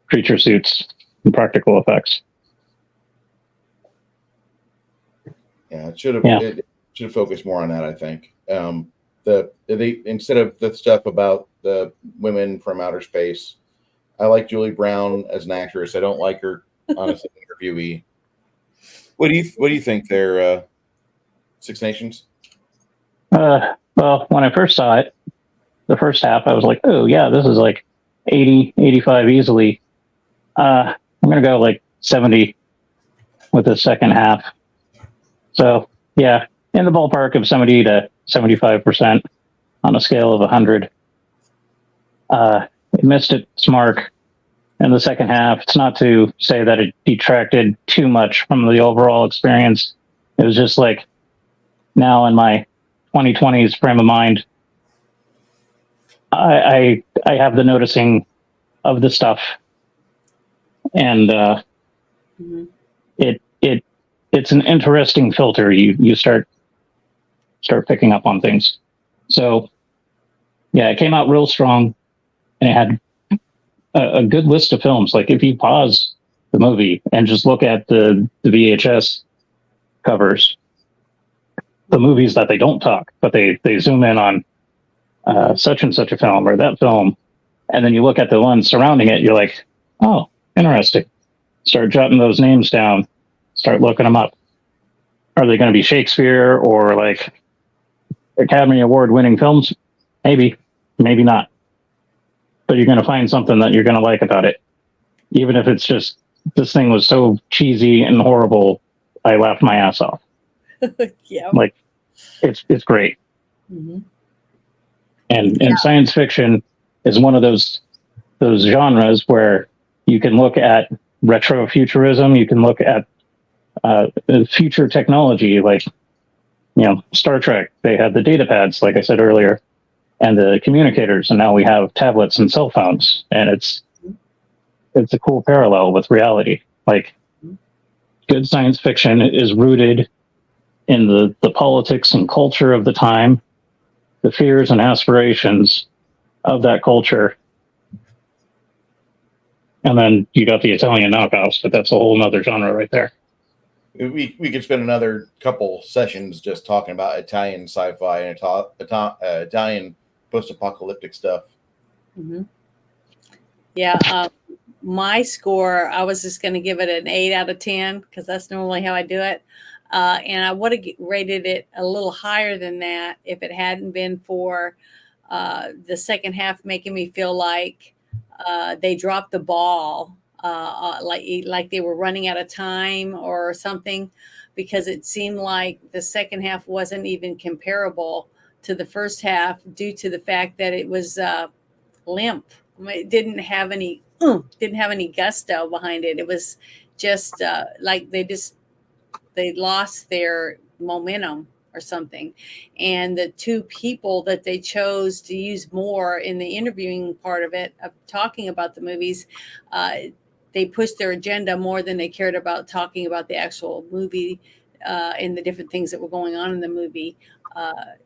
B: creature suits and practical effects.
A: Yeah, it should have focused more on that, I think. They instead of the stuff about the women from outer space, I like Julie Brown as an actress. I don't like her honestly interviewee. What do you think there, Six Nations?
B: Well, when I first saw it, the first half, I was like, oh yeah, this is like 80, 85 easily. I'm gonna go like 70 with the second half. So yeah, in the ballpark of 70 to 75% on a scale of 100. It missed its mark in the second half. It's not to say that it detracted too much from the overall experience. It was just like now in my 2020s frame of mind, I have the noticing of the stuff, and
C: Mhm.
B: it's an interesting filter. You start picking up on things. So yeah, it came out real strong, and it had a good list of films. Like if you pause the movie and just look at the VHS covers, the movies that they don't talk, but they zoom in on such and such a film or that film, and then you look at the ones surrounding it, you're like, oh, interesting. Start jotting those names down, start looking them up. Are they going to be Shakespeare or like Academy Award winning films? Maybe, maybe not. But you're going to find something that you're going to like about it. Even if it's just, this thing was so cheesy and horrible, I laughed my ass off.
C: Yeah.
B: Like, it's great.
C: Mhm.
B: And science fiction is one of those genres where you can look at retrofuturism, you can look at future technology, like Star Trek. They had the data pads, like I said earlier, and the communicators, and now we have tablets and cell phones, and it's a cool parallel with reality. Like, good science fiction is rooted in the politics and culture of the time, the fears and aspirations of that culture. And then you got the Italian knockoffs, but that's a whole nother genre right there.
A: We could spend another couple sessions just talking about Italian sci-fi and Italian post-apocalyptic stuff.
C: Mm-hmm. Yeah. My score, I was just going to give it an 8 out of 10 because that's normally how I do it. And I would have rated it a little higher than that if it hadn't been for the second half making me feel like they dropped the ball, like they were running out of time or something, because it seemed like the second half wasn't even comparable to the first half due to the fact that it was limp. It didn't have any gusto behind it. It was just like they lost their momentum or something. And the two people that they chose to use more in the interviewing part of it, of talking about the movies, they pushed their agenda more than they cared about talking about the actual movie and the different things that were going on in the movie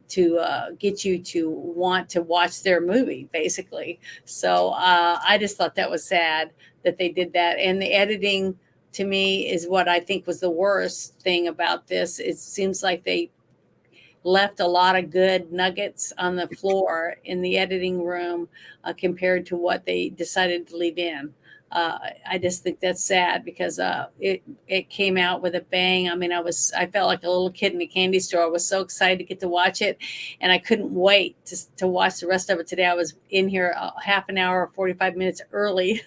C: to get you to want to watch their movie, basically. So I just thought that was sad that they did that. And the editing, to me, is what I think was the worst thing about this. It seems like they left a lot of good nuggets on the floor in the editing room compared to what they decided to leave in. I just think that's sad because it came out with a bang. I mean, I felt like a little kid in a candy store. I was so excited to get to watch it, and I couldn't wait to watch the rest of it today. I was in here half an hour or 45 minutes early,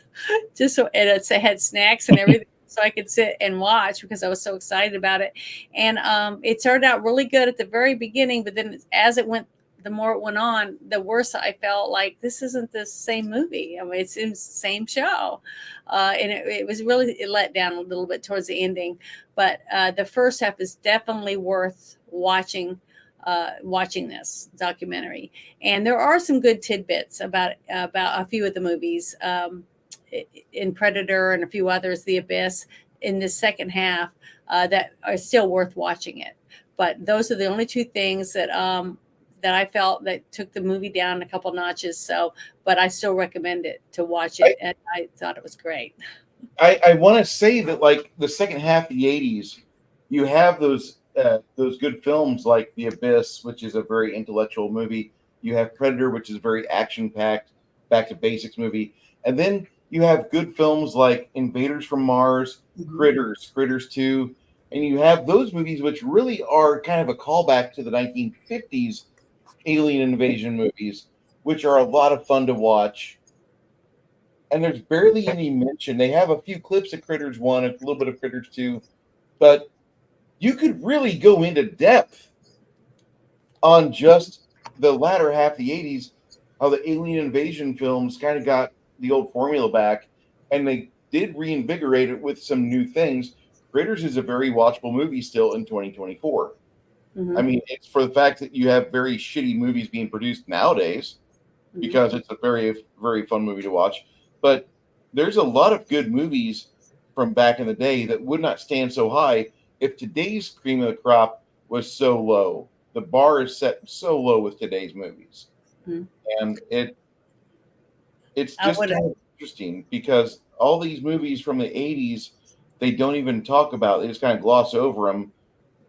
C: just so and it had snacks and everything. So I could sit and watch because I was so excited about it. And it started out really good at the very beginning, but then as it went, the more it went on, the worse I felt like this isn't the same movie. I mean, it's the same show. And it was really, it let down a little bit towards the ending. But the first half is definitely worth watching this documentary. And there are some good tidbits about a few of the movies. In Predator and a few others, The Abyss, in the second half that are still worth watching it. But those are the only two things that that I felt that took the movie down a couple notches. So, but I still recommend it to watch it, and I thought it was great.
A: I want to say that like the second half of the 80s, you have those good films like The Abyss, which is a very intellectual movie. You have Predator, which is very action packed, back to basics movie, and then you have good films like Invaders from Mars, Critters 2, and you have those movies which really are kind of a callback to the 1950s alien invasion movies, which are a lot of fun to watch. And there's barely any mention. They have a few clips of Critters 1, a little bit of Critters 2, but you could really go into depth on just the latter half of the 80s, how the alien invasion films kind of got the old formula back, and they did reinvigorate it with some new things. Critters is a very watchable movie still in 2024.
C: Mhm.
A: I mean, it's for the fact that you have very shitty movies being produced nowadays, because it's a very, very fun movie to watch. But there's a lot of good movies from back in the day that would not stand so high if today's cream of the crop was so low. The bar is set so low with today's movies, and it's just kind of interesting because all these movies from the 80s, they don't even talk about. They just kind of gloss over them.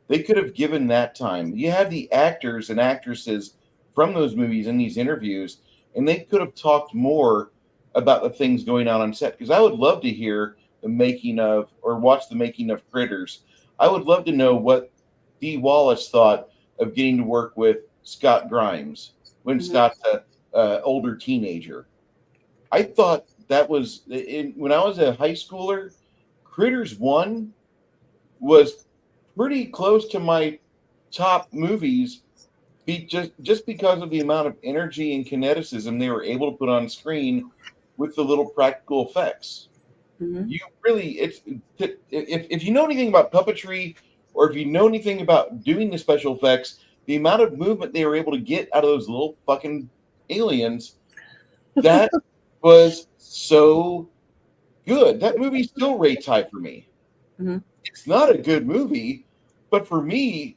A: They could have given that time. You have the actors and actresses from those movies in these interviews, and they could have talked more about the things going on set. Because I would love to hear the making of, or watch the making of Critters. I would love to know what Dee Wallace thought of getting to work with Scott Grimes when Scott's a older teenager. I thought that was when I was a high schooler. Critters 1 was pretty close to my top movies, just because of the amount of energy and kineticism they were able to put on screen with the little practical effects. You really, if you know anything about puppetry, or if you know anything about doing the special effects, the amount of movement they were able to get out of those little fucking aliens, that was so good. That movie still rates high for me. It's not a good movie, but for me,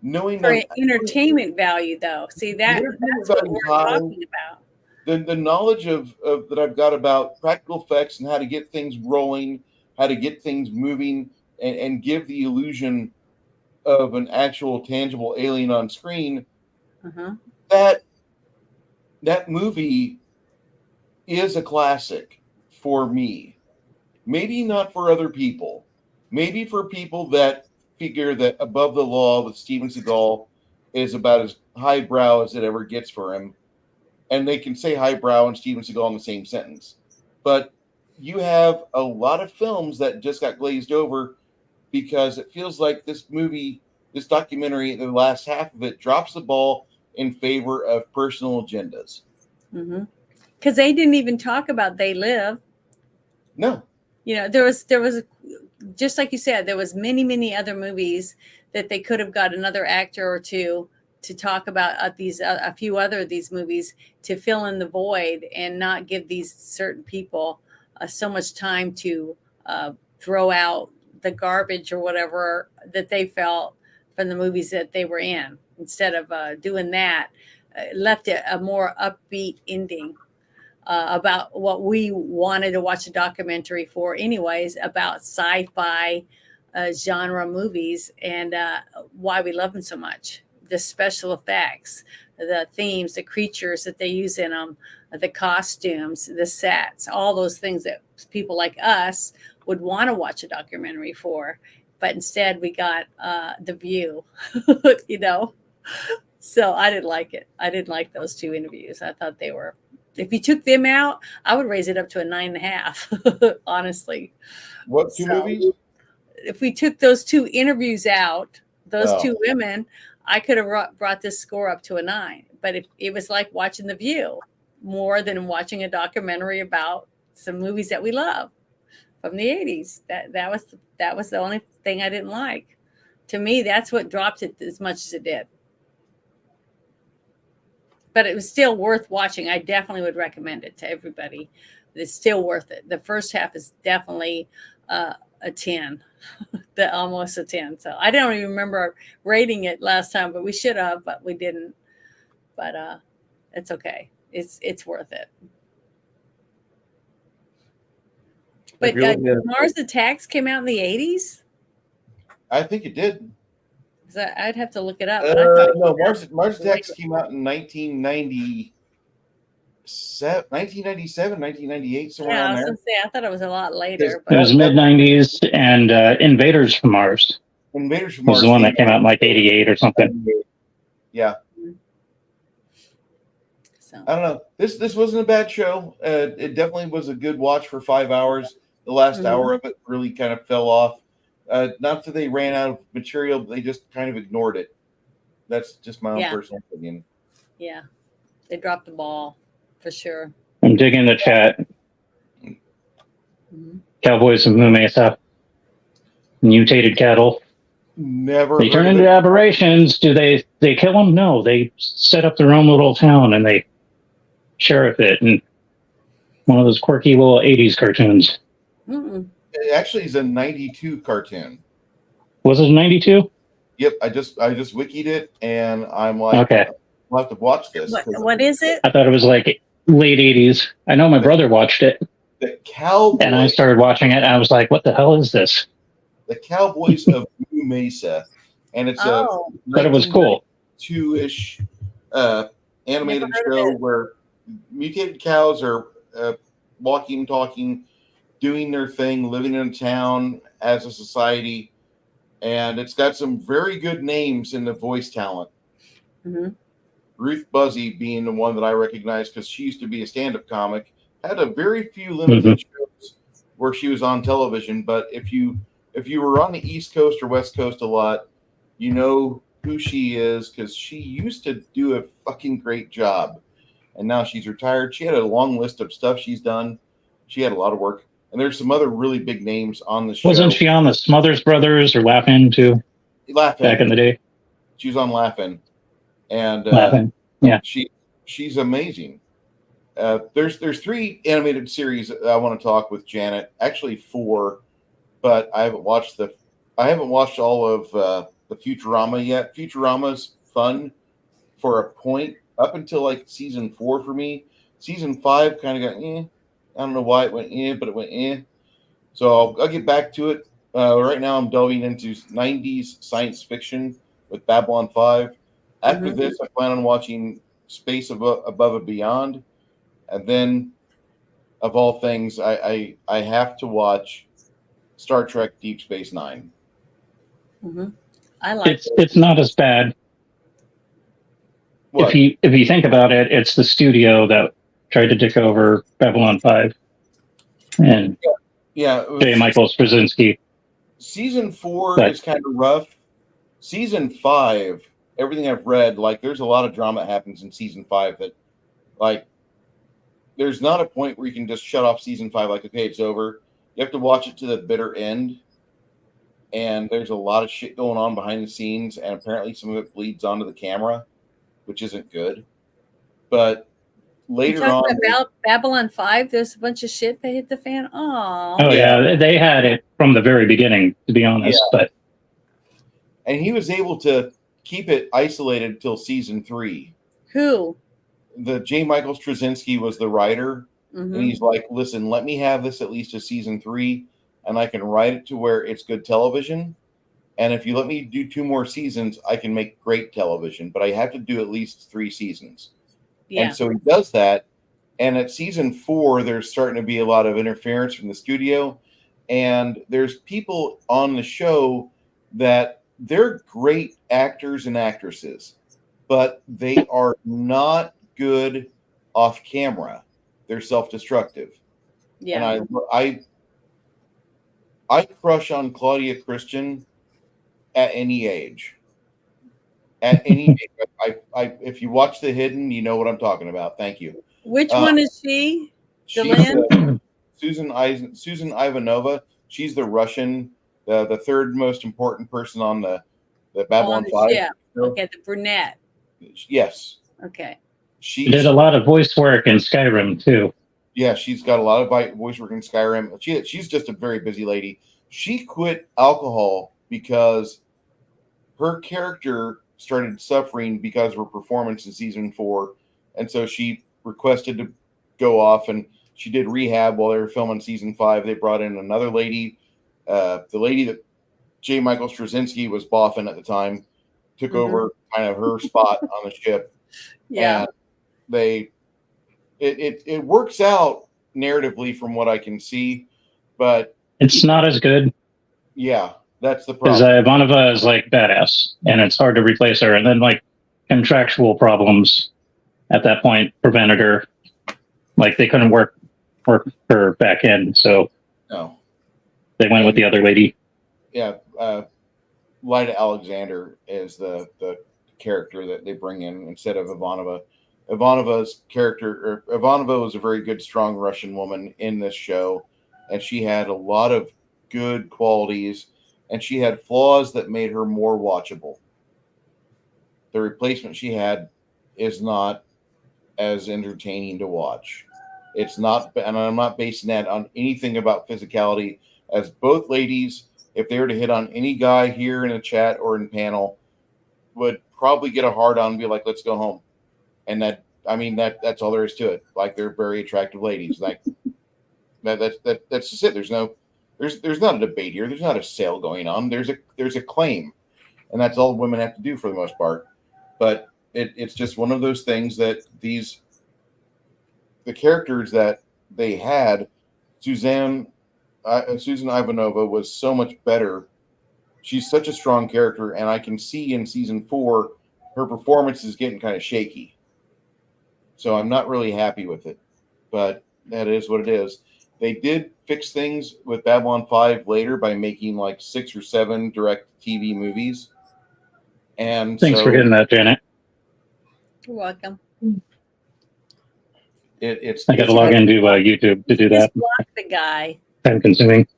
A: knowing
C: for entertainment value, though, see that's what we're talking about.
A: The knowledge of that I've got about practical effects and how to get things rolling, how to get things moving, and give the illusion of an actual tangible alien on screen. That movie is a classic for me. Maybe not for other people. Maybe for people that figure that Above the Law with Steven Seagal is about as highbrow as it ever gets for him. And they can say highbrow and Steven Seagal in the same sentence. But you have a lot of films that just got glazed over because it feels like this movie, this documentary, the last half of it drops the ball in favor of personal agendas.
C: Because they didn't even talk about They Live.
A: No.
C: You know, there was just like you said, there was many other movies that they could have got another actor or two to talk about a few other of these movies to fill in the void and not give these certain people so much time to throw out the garbage or whatever that they felt from the movies that they were in. Instead of doing that, left it a more upbeat ending. About what we wanted to watch a documentary for anyways, about sci-fi genre movies and why we love them so much. The special effects, the themes, the creatures that they use in them, the costumes, the sets, all those things that people like us would want to watch a documentary for. But instead we got The View, you know? So I didn't like it. I didn't like those two interviews. I thought they were, if you took them out, I would raise it up to a 9.5, honestly.
A: What two movies?
C: If we took those two interviews out, those two women, I could have brought this score up to a 9. But it was like watching The View more than watching a documentary about some movies that we love from the 80s. That was the only thing I didn't like. To me, that's what dropped it as much as it did. But it was still worth watching. I definitely would recommend it to everybody. It's still worth it. The first half is definitely a 10, almost a 10. So I don't even remember rating it last time, but we should have, but we didn't. But it's okay. It's worth it. But Mars Attacks came out in the 80s?
A: I think it did.
C: I'd have to look it up.
A: No, Mars Attacks came out in 1990. 1997, 1998, somewhere
C: Yeah, I
A: around
C: was
A: there.
C: gonna say I thought it was a lot later,
B: It
C: but
B: was mid '90s, and Invaders from Mars
A: Invaders from
B: was
A: Mars
B: the one that came out in like '88 or something.
A: Yeah,
C: so
A: I don't know. This wasn't a bad show. It definitely was a good watch for 5 hours. The last hour of it really kind of fell off. Not that they ran out of material, but they just kind of ignored it. That's just my own
C: Yeah.
A: personal opinion.
C: yeah, they dropped the ball for sure.
B: I'm digging the chat.
C: Mhm.
B: Cowboys of Moo Mesa, mutated cattle.
A: Never
B: They
A: heard
B: turn
A: of
B: into
A: it.
B: aberrations. Do they kill them? No, they set up their own little town and they sheriff it. And one of those quirky little '80s cartoons.
C: Mm-mm.
A: It actually is a 92 cartoon.
B: Was it '92?
A: Yep, I just wikied it, and I'm like,
B: Okay.
A: I'll have to watch this.
C: What is it?
B: I thought it was like late '80s. I know my brother watched it,
A: The Cowboys,
B: and I started watching it. And I was like, "What the hell is this?"
A: the Cowboys of Moo Mesa, and it's
C: Oh,
A: a
B: But it was cool.
A: 2-ish animated
C: Never heard of
A: show
C: it.
A: where mutated cows are walking, talking, doing their thing, living in a town as a society, and it's got some very good names in the voice talent.
C: hmm
A: Ruth Buzzy being the one that I recognize because she used to be a stand-up comic, had a very few limited shows where she was on television. But if you were on the East Coast or West Coast a lot, you know who she is because she used to do a fucking great job, and now she's retired. She had a long list of stuff she's done. She had a lot of work, and there's some other really big names on the show.
B: Wasn't she on the Smothers Brothers or Laugh-In too
A: Laughing.
B: back in the day?
A: She was on Laughing, and
B: Laugh-In. Yeah.
A: she's amazing. There's 3 animated series I want to talk with Janet. Actually 4, but I haven't watched all of the Futurama yet. Futurama's fun for a point up until like season 4 for me. Season 5 kind of got I don't know why it went but it went So I'll get back to it. Right now I'm delving into 90s science fiction with Babylon 5. After this, I plan on watching Space Above and Beyond. And then, of all things, I have to watch Star Trek Deep Space Nine.
C: I like
B: It's not as bad.
A: What?
B: If you think about it, it's the studio that tried to take over Babylon 5 and
A: Yeah.
B: J. Michael Straczynski.
A: Season 4 is kind of rough. Season 5, everything I've read, like there's a lot of drama that happens in season 5 that, like, there's not a point where you can just shut off season 5 like, okay, it's over. You have to watch it to the bitter end. And there's a lot of shit going on behind the scenes, and apparently some of it bleeds onto the camera, which isn't good. But later on,
C: about Babylon 5. There's a bunch of shit that hit the fan.
B: Oh yeah, they had it from the very beginning, to be honest.
A: Yeah.
B: But
A: and he was able to keep it isolated till season 3.
C: Who?
A: The J. Michael Straczynski was the writer, and he's like, "Listen, let me have this at least to season 3, and I can write it to where it's good television. And if you let me do 2 more seasons, I can make great television. But I have to do at least 3 seasons."
C: Yeah.
A: And so he does that. And at season 4, there's starting to be a lot of interference from the studio. And there's people on the show that they're great actors and actresses, but they are not good off camera. They're self-destructive.
C: Yeah.
A: And I crush on Claudia Christian at any age. At any age. If you watch The Hidden, you know what I'm talking about. Thank you.
C: Which one is she?
A: She's Susan Ivanova. She's the Russian, the third most important person on the Babylon 5.
C: Yeah. Okay, the brunette.
A: Yes.
C: Okay.
B: she did a lot of voice work in Skyrim too.
A: Yeah, she's got a lot of voice work in Skyrim. She's just a very busy lady. She quit alcohol because her character started suffering because of her performance in season 4. And so she requested to go off, and she did rehab while they were filming season 5. They brought in another lady. The lady that J. Michael Straczynski was boffing at the time took over kind of her spot on the ship.
C: Yeah.
A: And it works out narratively from what I can see, but
B: It's not as good
A: yeah, that's the
B: because
A: problem.
B: Ivanova is like badass, and it's hard to replace her. And then like contractual problems at that point prevented her. Like they couldn't work her back end, so
A: No,
B: they went with the other lady.
A: yeah, Lyda Alexander is the character that they bring in instead of Ivanova. Ivanova's character, or Ivanova, was a very good, strong Russian woman in this show, and she had a lot of good qualities, and she had flaws that made her more watchable. The replacement she had is not as entertaining to watch. It's not, and I'm not basing that on anything about physicality, as both ladies, if they were to hit on any guy here in a chat or in panel, would probably get a hard on and be like, let's go home. And that, I mean, that's all there is to it. Like, they're very attractive ladies. Like that's just it. There's not a debate here. There's not a sale going on. There's a claim, and that's all women have to do for the most part. But it's just one of those things that the characters that they had, Susan Ivanova was so much better. She's such a strong character, and I can see in season 4 her performance is getting kind of shaky. So I'm not really happy with it, but that is what it is. They did fix things with Babylon 5 later by making like 6 or 7 direct TV movies. And
B: Thanks
A: so
B: for getting that, Janet.
C: You're welcome.
A: it's
B: I got to log into YouTube to do that.
C: Just block the guy.
B: Time consuming.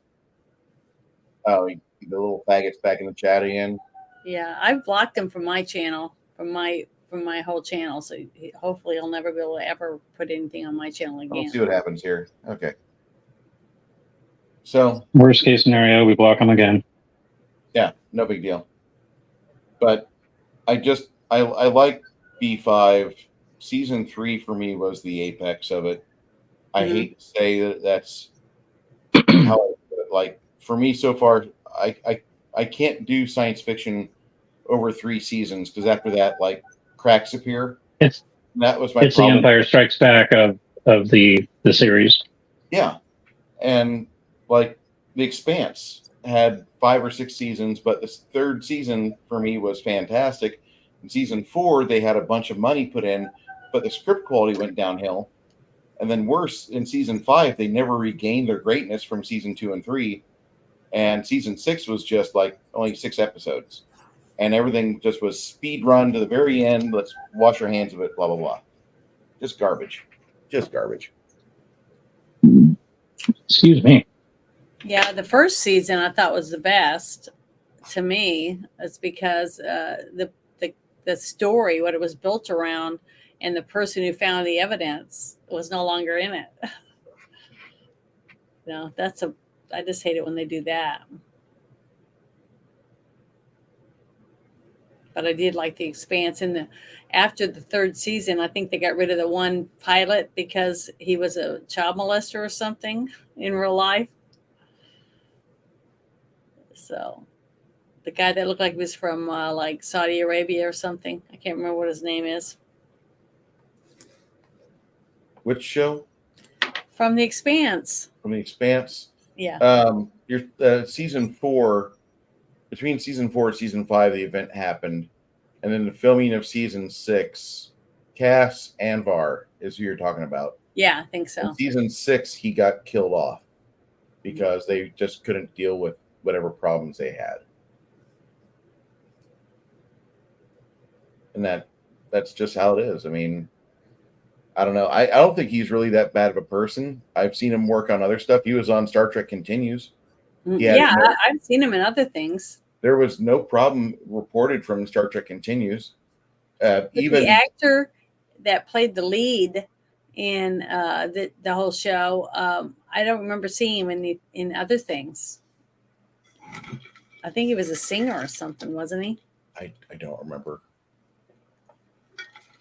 A: Oh, the little faggots back in the chat again.
C: Yeah, I've blocked him from my channel, from my whole channel. So hopefully he'll never be able to ever put anything on my channel again.
A: Let's see what happens here. Okay. So
B: Worst case scenario, we block them again.
A: yeah, no big deal. But I like B5. Season 3 for me was the apex of it. I hate to say that that's how I put it. Like, for me so far, I can't do science fiction over 3 seasons, because after that, like, cracks appear. That was my
B: It's
A: problem.
B: the Empire Strikes Back of the series.
A: Yeah. And like The Expanse had 5 or 6 seasons, but this 3rd season for me was fantastic. In season 4, they had a bunch of money put in, but the script quality went downhill. And then worse, in season 5, they never regained their greatness from season 2 and 3. And season 6 was just like only 6 episodes. And everything just was speed run to the very end. Let's wash our hands of it, blah, blah, blah. Just garbage. Just garbage.
B: Excuse me.
C: Yeah, the first season I thought was the best to me. It's because the story, what it was built around, and the person who found the evidence was no longer in it. No, I just hate it when they do that. But I did like The Expanse. And after the 3rd season, I think they got rid of the one pilot because he was a child molester or something in real life. So the guy that looked like he was from like Saudi Arabia or something. I can't remember what his name is.
A: Which show?
C: From The Expanse.
A: From The Expanse.
C: Yeah.
A: Your season 4, between season 4 and season 5, the event happened, and then the filming of season 6, Cass Anvar is who you're talking about.
C: Yeah, I think so.
A: In season 6, he got killed off because they just couldn't deal with whatever problems they had, and that's just how it is. I mean, I don't know. I don't think he's really that bad of a person. I've seen him work on other stuff. He was on Star Trek Continues.
C: Yeah, I've seen him in other things.
A: There was no problem reported from Star Trek Continues. Even
C: the actor that played the lead in the whole show, I don't remember seeing him in other things. I think he was a singer or something, wasn't he?
A: I don't remember.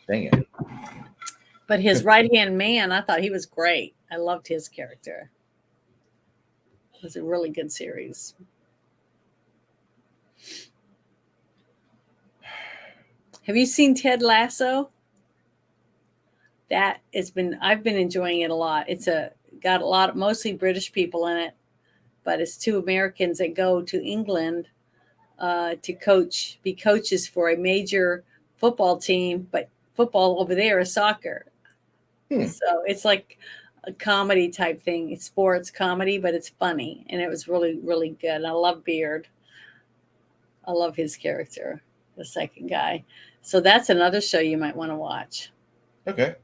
A: Dang it.
C: But his right-hand man, I thought he was great. I loved his character. It was a really good series. Have you seen Ted Lasso? I've been enjoying it a lot. It's got a lot of mostly British people in it, but it's two Americans that go to England to be coaches for a major football team, but football over there is soccer. So it's like a comedy type thing. It's sports comedy, but it's funny, and it was really, really good. And I love Beard. I love his character, the second guy. So that's another show you might want to watch.
A: Okay.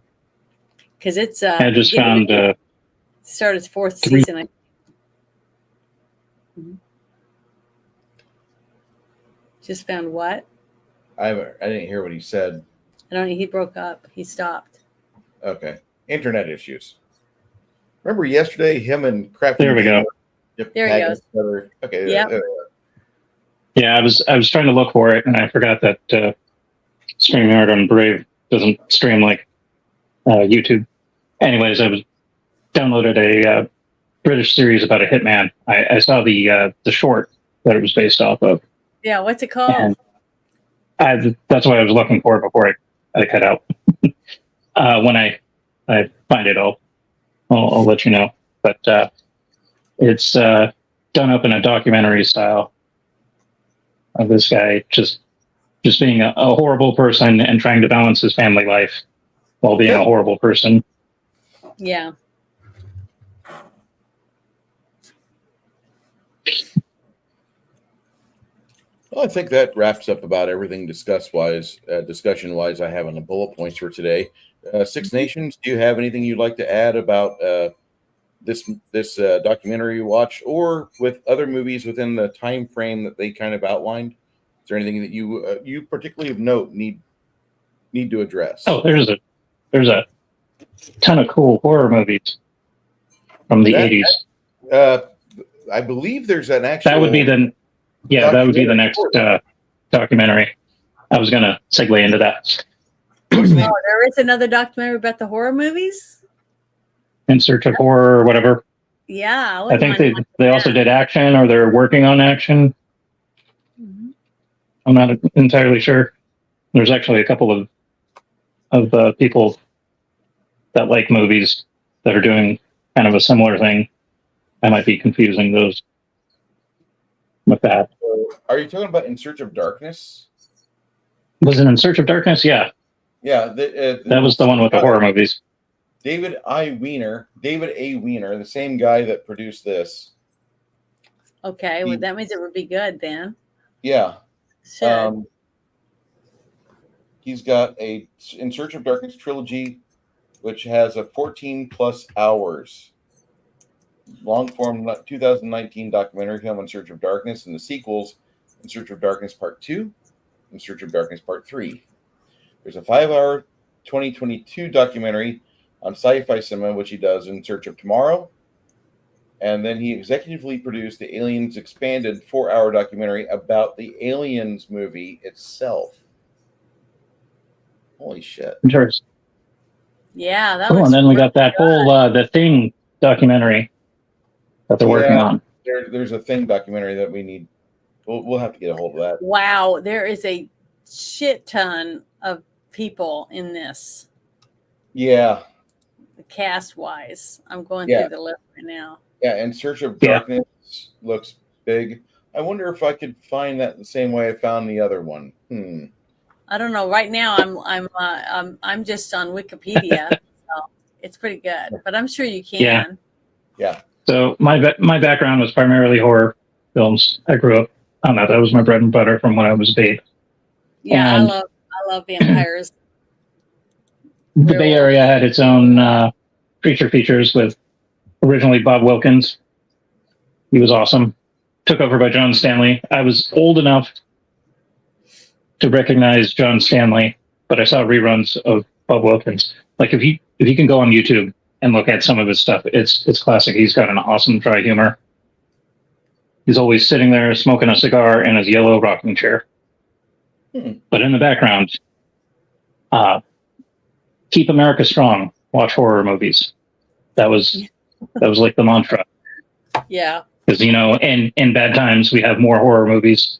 C: Because it's
B: I just found
C: started its fourth
B: 3
C: season. Just found what?
A: I didn't hear what he said.
C: I don't know. He broke up. He stopped.
A: Okay. Internet issues. Remember yesterday, him and Crafty.
B: There we go.
C: There he goes.
A: Okay.
C: Yep.
B: Yeah, I was trying to look for it, and I forgot that StreamYard on Brave doesn't stream like YouTube. Anyways, I was downloaded a British series about a hitman. I saw the short that it was based off of.
C: Yeah, what's it called?
B: And that's what I was looking for before I cut out. When I find it, I'll let you know. But it's done up in a documentary style of this guy just being a horrible person and trying to balance his family life while being a horrible person.
C: Yeah.
A: Well, I think that wraps up about everything discussion wise. I have on the bullet points for today. Six Nations. Do you have anything you'd like to add about this documentary you watched, or with other movies within the time frame that they kind of outlined? Is there anything that you particularly of note need to address?
B: Oh, there's a ton of cool horror movies from the 80s.
A: I believe there's an actual.
B: That would be the next documentary. I was going to segue into that.
C: Oh, there is another documentary about the horror movies?
B: In Search of Horror or whatever.
C: Yeah.
B: I think they also did action, or they're working on action.
C: Mm-hmm.
B: I'm not entirely sure. There's actually a couple of people that like movies that are doing kind of a similar thing. I might be confusing those with that.
A: Are you talking about In Search of Darkness?
B: Was it In Search of Darkness? Yeah.
A: Yeah.
B: That was the one with the horror movies.
A: David A. Weiner, the same guy that produced this.
C: Okay, well, that means it would be good then.
A: Yeah.
C: Should.
A: He's got a In Search of Darkness trilogy, which has a 14 plus hours long form 2019 documentary film In Search of Darkness, and the sequels In Search of Darkness Part 2, In Search of Darkness Part 3. There's a 5-hour 2022 documentary on Sci-Fi Cinema, which he does In Search of Tomorrow. And then he executively produced the Aliens Expanded 4-hour documentary about the Aliens movie itself. Holy shit.
B: Interesting.
C: Yeah, that
B: Cool. And then we got that whole The Thing documentary that they're working on.
A: There's a Thing documentary that we need. We'll have to get a hold of that.
C: Wow, there is a shit ton of people in this.
A: Yeah.
C: Cast wise, I'm going through the list right now.
A: Yeah, In Search of Darkness looks big. I wonder if I could find that the same way I found the other one.
C: I don't know. Right now, I'm just on Wikipedia, so it's pretty good. But I'm sure you can.
A: Yeah.
B: So my background was primarily horror films. I grew up on that. That was my bread and butter from when I was a babe.
C: Yeah,
B: And
C: I love vampires.
B: The Bay Area had its own creature features with originally Bob Wilkins. He was awesome. Took over by John Stanley. I was old enough to recognize John Stanley, but I saw reruns of Bob Wilkins. Like if you can go on YouTube and look at some of his stuff, it's classic. He's got an awesome dry humor. He's always sitting there smoking a cigar in his yellow rocking chair. But in the background, keep America strong. Watch horror movies. That was like the mantra.
C: Yeah.
B: Because in bad times we have more horror movies.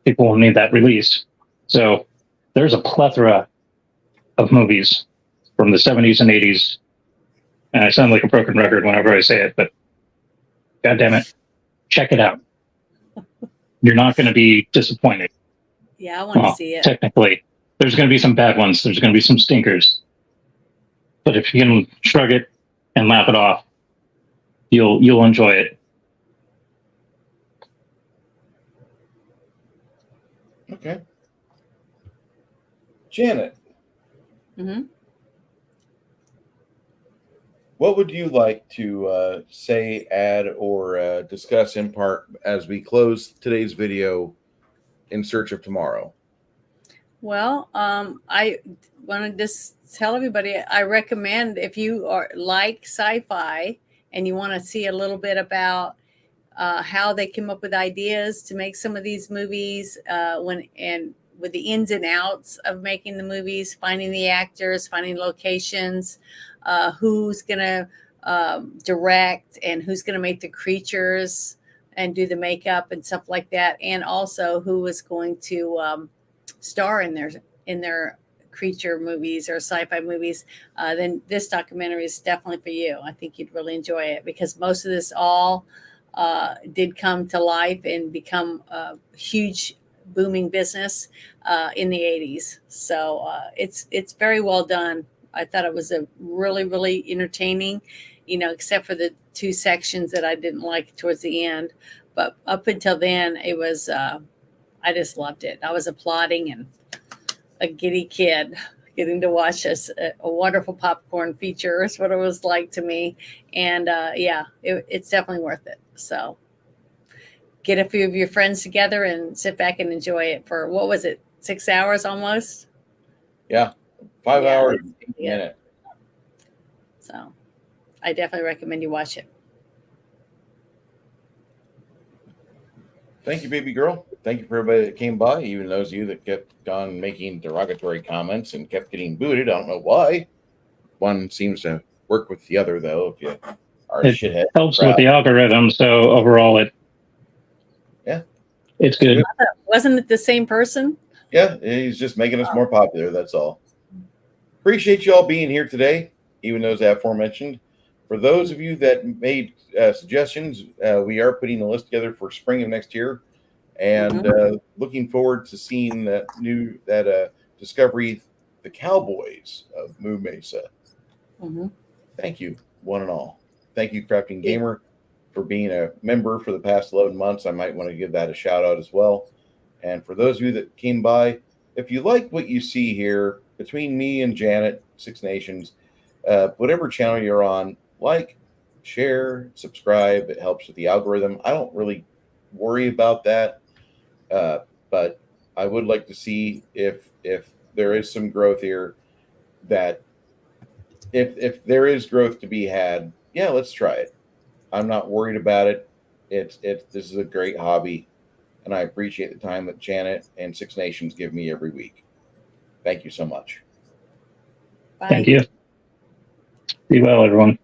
B: People will need that release. So there's a plethora of movies from the 70s and 80s. And I sound like a broken record whenever I say it, but God damn it, check it out. You're not going to be disappointed.
C: Yeah, I want to see it.
B: Technically, there's going to be some bad ones. There's going to be some stinkers. But if you can shrug it and laugh it off, you'll enjoy it.
A: Okay. Janet,
C: Hmm.
A: what would you like to say, add, or discuss in part as we close today's video in search of tomorrow?
C: Well, I want to just tell everybody I recommend if you are like sci-fi and you want to see a little bit about how they came up with ideas to make some of these movies, with the ins and outs of making the movies, finding the actors, finding locations, who's going to direct and who's going to make the creatures and do the makeup and stuff like that, and also who is going to star in their creature movies or sci-fi movies, then this documentary is definitely for you. I think you'd really enjoy it because most of this all did come to life and become a huge booming business in the 80s. So it's very well done. I thought it was a really entertaining, except for the two sections that I didn't like towards the end. But up until then, it was I just loved it. I was applauding and a giddy kid getting to watch a wonderful popcorn feature is what it was like to me. And it's definitely worth it. So get a few of your friends together and sit back and enjoy it for, what was it, 6 hours almost?
A: Yeah, 5
C: Yeah,
A: hours,
C: yeah.
A: minute.
C: So I definitely recommend you watch it.
A: Thank you, baby girl. Thank you for everybody that came by, even those of you that kept on making derogatory comments and kept getting booted. I don't know why. One seems to work with the other, though, if you are a
B: It
A: shithead.
B: helps with the algorithm, so overall it's good.
C: Wasn't it the same person?
A: Yeah, he's just making us more popular, that's all. Appreciate you all being here today, even those aforementioned. For those of you that made suggestions, we are putting a list together for spring of next year, and looking forward to seeing that Discovery, The Cowboys of Moo Mesa.
C: Mm-hmm.
A: Thank you, one and all. Thank you, Crafting Gamer, for being a member for the past 11 months. I might want to give that a shout out as well. And for those of you that came by, if you like what you see here between me and Janet, Six Nations, whatever channel you're on, like, share, subscribe. It helps with the algorithm. I don't really worry about that, but I would like to see if there is some growth here. That if there is growth to be had, yeah, let's try it. I'm not worried about it. This is a great hobby, and I appreciate the time that Janet and Six Nations give me every week. Thank you so much.
C: Bye.
B: Thank you. Be well, everyone.